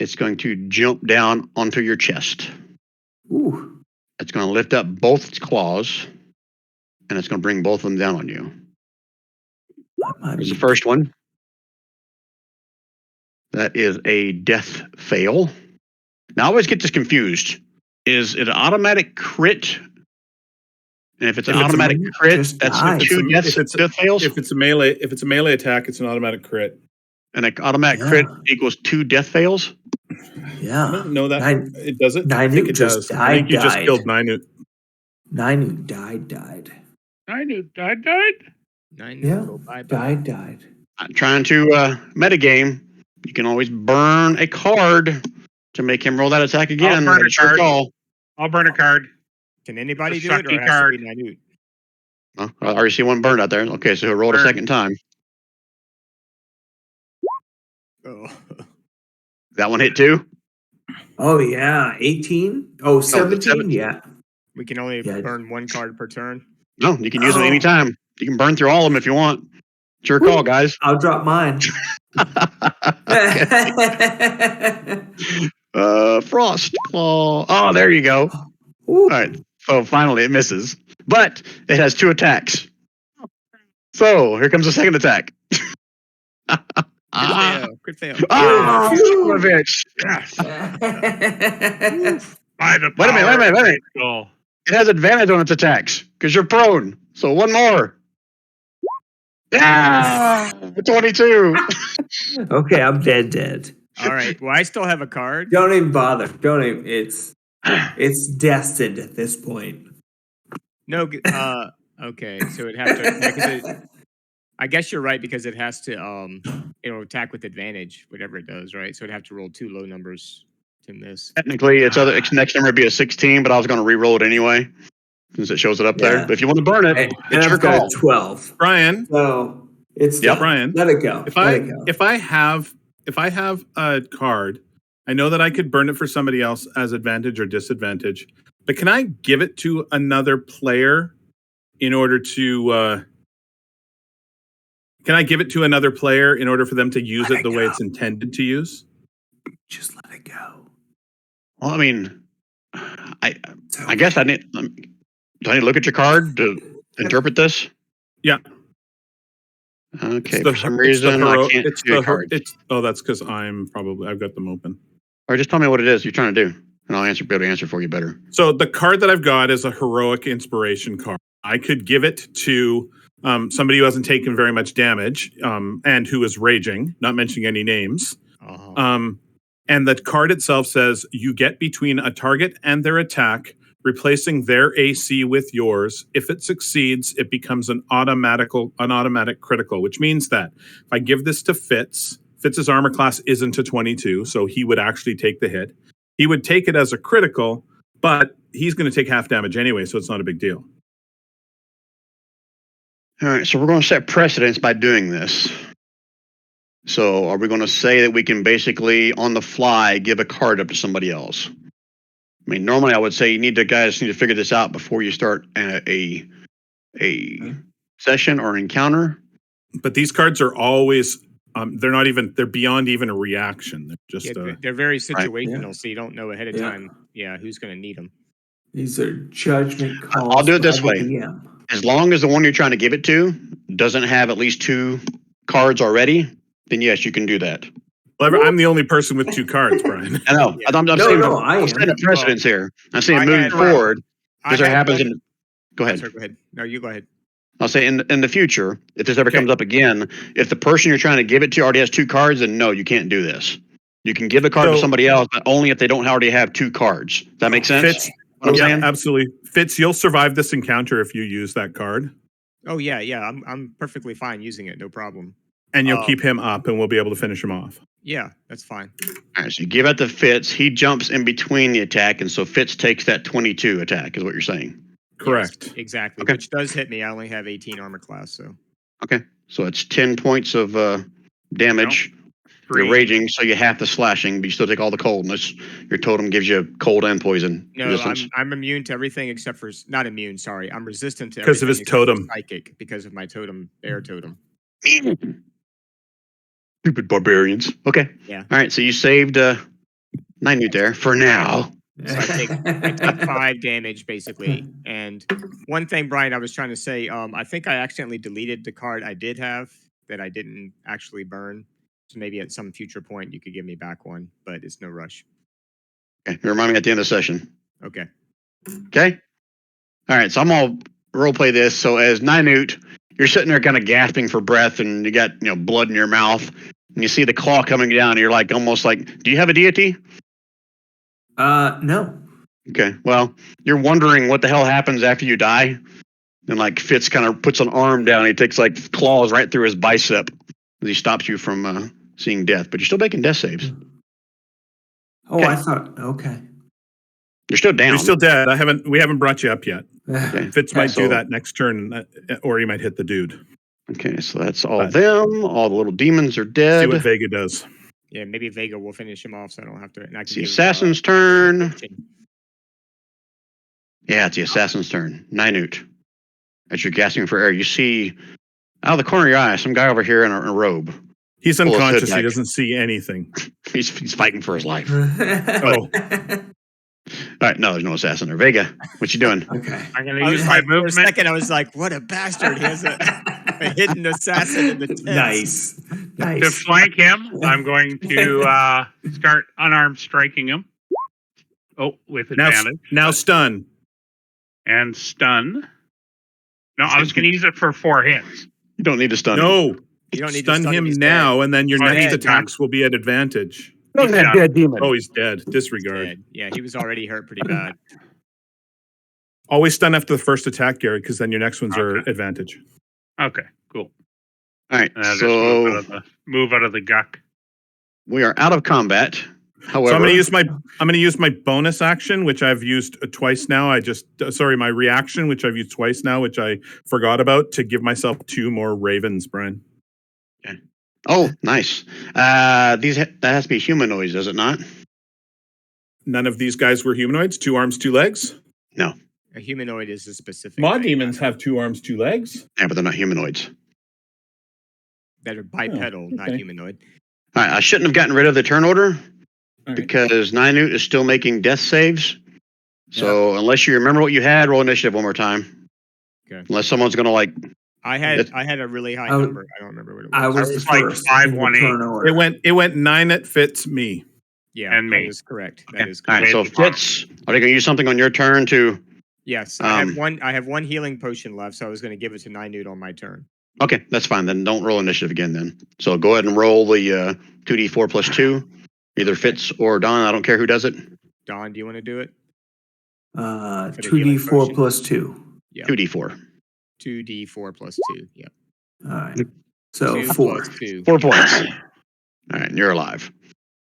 It's going to jump down onto your chest. Ooh. It's going to lift up both its claws, and it's going to bring both of them down on you. That might Here's be the first one. That is a death fail. Now, I always get this confused. Is it an automatic crit? And if it's an If it's a automatic melee, crit, just that's die. two death fails. If it's a melee attack, it's an automatic crit. And an automatic crit equals 2 death fails. I Yeah. don't know that it does it. I Ninute think it just does. I think you just died. killed Ninute. Nine who died. I knew died. Nine Yeah. go bye-bye. Died. I'm trying to metagame. You can always burn a card to make him roll that attack again. burn a It's your card. call. I'll burn a card. Can anybody The do it, or Shakti it has card. to be Ninute? Oh, I already see one burned out there. Okay, so he'll roll a Burn. second time. Oh. That one hit too? Oh yeah. 18? Oh, 17? 17. Yeah. We can only Yeah. burn one card per turn. No, you can use it Oh. anytime. You can burn through all of them if you want. It's your call, guys. I'll drop mine. Frost Claw. Oh, there you go. Ooh. All right. So finally it misses. But it has 2 attacks. So here comes the second attack. Crit fail. Ah, Phew. son of a bitch. Yes. By the Wait a minute, power wait a minute, of wait a minute. the skull. It has advantage on its attacks because you're prone. So one more. Yeah, 22. Okay, I'm dead. All right. Well, I still have a card. Don't even bother. Don't even. It's destined at this point. No. Okay. So it have to. I guess you're right because it has to. Attack with advantage, whatever it does, right? So it'd have to roll 2 low numbers to miss. Technically, its next number would be a 16, but I was going to re-roll it anyway since it shows it up there. Yeah. But if you want to burn it, And it's your I've got call. a 12. Brian, So it's Yep. done. Brian, Let it go. if Let I it go. if I have a card, I know that I could burn it for somebody else as advantage or disadvantage, but can I give it to another player in order to can I give it to another player in order for them to use Let it the it way go. it's intended to use? Just let it go. Well, I mean, I guess I need. Do I need to look at your card to interpret this? Yeah. Okay. It's the- For some it's the reason, hero- I can't it's see a the her- card. that's because I've got them open. Or just tell me what it is you're trying to do, and I'll be able to answer for you better. So the card that I've got is a heroic inspiration card. I could give it to somebody who hasn't taken very much damage and who is raging, not mentioning any names. Uh-huh. And the card itself says you get between a target and their attack, replacing their AC with yours. If it succeeds, it becomes an automatic critical, which means that if I give this to Fitz's armor class isn't a 22, so he would actually take the hit. He would take it as a critical, but he's going to take half damage anyway, so it's not a big deal. All right, so we're going to set precedence by doing this. So are we going to say that we can basically, on the fly, give a card up to somebody else? I mean, normally I would say you need to figure this out before you start a session or encounter. But these cards are always they're beyond even a reaction. They're just They're very situational, so you don't know ahead of Yeah. time. Yeah, who's going to need them? These are judgment calls. I'll do it this by way. the DM. As long as the one you're trying to give it to doesn't have at least 2 cards already, then yes, you can do that. Well, I'm the only person with 2 cards, Brian. I know. Yeah. I'm No, saying, no, I I'm am. setting a precedence here. I'm saying I moving had- forward, I this ever had happens one- in. Go ahead. Sorry, go ahead. No, you go ahead. I'll say in the future, if this ever Okay. comes up again, if the person you're trying to give it to already has 2 cards, then no, you can't do this. You can give the card to So- somebody else, but only if they don't already have 2 cards. Does that make sense? Fitz, What I'm yeah, saying? absolutely. Fitz, you'll survive this encounter if you use that card, Oh yeah, yeah. I'm perfectly fine using it. No problem. and you'll Oh. keep him up, and we'll be able to finish him off. Yeah, that's fine. All right, so you give it to Fitz. He jumps in between the attack, and so Fitz takes that 22 attack, is what you're saying. Correct. Yes, exactly. Okay. Which does hit me. I only have 18 armor class, so Okay, so it's 10 points of damage. You're 3. raging, so you have the slashing, but you still take all the coldness. Your totem gives you cold and poison no, resistance. I'm immune to everything except for not immune. Sorry, I'm resistant to Because of everything his except for totem. psychic because of my totem, air totem. Stupid barbarians. Okay. Yeah. All right, so you saved 9 Newt there for now. So I take 5 damage basically. And one thing, Brian, I was trying to say, I think I accidentally deleted the card I did have that I didn't actually burn. So maybe at some future point you could give me back one, but it's no rush. Okay, you remind me at the end of the session. Okay. Okay. All right, so I'm gonna role play this. So as Ninute, you're sitting there kind of gasping for breath, and you got blood in your mouth, and you see the claw coming down. And you're like almost like, do you have a deity? No. Okay. Well, you're wondering what the hell happens after you die, and like Fitz kind of puts an arm down. And he takes like claws right through his bicep as he stops you from seeing death. But you're still making death saves. Oh, Okay. I thought. Okay. You're still down. You're still dead. We haven't brought you up yet. Okay. Fitz might so- do that next turn, or he might hit the dude. Okay, so that's all But- them. All the little demons are See dead. what Vega does. Yeah, maybe Vega will finish him off so I don't have to. And I can It's the give, assassin's turn. potion. Yeah, it's the assassin's turn. Ninute. As you're gasping for air, you see out of the corner of your eye some guy over here in a robe. He's Pull his hood unconscious. He back. doesn't see anything. He's fighting for his life. Oh. All right, no, there's no assassin there. Vega, what you doing? Okay. I'm going I to was use my like, for a movement. second, I was like, what a bastard. He has a hidden assassin in the tent. Nice. To Nice. flank him, I'm going to start unarmed striking him. Oh, with Now, advantage. now stun. And stun. No, I was going to use it for 4 hits. You don't need to stun him. No, You don't need to stun stun him he's now, and then your Oh, next dead. attacks will be at advantage. Don't He's that down. dead demon. Oh, he's dead. Dead. Disregard. Dead. Yeah, he was already hurt pretty bad. Always stun after the first attack, Gary, because then your next ones are Okay. advantage. Okay, cool. All right, And I'll just so move out of the guck. we are out of combat. However, So I'm going to use my bonus action, which I've used twice now. My reaction, which I've used twice now, which I forgot about, to give myself 2 more ravens, Brian. oh, nice. That has to be humanoids, does it not? None of these guys were humanoids. 2 arms, 2 legs. A humanoid is a specific. Maw thing demons have 2 arms, 2 legs. Yeah, but they're not humanoids. that are bipedal, not okay. humanoid. All right, I shouldn't have gotten rid of the turn order All right. because Ninute is still making death saves. So unless you remember what you had, roll initiative one more time. Okay. Unless someone's gonna like, I had a really high I was- number. I don't remember what it was. I was was the like first. 5, in the 1, 8. turn order. It went 9 at Fitz, me. Yeah, and that me. is correct. That is all right. correct. So Fitz, are they gonna use something on your turn to? Yes, I have Um, one. I have one healing potion left, so I was going to give it to Ninute on my turn. Okay, that's fine. Then don't roll initiative again. Then so go ahead and roll the 2d4 plus 2, either Fitz or Don. I don't care who does it. Don, do you want to do it? the 2d4 healing plus 2. Yeah. 2d4. 2d4 plus 2. Yeah. All right. So 2 4. plus 2. 4 points. All right, and you're alive.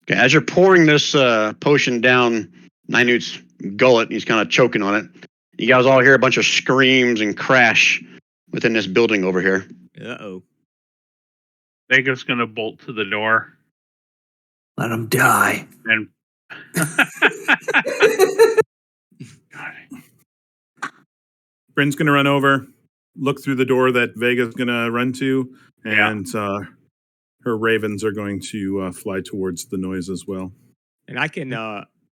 Okay, as you're pouring this potion down Ninute's gullet, he's kind of choking on it. You guys all hear a bunch of screams and crash within this building over here. Uh-oh. Vega's going to bolt to the door. Let him die. And Bryn's going to run over, look through the door that Vega's going to run to, Yeah. and her ravens are going to fly towards the noise as well. And I can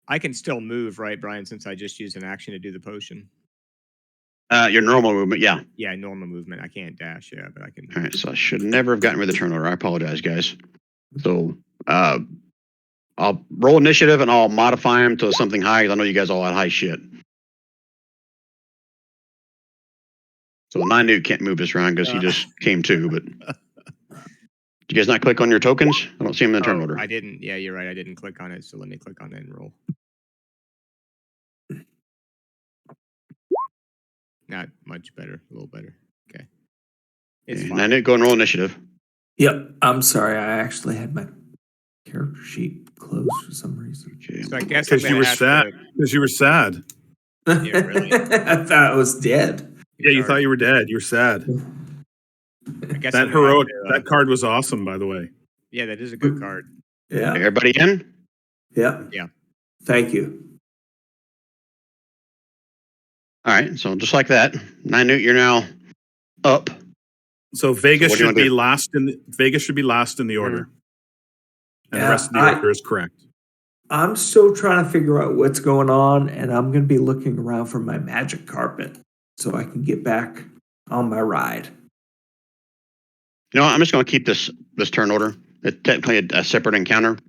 I can still move, right, Brian? Since I just used an action to do the potion. Your normal movement, yeah. Yeah, normal movement. I can't dash. Yeah, but I can. All right, so I should never have gotten rid of the turn order. I apologize, guys. So I'll roll initiative and I'll modify them to something high. 'Cause I know you guys all had high shit. So 9 can't move this round because he just came to. But did you guys not click on your tokens? I don't see them in the turn order. I didn't. Yeah, you're right. I didn't click on it. So let me click on it and roll. Not much better. A little better. Okay. It's Okay, fine. 9 go and roll initiative. Yep. I'm sorry. I actually had my character sheet closed for some reason. Okay. So I guess I'm Because you gonna were have sad. to- Because you were sad. Yeah, really. I thought I was dead. Yeah, you Sorry. thought you were dead. You were sad. I guess That I'm gonna have heroic. to, That card was awesome, by the way. yeah, that is a good card. Yeah. Everybody in? Yeah. Yeah. Thank you. All right. So just like that, 9 you're now up. So Vegas what do you should wanna be do? last in the order, and Yeah, the rest of the I- order is correct. I'm still trying to figure out what's going on, and I'm going to be looking around for my magic carpet so I can get back on my ride. You know what? I'm just going to keep this turn order. It's technically a separate encounter.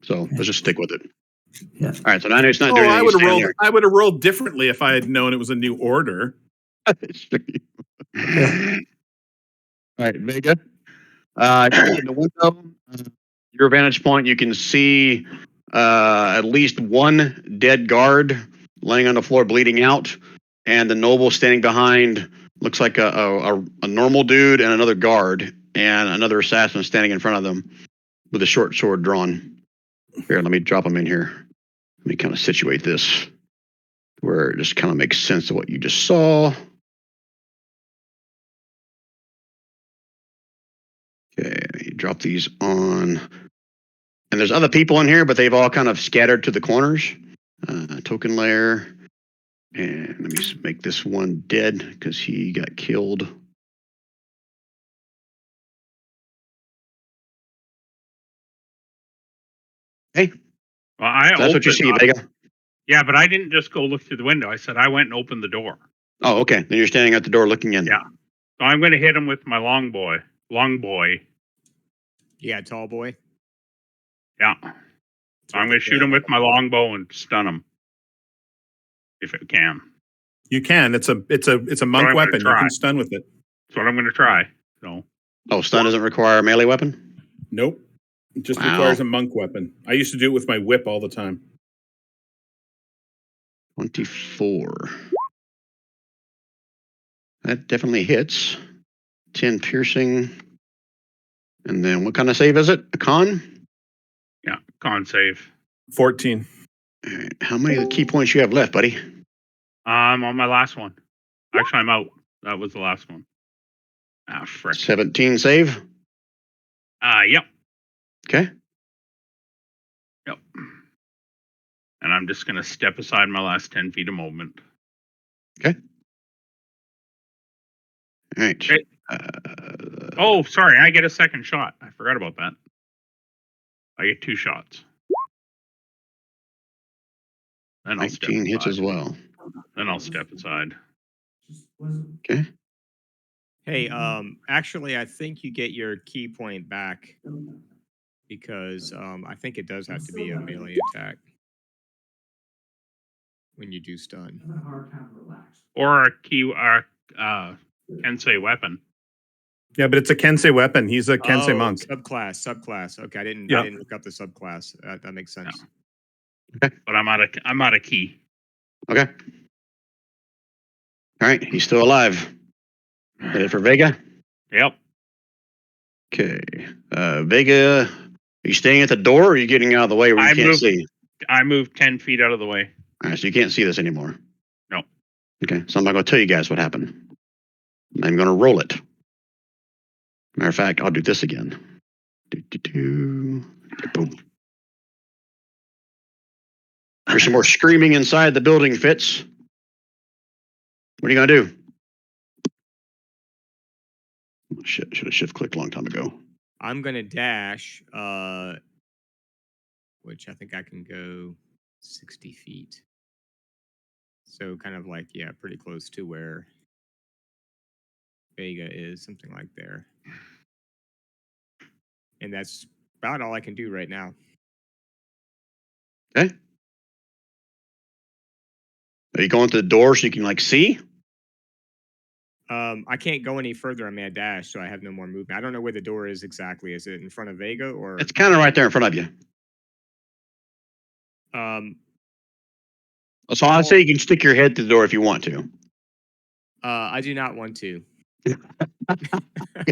So let's just stick with it. Yeah. All right. So 9 not Oh, doing I anything. would have Stand rolled. there. I would have rolled differently if I had known it was a new order. All right, Vega. In the window, your vantage point, you can see at least one dead guard laying on the floor, bleeding out, and the noble standing behind. Looks like a normal dude and another guard, and another assassin standing in front of them with a short sword drawn. Here, let me drop them in here. Let me kind of situate this where it just kind of makes sense of what you just saw. Okay, you drop these on. And there's other people in here, but they've all kind of scattered to the corners. Token layer. And let me just make this one dead because he got killed. Hey, Well, I that's what you opened- see, Vega. Yeah, but I didn't just go look through the window. I said I went and opened the door. Oh, okay. Then you're standing at the door looking in. Yeah. So I'm going to hit him with my long boy. Yeah, tall boy. Yeah. So I'm going to shoot him with my longbow and stun him. If it can. You can. It's a monk I'm gonna weapon. You try. can stun with it. That's what I'm going to try. So Oh, stun doesn't require a melee weapon? Nope. It just Wow. requires a monk weapon. I used to do it with my whip all the time. 24. That definitely hits. 10 piercing. And then what kind of save is it? A con? yeah, con save. 14. All right. How many of the key points you have left, buddy? I'm on my last one. Actually, I'm out. That was the last one. Ah, frick. 17 save. Yep. Okay. Yep. And I'm just going to step aside my last 10 feet of movement. All right. Okay. Oh, sorry. I get a second shot. I forgot about that. I get 2 shots. Then I'll step 19 hits aside. as well. Then I'll step aside. Okay. Hey, actually, I think you get your key point back because I think it does have to be a melee attack when you do stun. Or a key, Kensei weapon. Yeah, but it's a Kensei weapon. He's a Kensei Oh, monk. Subclass. Okay, I didn't look up the subclass. That makes sense. But I'm out of key. Okay. All right. He's still alive. Headed for Vega. Yep. Okay. Vega, are you staying at the door or are you getting out of the way where you I can't moved- see? I moved 10 feet out of the way. All right. So you can't see this anymore. No. Okay. So I'm not going to tell you guys what happened. I'm going to roll it. Matter of fact, I'll do this again. Boom. There's some more screaming inside the building, Fitz. What are you going to do? Oh, shit, should have shift clicked a long time ago. I'm gonna dash, which I think I can go 60 feet. So kind of like, yeah, pretty close to where Vega is, something like there. And that's about all I can do right now. Okay. Are you going to the door so you can like see? I can't go any further on my dash, so I have no more movement. I don't know where the door is exactly. Is it in front of Vega or? It's kind of right there in front of you. So I'll say you can stick your head through the door if you want to. I do not want to.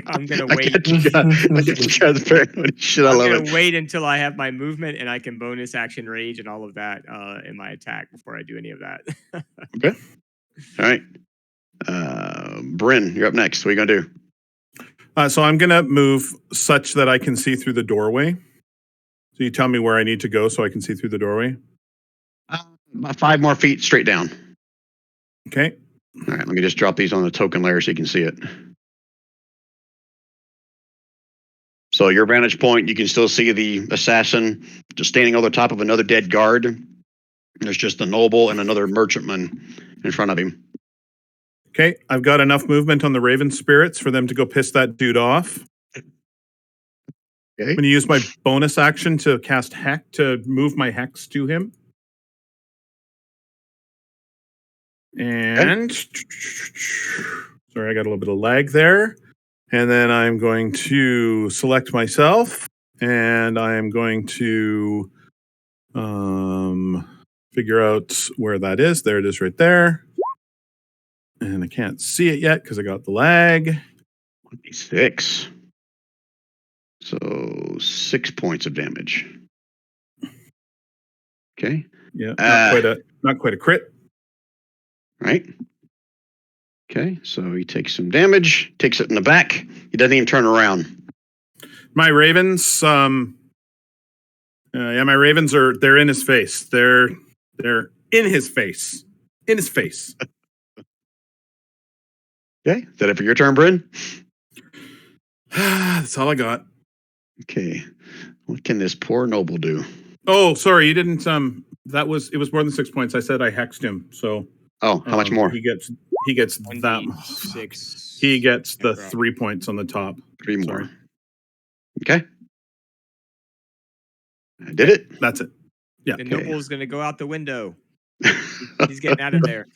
I'm gonna I wait. get you guys paranoid shit. I I'm love gonna it. wait until I have my movement and I can bonus action rage and all of that in my attack before I do any of that. Okay. All right. Bryn, you're up next. What are you gonna do? So I'm going to move such that I can see through the doorway. So you tell me where I need to go so I can see through the doorway. About 5 more feet straight down. Okay. All right. Let me just drop these on the token layer so you can see it. So your vantage point, you can still see the assassin just standing over the top of another dead guard. There's just a noble and another merchantman in front of him. Okay. I've got enough movement on the Raven Spirits for them to go piss that dude off. Okay. I'm going to use my bonus action to cast Hex to move my Hex to him. And sorry, I got a little bit of lag there. And then I'm going to select myself, and I am going to figure out where that is. There it is right there. And I can't see it yet because I got the lag. 26. So 6 points of damage. Okay. Yeah, not quite a crit. Right. Okay. So he takes some damage, takes it in the back. He doesn't even turn around. My ravens, my ravens they're in his face. They're in his face. In his face. Okay. Is that it for your turn, Bryn? That's all I got. Okay. What can this poor noble do? Oh, sorry, you didn't it was more than 6 points. I said I hexed him, so Oh, how much more? He gets that 6. he gets the Drop. 3 points on the top. 3 more. Sorry. Okay. I did it. That's it. Yeah. The Okay. noble is gonna go out the window. He's getting out of there.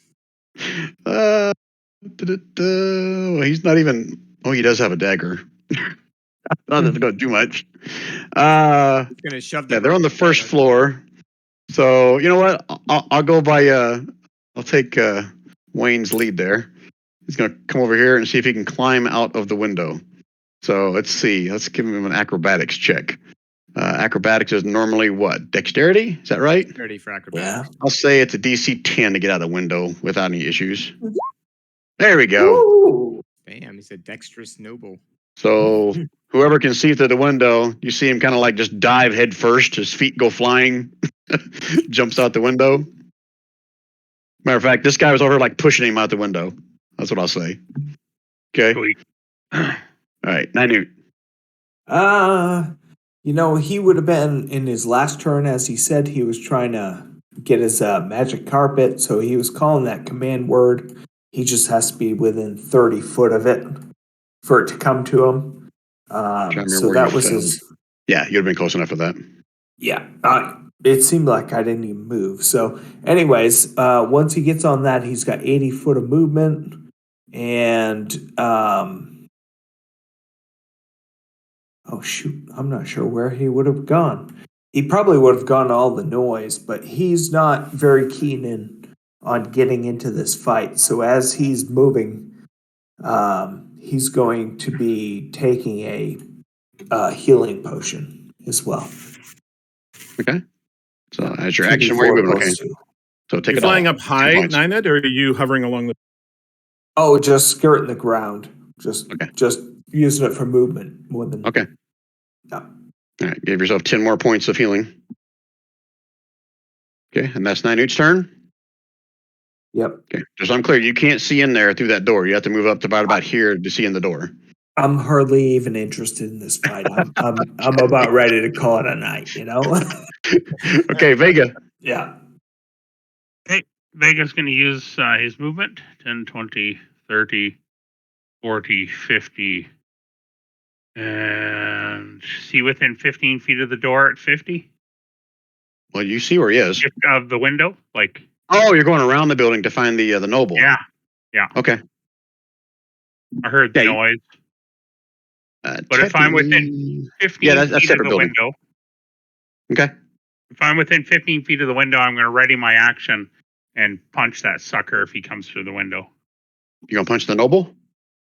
Well, he's not even. Oh, he does have a dagger. Not that's going to do much. He's gonna shove the Yeah, they're on the first floor. So you know what? I'll go by. I'll take Wayne's lead there. He's going to come over here and see if he can climb out of the window. So let's see. Let's give him an acrobatics check. Acrobatics is normally what? Dexterity? Is that right? 30 for Yeah. acrobatics. I'll say it's a DC 10 to get out of the window without any issues. There we go. Ooh. Damn, he's a dexterous noble. So whoever can see through the window, you see him kind of like just dive head first. His feet go flying, jumps out the window. Matter of fact, this guy was over like pushing him out the window. That's what I'll say. Okay. Sweet. All right. Nynute. He would have been in his last turn, as he said, he was trying to get his magic carpet. So he was calling that command word. He just has to be within 30 foot of it for it to come to him. remember So where that you was fell. his. Yeah, you'd have been close enough for that. Yeah. It seemed like I didn't even move. So, anyways, once he gets on that, he's got 80 foot of movement. And, oh, shoot. I'm not sure where he would have gone. He probably would have gone to all the noise, but he's not very keen on getting into this fight. So, as he's moving, he's going to be taking a healing potion as well. Okay. So as your action, where are you 2d4 moving? Okay. plus 2. So take You're it flying all. up high, 2 points. Nynad, or are you hovering along the? Oh, just skirting the ground. Just Okay. using it for movement more than. Okay. Yeah. All right. Give yourself 10 more points of healing. Okay. And that's Nynute's turn. Yep. Okay. Just so I'm clear, you can't see in there through that door. You have to move up to about here to see in the door. I'm hardly even interested in this fight. I'm about ready to call it a night. Okay, Vega. Yeah. Vega's going to use his movement 10, 20, 30, 40, 50. And see within 15 feet of the door at 50 Well, you see where he is. of the window. Like, Oh, you're going around the building to find the noble. yeah, Okay. I heard the Yeah, noise. But if I'm within technically- 15 Yeah, that's feet of separate the building. window, Okay. if I'm within 15 feet of the window, I'm going to ready my action and punch that sucker if he comes through the window. You gonna punch the noble?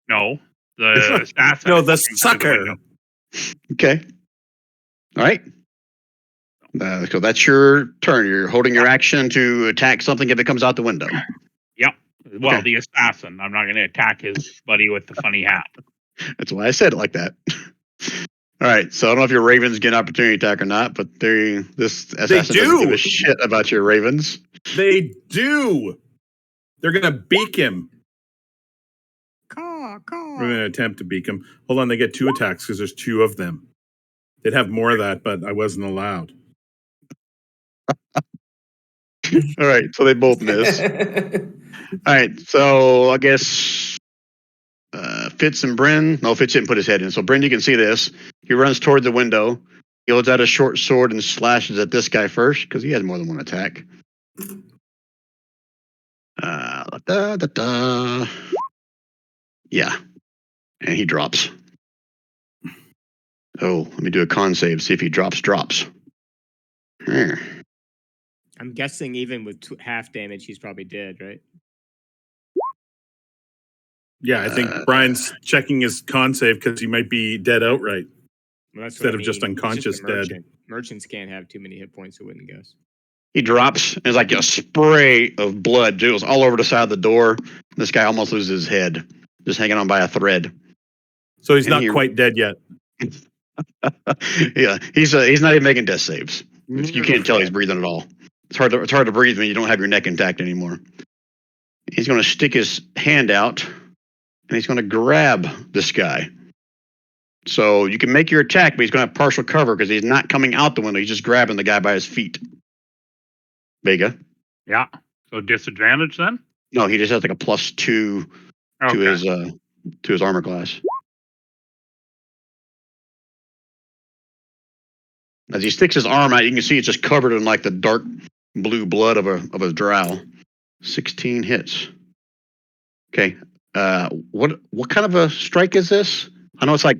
No, the assassin. No, if the he comes through sucker. window. Okay. All right. So that's your turn. You're holding your action to attack something if it comes out the window. Well, Okay. the assassin. I'm not going to attack his buddy with the funny hat. That's why I said it like that. All right. So I don't know if your ravens get an opportunity attack or not, but this assassin doesn't give do. a shit about your ravens. They do. They're gonna beak him. Caw, caw. We're gonna attempt to beak him. Hold on, they get 2 attacks because there's 2 of them. They'd have more of that, but I wasn't allowed. All right. So they both miss. All right. So I guess Fitz and Bryn. No, Fitz didn't put his head in. So Bryn, you can see this. He runs toward the window. He holds out a short sword and slashes at this guy first because he has more than one attack. Yeah. And he drops. Oh, let me do a con save, see if he drops. Hmm. I'm guessing even with half damage, he's probably dead, right? Yeah, I think Brian's checking his con save because he might be dead outright. Well, that's Instead what I of just mean. He's unconscious a dead. merchant. Merchants can't have too many hit points, I wouldn't guess. He drops, and it's like a spray of blood. It was all over the side of the door. This guy almost loses his head, just hanging on by a thread. So he's And not he- quite dead yet. Yeah, he's not even making death saves. You can't tell he's breathing at all. It's hard to breathe when you don't have your neck intact anymore. He's going to stick his hand out, and he's going to grab this guy. So you can make your attack, but he's going to have partial cover because he's not coming out the window. He's just grabbing the guy by his feet. Vega. Yeah. So disadvantage then? No, he just has like a +2 to his armor class. As he sticks his arm out, you can see it's just covered in like the dark blue blood of a drow. 16 hits. Okay. What kind of a strike is this? I know it's like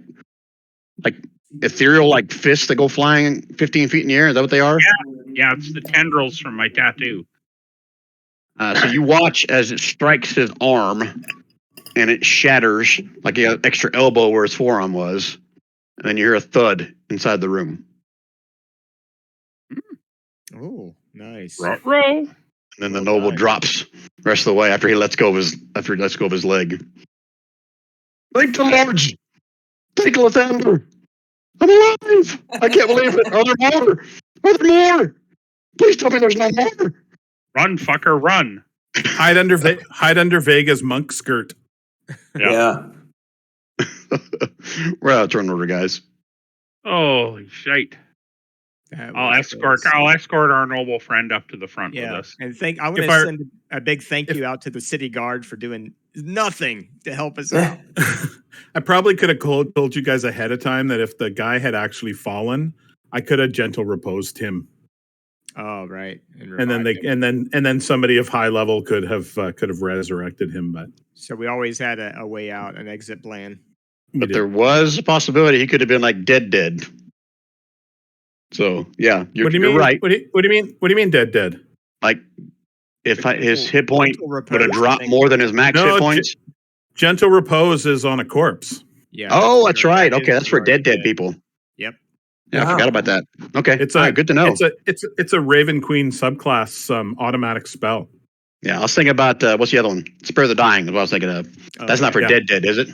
ethereal like fists that go flying 15 feet in the air. Is that what they are? Yeah, it's the tendrils from my tattoo. So you watch as it strikes his arm, and it shatters like an extra elbow where his forearm was, and then you hear a thud inside the room. Oh, nice. Row. And then the Well noble done. drops the rest of the way after he lets go of his leg. Thank the Lords! Thank Lathander! I'm alive! I can't believe it! Are there more? Are there more? Please tell me there's no more! Run, fucker, run. Hide under Vega's monk skirt. Yeah. We're out of turn order, guys. Holy shite. That I'll was escort our noble friend up to the front with Yeah, us. and I want If to our- send a big thank you out to the city guard for doing nothing to help us out. I probably could have told you guys ahead of time that if the guy had actually fallen, I could have gentle reposed him, Oh, right. and then and then somebody of high level could have resurrected him. But So we always had a way out, an exit plan. we But did. there was a possibility he could have been like dead. So yeah, you're, What do you you're mean? right. What do you mean? What do you mean dead? Like if his hit point Gentle would have repose, I dropped think. more than his max No, hit points. Gentle repose is on a corpse. Yeah. Oh, that's right. That Okay, is that's for right, dead yeah. people. Yep. Yeah, I Wow. forgot about that. Okay, It's all a right, good to know. It's a Raven Queen subclass automatic spell. Yeah, I was thinking about what's the other one? Spare the Dying. Is what I was thinking of. That's not for yeah. dead, is it?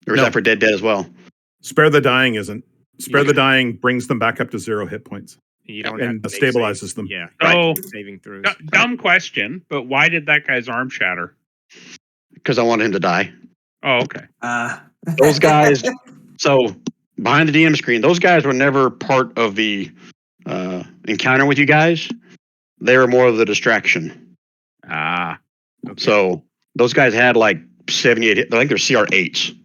Or is No. that for dead as well? Spare the Dying isn't. Spare Yeah. the Dying brings them back up to 0 hit points. You don't And have to make stabilizes saves. them. Yeah. So, Saving throws. dumb question, but why did that guy's arm shatter? Because I wanted him to die. Oh, okay. Those guys. So behind the DM screen, those guys were never part of the encounter with you guys. They were more of the distraction. Ah, Okay. So those guys had like 78. I think they're CR8s.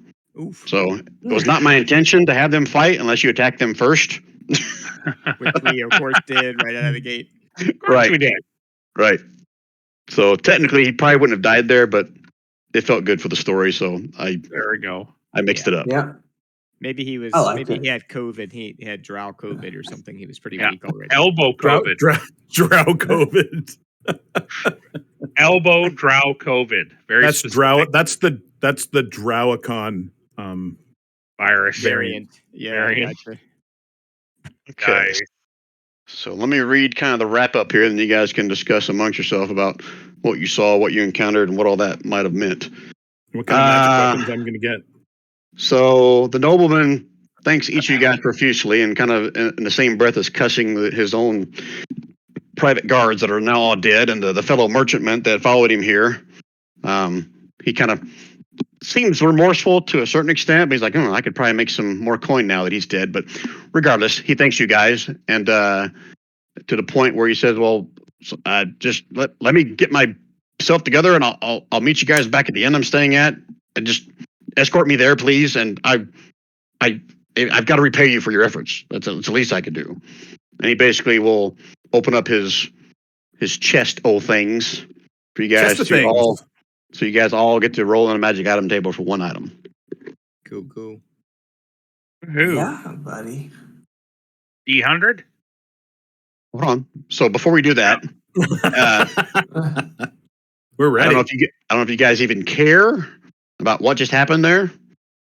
Oof. So it was not my intention to have them fight unless you attack them first. Which we, of course, did right out of the gate. of course we did. Right. So technically, he probably wouldn't have died there, but it felt good for the story, so I There we go. mixed it up. Yeah. Maybe he was. I liked Maybe it. he had COVID. He had drow COVID or something. He was pretty Yeah. weak already. Elbow COVID. Drow COVID. Elbow drow COVID. Very That's specific drow. That's the Drowicon virus. Variant. Yeah. Variant. Gotcha. Okay. Nice. So let me read kind of the wrap up here, and you guys can discuss amongst yourself about what you saw, what you encountered, and what all that might have meant. What kind of magic weapons I'm going to get? So the nobleman thanks each of you guys profusely, and kind of in the same breath as cussing his own private guards that are now all dead, and the fellow merchantman that followed him here. He kind of seems remorseful to a certain extent, but he's like, oh, I could probably make some more coin now that he's dead. But regardless, he thanks you guys, and to the point where he says, well, just let me get myself together, and I'll meet you guys back at the inn I'm staying at, and just escort me there, please. And I've got to repay you for your efforts. That's the least I could do. And he basically will open up his chest o' things for you guys Chest of to things. all. So you guys all get to roll on a magic item table for one item. Cool. Who? Yeah, buddy. D100? Hold on. So before we do that, We're I ready. don't know if you guys even care about what just happened there,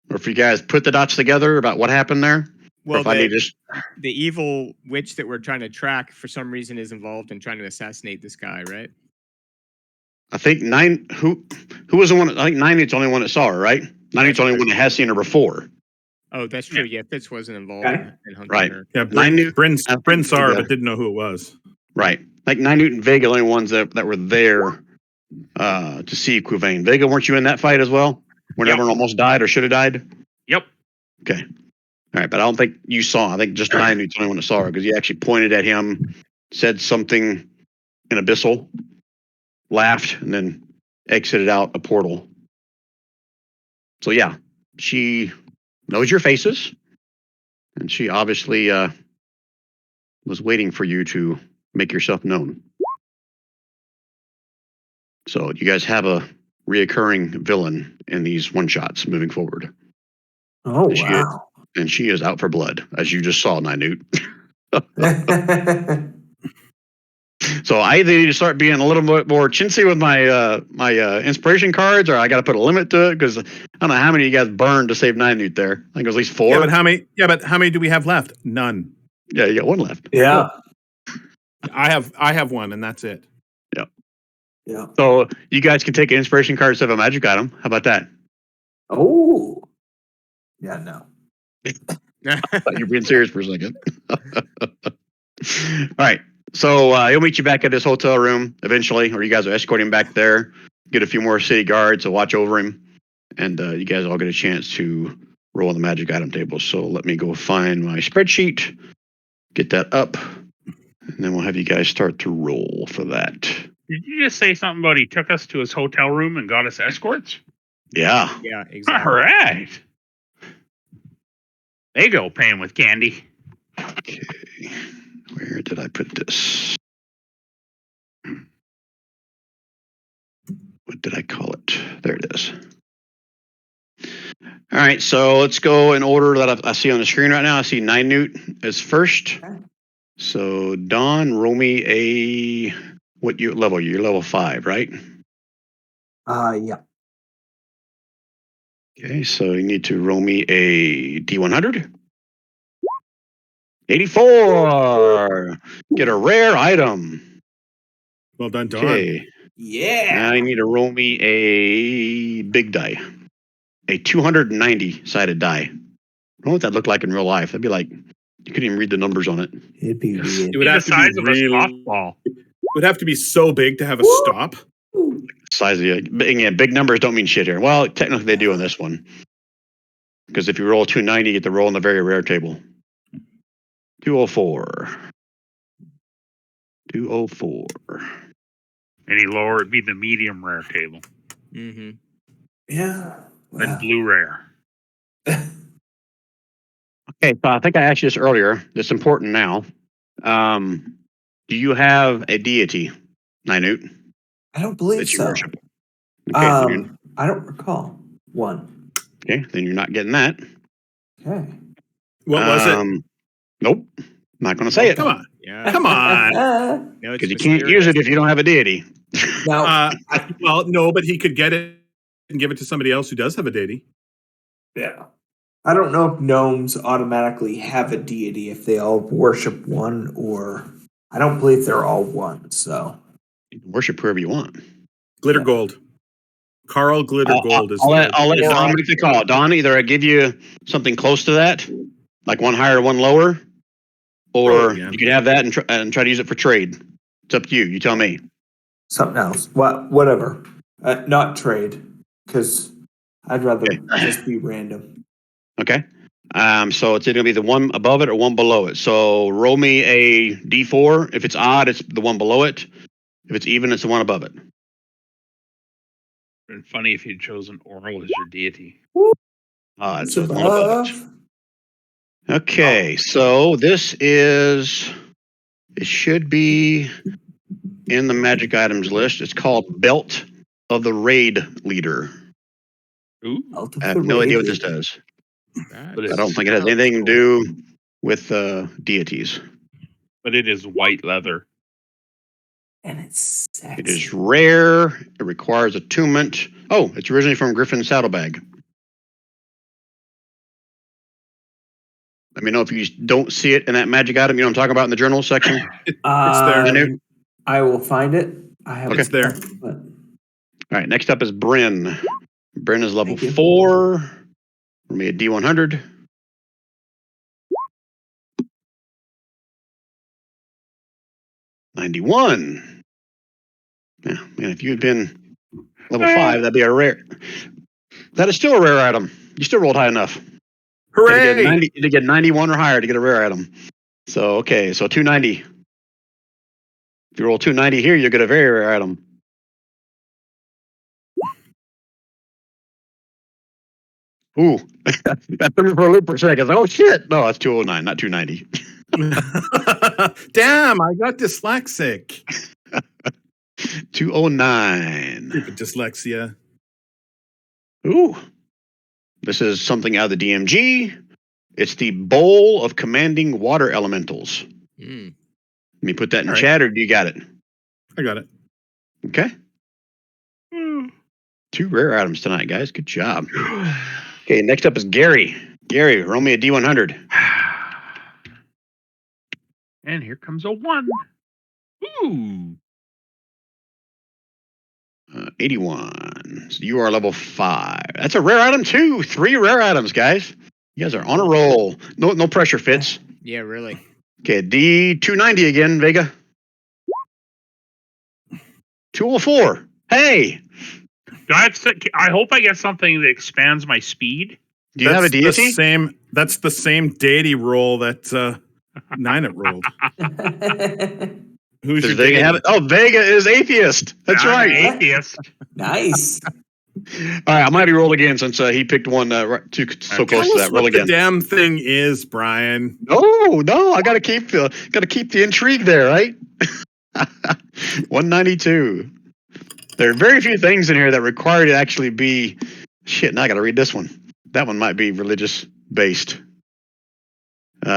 or if you guys put the dots together about what happened there. Or Well, if I need to just the evil witch that we're trying to track for some reason is involved in trying to assassinate this guy, right? I think who was the one? I think Nine's the only one that saw her, right? Nine's the only one that has seen her before. Oh, that's true. Yeah, Fitz wasn't involved Okay. in hunting Right. her. Yeah, Nine Bryn saw her, Yeah. but didn't know who it was. Right. Like Nine and Vega, the only ones that were there to see Quivane. Vega, weren't you in that fight as well? When Yep. everyone almost died or should have died? Yep. Okay. All right, but I don't think you saw. I think just Nine the only one that saw her because he actually pointed at him, said something in Abyssal, laughed, and then exited out a portal. So yeah, she knows your faces, and she obviously was waiting for you to make yourself known. So you guys have a reoccurring villain in these one shots moving forward, Oh, She is. wow. and she is out for blood, as you just saw, Ninute. So I either need to start being a little bit more chintzy with my inspiration cards, or I got to put a limit to it because I don't know how many of you guys burned to save Ninute there. I think it was at least 4. Yeah, but how many do we have left? None. Yeah, you got one left. yeah. I have one, and that's it. Yeah. So you guys can take an inspiration card instead of a magic item. How about that? Oh. Yeah, no. I thought you were being serious for a second. All right. So he'll meet you back at his hotel room eventually, or you guys are escorting him back there. Get a few more city guards to watch over him, and you guys all get a chance to roll on the magic item table. So let me go find my spreadsheet, get that up, and then we'll have you guys start to roll for that. Did you just say something about he took us to his hotel room and got us escorts? Yeah. Yeah, All exactly. right. There you go, paying with candy. Okay. Where did I put this? What did I call it? There it is. All right, so let's go in order that I see on the screen right now. I see Ninute as first. Okay. So Don, roll me a what you level? You're level 5, right? Yeah. Okay, so you need to roll me a D100. 84. Get a rare item. Well done, Don. Okay. Yeah. Now you need to roll me a big die. A 290 sided die. I don't know what that looked like in real life. That'd be like, you couldn't even read the numbers on it. It'd be It weird. would The have to size be of really. a softball. It would have to be so big to have a stop. Size of big numbers don't mean shit here. Well, technically they do on this one. Because if you roll 290, you get to roll on the very rare table. 204. 204. Any lower, it'd be the medium rare table. Mm-hmm. Yeah. Then Well, blue rare. Okay, so I think I asked you this earlier. That's important now. Do you have a deity, Ninute, I don't believe that you so. worship? Okay, I don't recall one. then you're not getting that. Okay. What was it? Nope. Not going to say it Come on. Yeah. Come on. No, it's because you can't use it if you don't have a deity. Now, Well, no, but he could get it and give it to somebody else who does have a deity. yeah. I don't know if gnomes automatically have a deity if they all worship one, or I don't believe they're all one. So You can worship whoever you want. Glitter Yeah. Gold. Carl Glitter Gold is I'll let the Don make the call. Don, either I give you something close to that, like one higher, one lower, Roll or it again. you can have that and try to use it for trade. It's up to you. You tell me. something else. Whatever. Not trade, because I'd rather Okay. just be random. Okay. So it's either gonna be the one above it or one below it. So roll me a D4. If it's odd, it's the one below it. If it's even, it's the one above it. Been funny if you'd chosen Oral as your deity. Odd, It's so it's the one above it. above. Okay, so this is. It should be in the magic items list. It's called Belt of the Raid Leader. Ooh, Out of I have the no idea what raid. this does. but I don't think it has anything to do with deities. But it is white leather. And it's sexy. It is rare. It requires attunement. Oh, it's originally from Griffin's Saddlebag. Let me know if you don't see it in that magic item. You know what I'm talking about in the journal section? It's there. Ninute? I will find it. I have It's there. But All right, next up is Bryn. Bryn is level Thank you. 4. For me, a D100. $91. Yeah, man, if you had been level 5, that'd be a rare. That is still a rare item. You still rolled high enough. You had to get Hooray! to get 91 or higher to get a rare item. So, okay, so 290. If you roll 290 here, you'll get a very rare item. Ooh, that threw me for a loop for a second. Oh, shit. No, that's 209, not 290. Damn, I got dyslexic. 209. Stupid dyslexia. Ooh, this is something out of the DMG. It's the Bowl of Commanding Water Elementals. Mm. Let me put that in All right. chat, or do you got it? I got it. Okay. 2 rare items tonight, guys. Good job. Okay, next up is Gary. Gary, roll me a D100. And here comes a 1. Ooh. 81. So you are level 5. That's a rare item too. 3 rare items, guys. You guys are on a roll. No pressure, Fitz. Yeah, really. Okay, D290 again, Vega. 204. Hey, I hope I get something that expands my speed. do you have a deity? That's the same deity roll that Nina rolled. Who's Does your Vega deity? have it? Oh, Vega is atheist. That's I'm an right. atheist. nice. All right, I might roll again since he picked one too so Okay. close Tell to us that. Roll what the again. damn thing is, Brian. No, I gotta keep the intrigue there, right? 192. There are very few things in here that require to actually be shit. Now I gotta read this one. That one might be religious based. All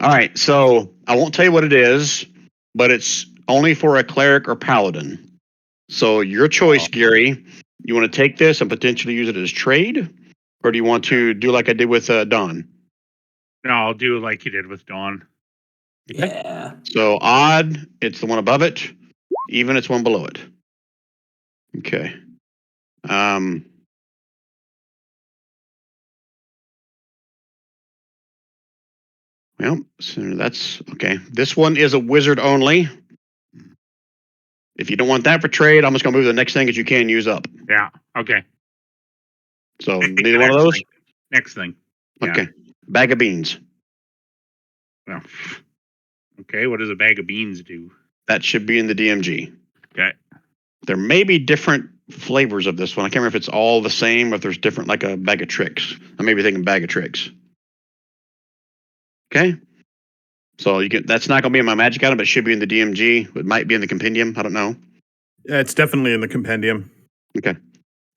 right, so I won't tell you what it is, but it's only for a cleric or paladin. So your choice, Gary. You want to take this and potentially use it as trade, or do you want to do like I did with Don? No, I'll do like you did with Dawn. Yeah. So odd, it's the one above it. Even, it's one below it. Okay. Well, so that's okay. This one is a wizard only. If you don't want that for trade, I'm just gonna move the next thing that you can use up. Yeah. Okay. So Take the neither one of next those. thing. Next thing. Yeah. Okay. Bag of beans. Well, Okay, what does a bag of beans do? That should be in the DMG. Okay. There may be different flavors of this one. I can't remember if it's all the same or if there's different, like a bag of tricks. I may be thinking bag of tricks. Okay. So that's not going to be in my magic item, but it should be in the DMG. It might be in the compendium. I don't know. Yeah, it's definitely in the compendium. Okay.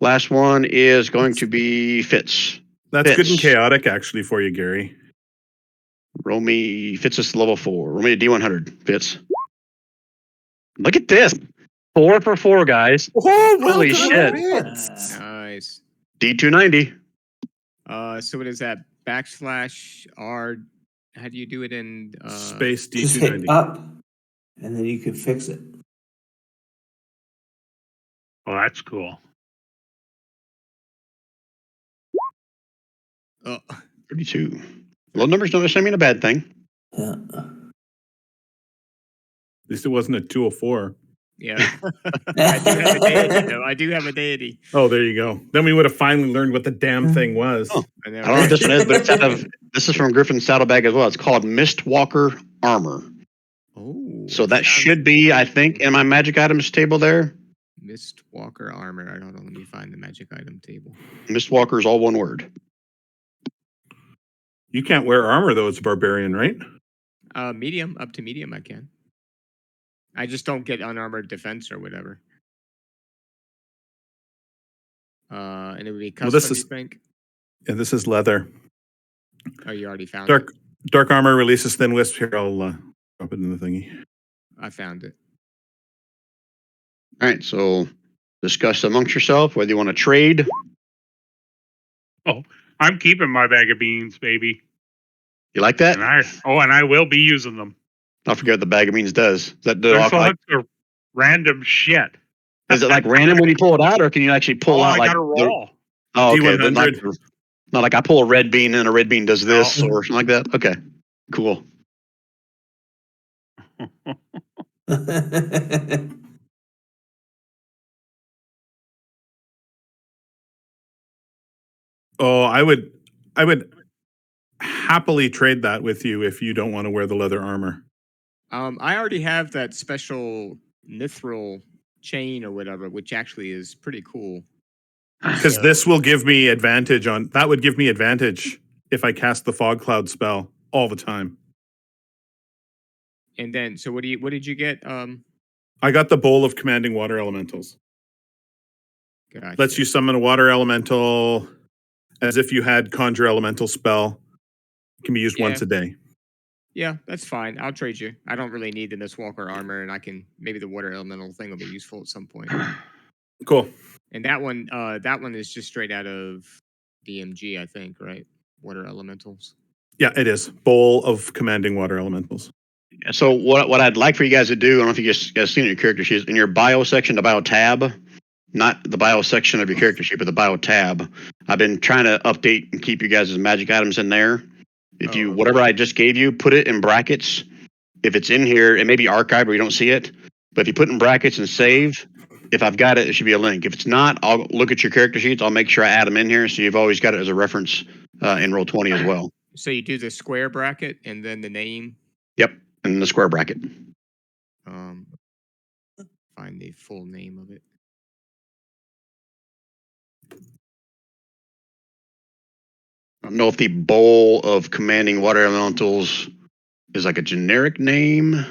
Last one is going to be Fitz. That's good and Fitz. chaotic, actually, for you, Gary. Roll me Fitz is level 4. Roll me a D100. Fitz. Look at this. 4 for 4, guys. Oh, Holy shit. Nice. D290. So what is that? /R. How do you do it in Space Just hit D290. up, and then you can fix it. Oh, that's cool. Oh, 32. Low numbers don't necessarily mean a bad thing. Yeah. At least it wasn't a 204. yeah. I do have a deity, though. I do have a deity. Oh, there you go. Then we would have finally learned what the damn thing was. Oh. I know. I don't know what this one is, but this is from Griffin's Saddlebag as well. It's called Mistwalker Armor. Oh. So that should be, I think, in my magic items table there. Mistwalker armor. I don't know. Let me find the magic item table. Mistwalker is all one word. You can't wear armor, though. It's a barbarian, right? Medium, up to medium, I can. I just don't get unarmored defense or whatever. And it would be custom, Well, this you is- think? Yeah, this is leather. Oh, you already found it? Dark armor releases thin wisp. Here, I'll drop it in the thingy. I found it. All right, so discuss amongst yourself whether you want to trade. I'm keeping my bag of beans, baby. You like that? And I will be using them. I forget what the bag of beans does. Is that There's like, lots of random shit. is it like random when you pull it out, or can you actually pull Oh, out I like got a roll. Oh, okay. Then like, D100. not like I pull a red bean and a red bean does this No. or something like that. Okay, cool. Oh, I would happily trade that with you if you don't want to wear the leather armor. I already have that special mithril chain or whatever, which actually is pretty cool. Because this will give me advantage on that would give me advantage if I cast the fog cloud spell all the time. And then, so what did you get? I got the bowl of commanding water elementals. Gotcha. Lets you summon a water elemental as if you had conjure elemental spell. It can be used Yeah. once a day. Yeah, that's fine. I'll trade you. I don't really need the Mistwalker armor, and I can maybe the water elemental thing will be useful at some point. Cool. And that one is just straight out of DMG, I think, right? Water elementals. Yeah, it is. Bowl of commanding water elementals. So what I'd like for you guys to do, I don't know if you guys seen it in your character sheets, in your bio section, the bio tab, not the bio section of your character sheet, but the bio tab. I've been trying to update and keep you guys' magic items in there. If you, whatever I just gave you, put it in brackets. If it's in here, it may be archived or you don't see it. But if you put it in brackets and save, if I've got it, it should be a link. If it's not, I'll look at your character sheets. I'll make sure I add them in here. So you've always got it as a reference in Roll20 as well. So you do the square bracket and then the name. Yep. And the square bracket. Find the full name of it. I don't know if the bowl of commanding water elementals is like a generic name.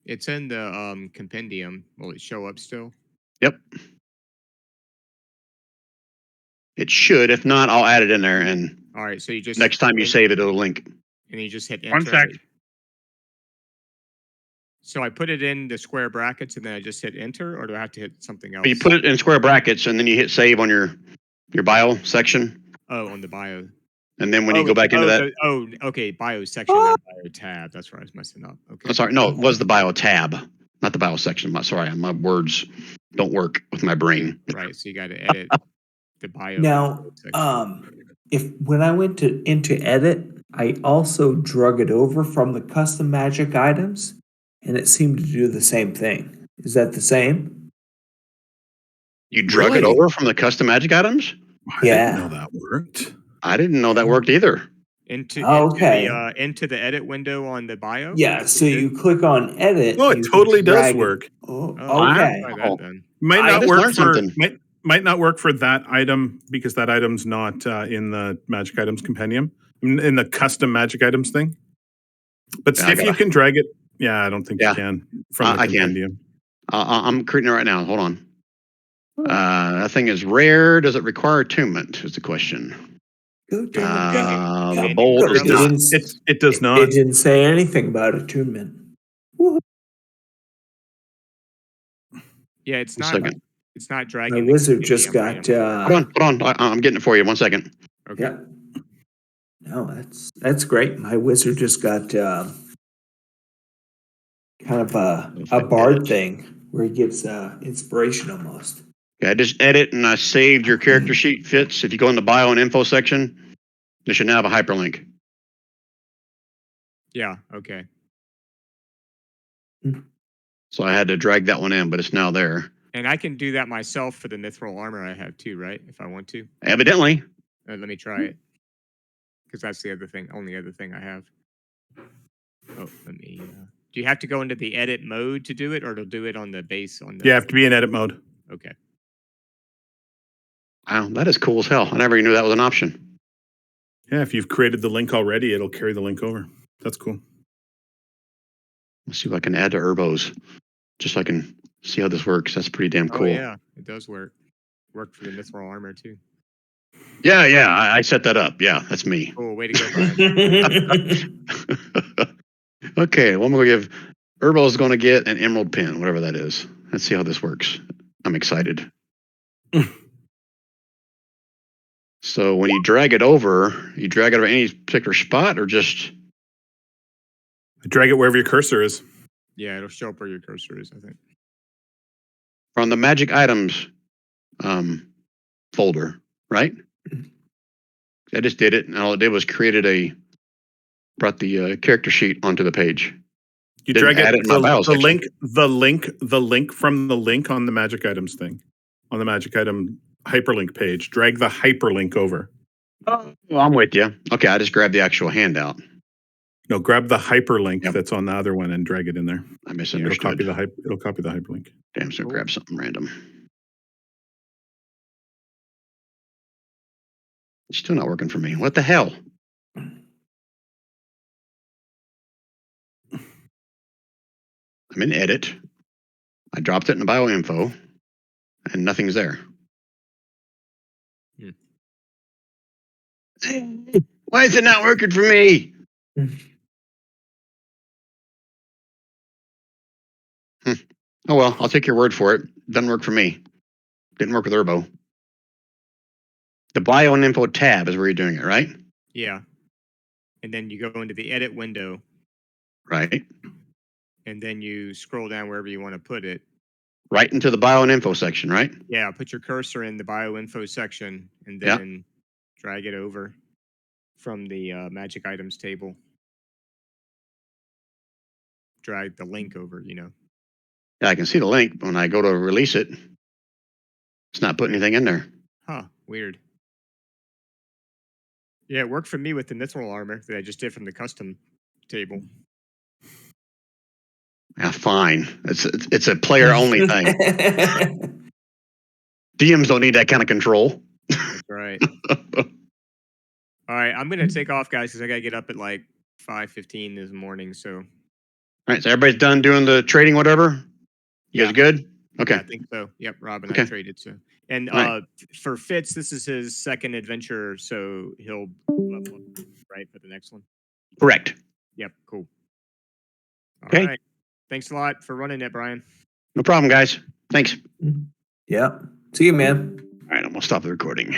It's in the compendium. Will it show up still? Yep. It should. If not, I'll add it in there. And All right. So you just next time you save it, it'll link. and you just hit enter. One sec. So I put it in the square brackets and then I just hit enter, or do I have to hit something else? You put it in square brackets and then you hit save on your bio section. Oh, on the bio. And then when you go back into that, Okay, bio section, then bio tab. That's where I was messing up. Okay. oh, sorry, no, it was the bio tab, not the bio section. Sorry, my words don't work with my brain. Right. So you got to edit the bio. Now, section. if when I went into edit, I also drug it over from the custom magic items, and it seemed to do the same thing. Is that the same? You drug it Really? over from the custom magic items? I Yeah. didn't know that worked. I didn't know that worked either. Into Okay. into the edit window on the bio. Yeah, That's so what you click on edit. Oh, and it you can totally does drag it. work. Oh, Oh, okay. try Wow. that then. Might I not just work learned for something. might not work for that item because that item's not in the magic items compendium in the custom magic items thing. But Yeah, see if you can drag it. Yeah, I don't think Yeah. you can from the I can. compendium. I'm creating it right now. Hold on. That thing is rare. Does it require attunement? Is the question. Go, Go, The Candy bowl umbrella. does not. It does It not. didn't say anything about attunement. Yeah, it's One not. second. It's not My dragging. the wizard candy just umbrella. got. Hold on. I'm getting it for you. 1 second. Okay. Yeah. No, that's great. My wizard just got kind of a bard thing where he gives inspiration almost. Okay, I just edit and I saved your character sheet fits. If you go in the bio and info section, they should now have a hyperlink. Yeah. Okay. So I had to drag that one in, but it's now there. And I can do that myself for the mithril armor I have too, right? If I want to. Evidently. Let me try it. Because that's the other thing. Only other thing I have. Oh, let me. Do you have to go into the edit mode to do it, or it'll do it on the base on the? You have to be in edit mode. Okay. Wow, that is cool as hell. I never even knew that was an option. Yeah, if you've created the link already, it'll carry the link over. That's cool. Let's see if I can add to Herbos, just so I can see how this works. That's pretty damn cool. Oh yeah, it does work. Worked for the mithril armor too. Yeah, I set that up. Yeah, that's me. Cool. Way to go, Brian. Okay, what am I going to give? Herbos is going to get an emerald pin, whatever that is. Let's see how this works. I'm excited. So when you drag it over any particular spot or just... Drag it wherever your cursor is. Yeah, it'll show up where your cursor is, I think. From the magic items folder, right? I just did it, and all it did was brought the character sheet onto the page. You Didn't drag add it in my bio the section. the link from the link on the magic items thing, on the magic item hyperlink page. Drag the hyperlink over. Oh, I'm with you. Okay, I just grabbed the actual handout. No, grab the hyperlink Yep. that's on the other one and drag it in there. I It'll misunderstood. copy the hyperlink. Damn, so grab something random. It's still not working for me. What the hell? I'm in edit. I dropped it in the bio info, and nothing's there. Why is it not working for me? Oh well, I'll take your word for it. Doesn't work for me. Didn't work with Herbo. The bio and info tab is where you're doing it, right? Yeah. And then you go into the edit window, Right. and then you scroll down wherever you want to put it. Right into the bio and info section, right? Yeah, put your cursor in the bio info section, and Yeah. then drag it over from the magic items table. Drag the link over, Yeah, I can see the link. When I go to release it, it's not putting anything in there. Huh, weird. Yeah, it worked for me with the mithril armor that I just did from the custom table. Yeah, fine. It's a player only thing. DMs don't need that kind of control. That's right. All right, I'm going to take off, guys, because I got to get up at like 5:15 this morning. So, All right, so everybody's done doing the trading, whatever. You guys good? Okay. yeah, I think so. Yep, Rob and I Okay. traded. So, and Right. for Fitz, this is his second adventure, so he'll level up, right, for the next one. Correct. Yep, cool. All Okay. right. Thanks a lot for running it, Brian. No problem, guys. Thanks. Yeah. See you, man. All right, I'm gonna stop the recording.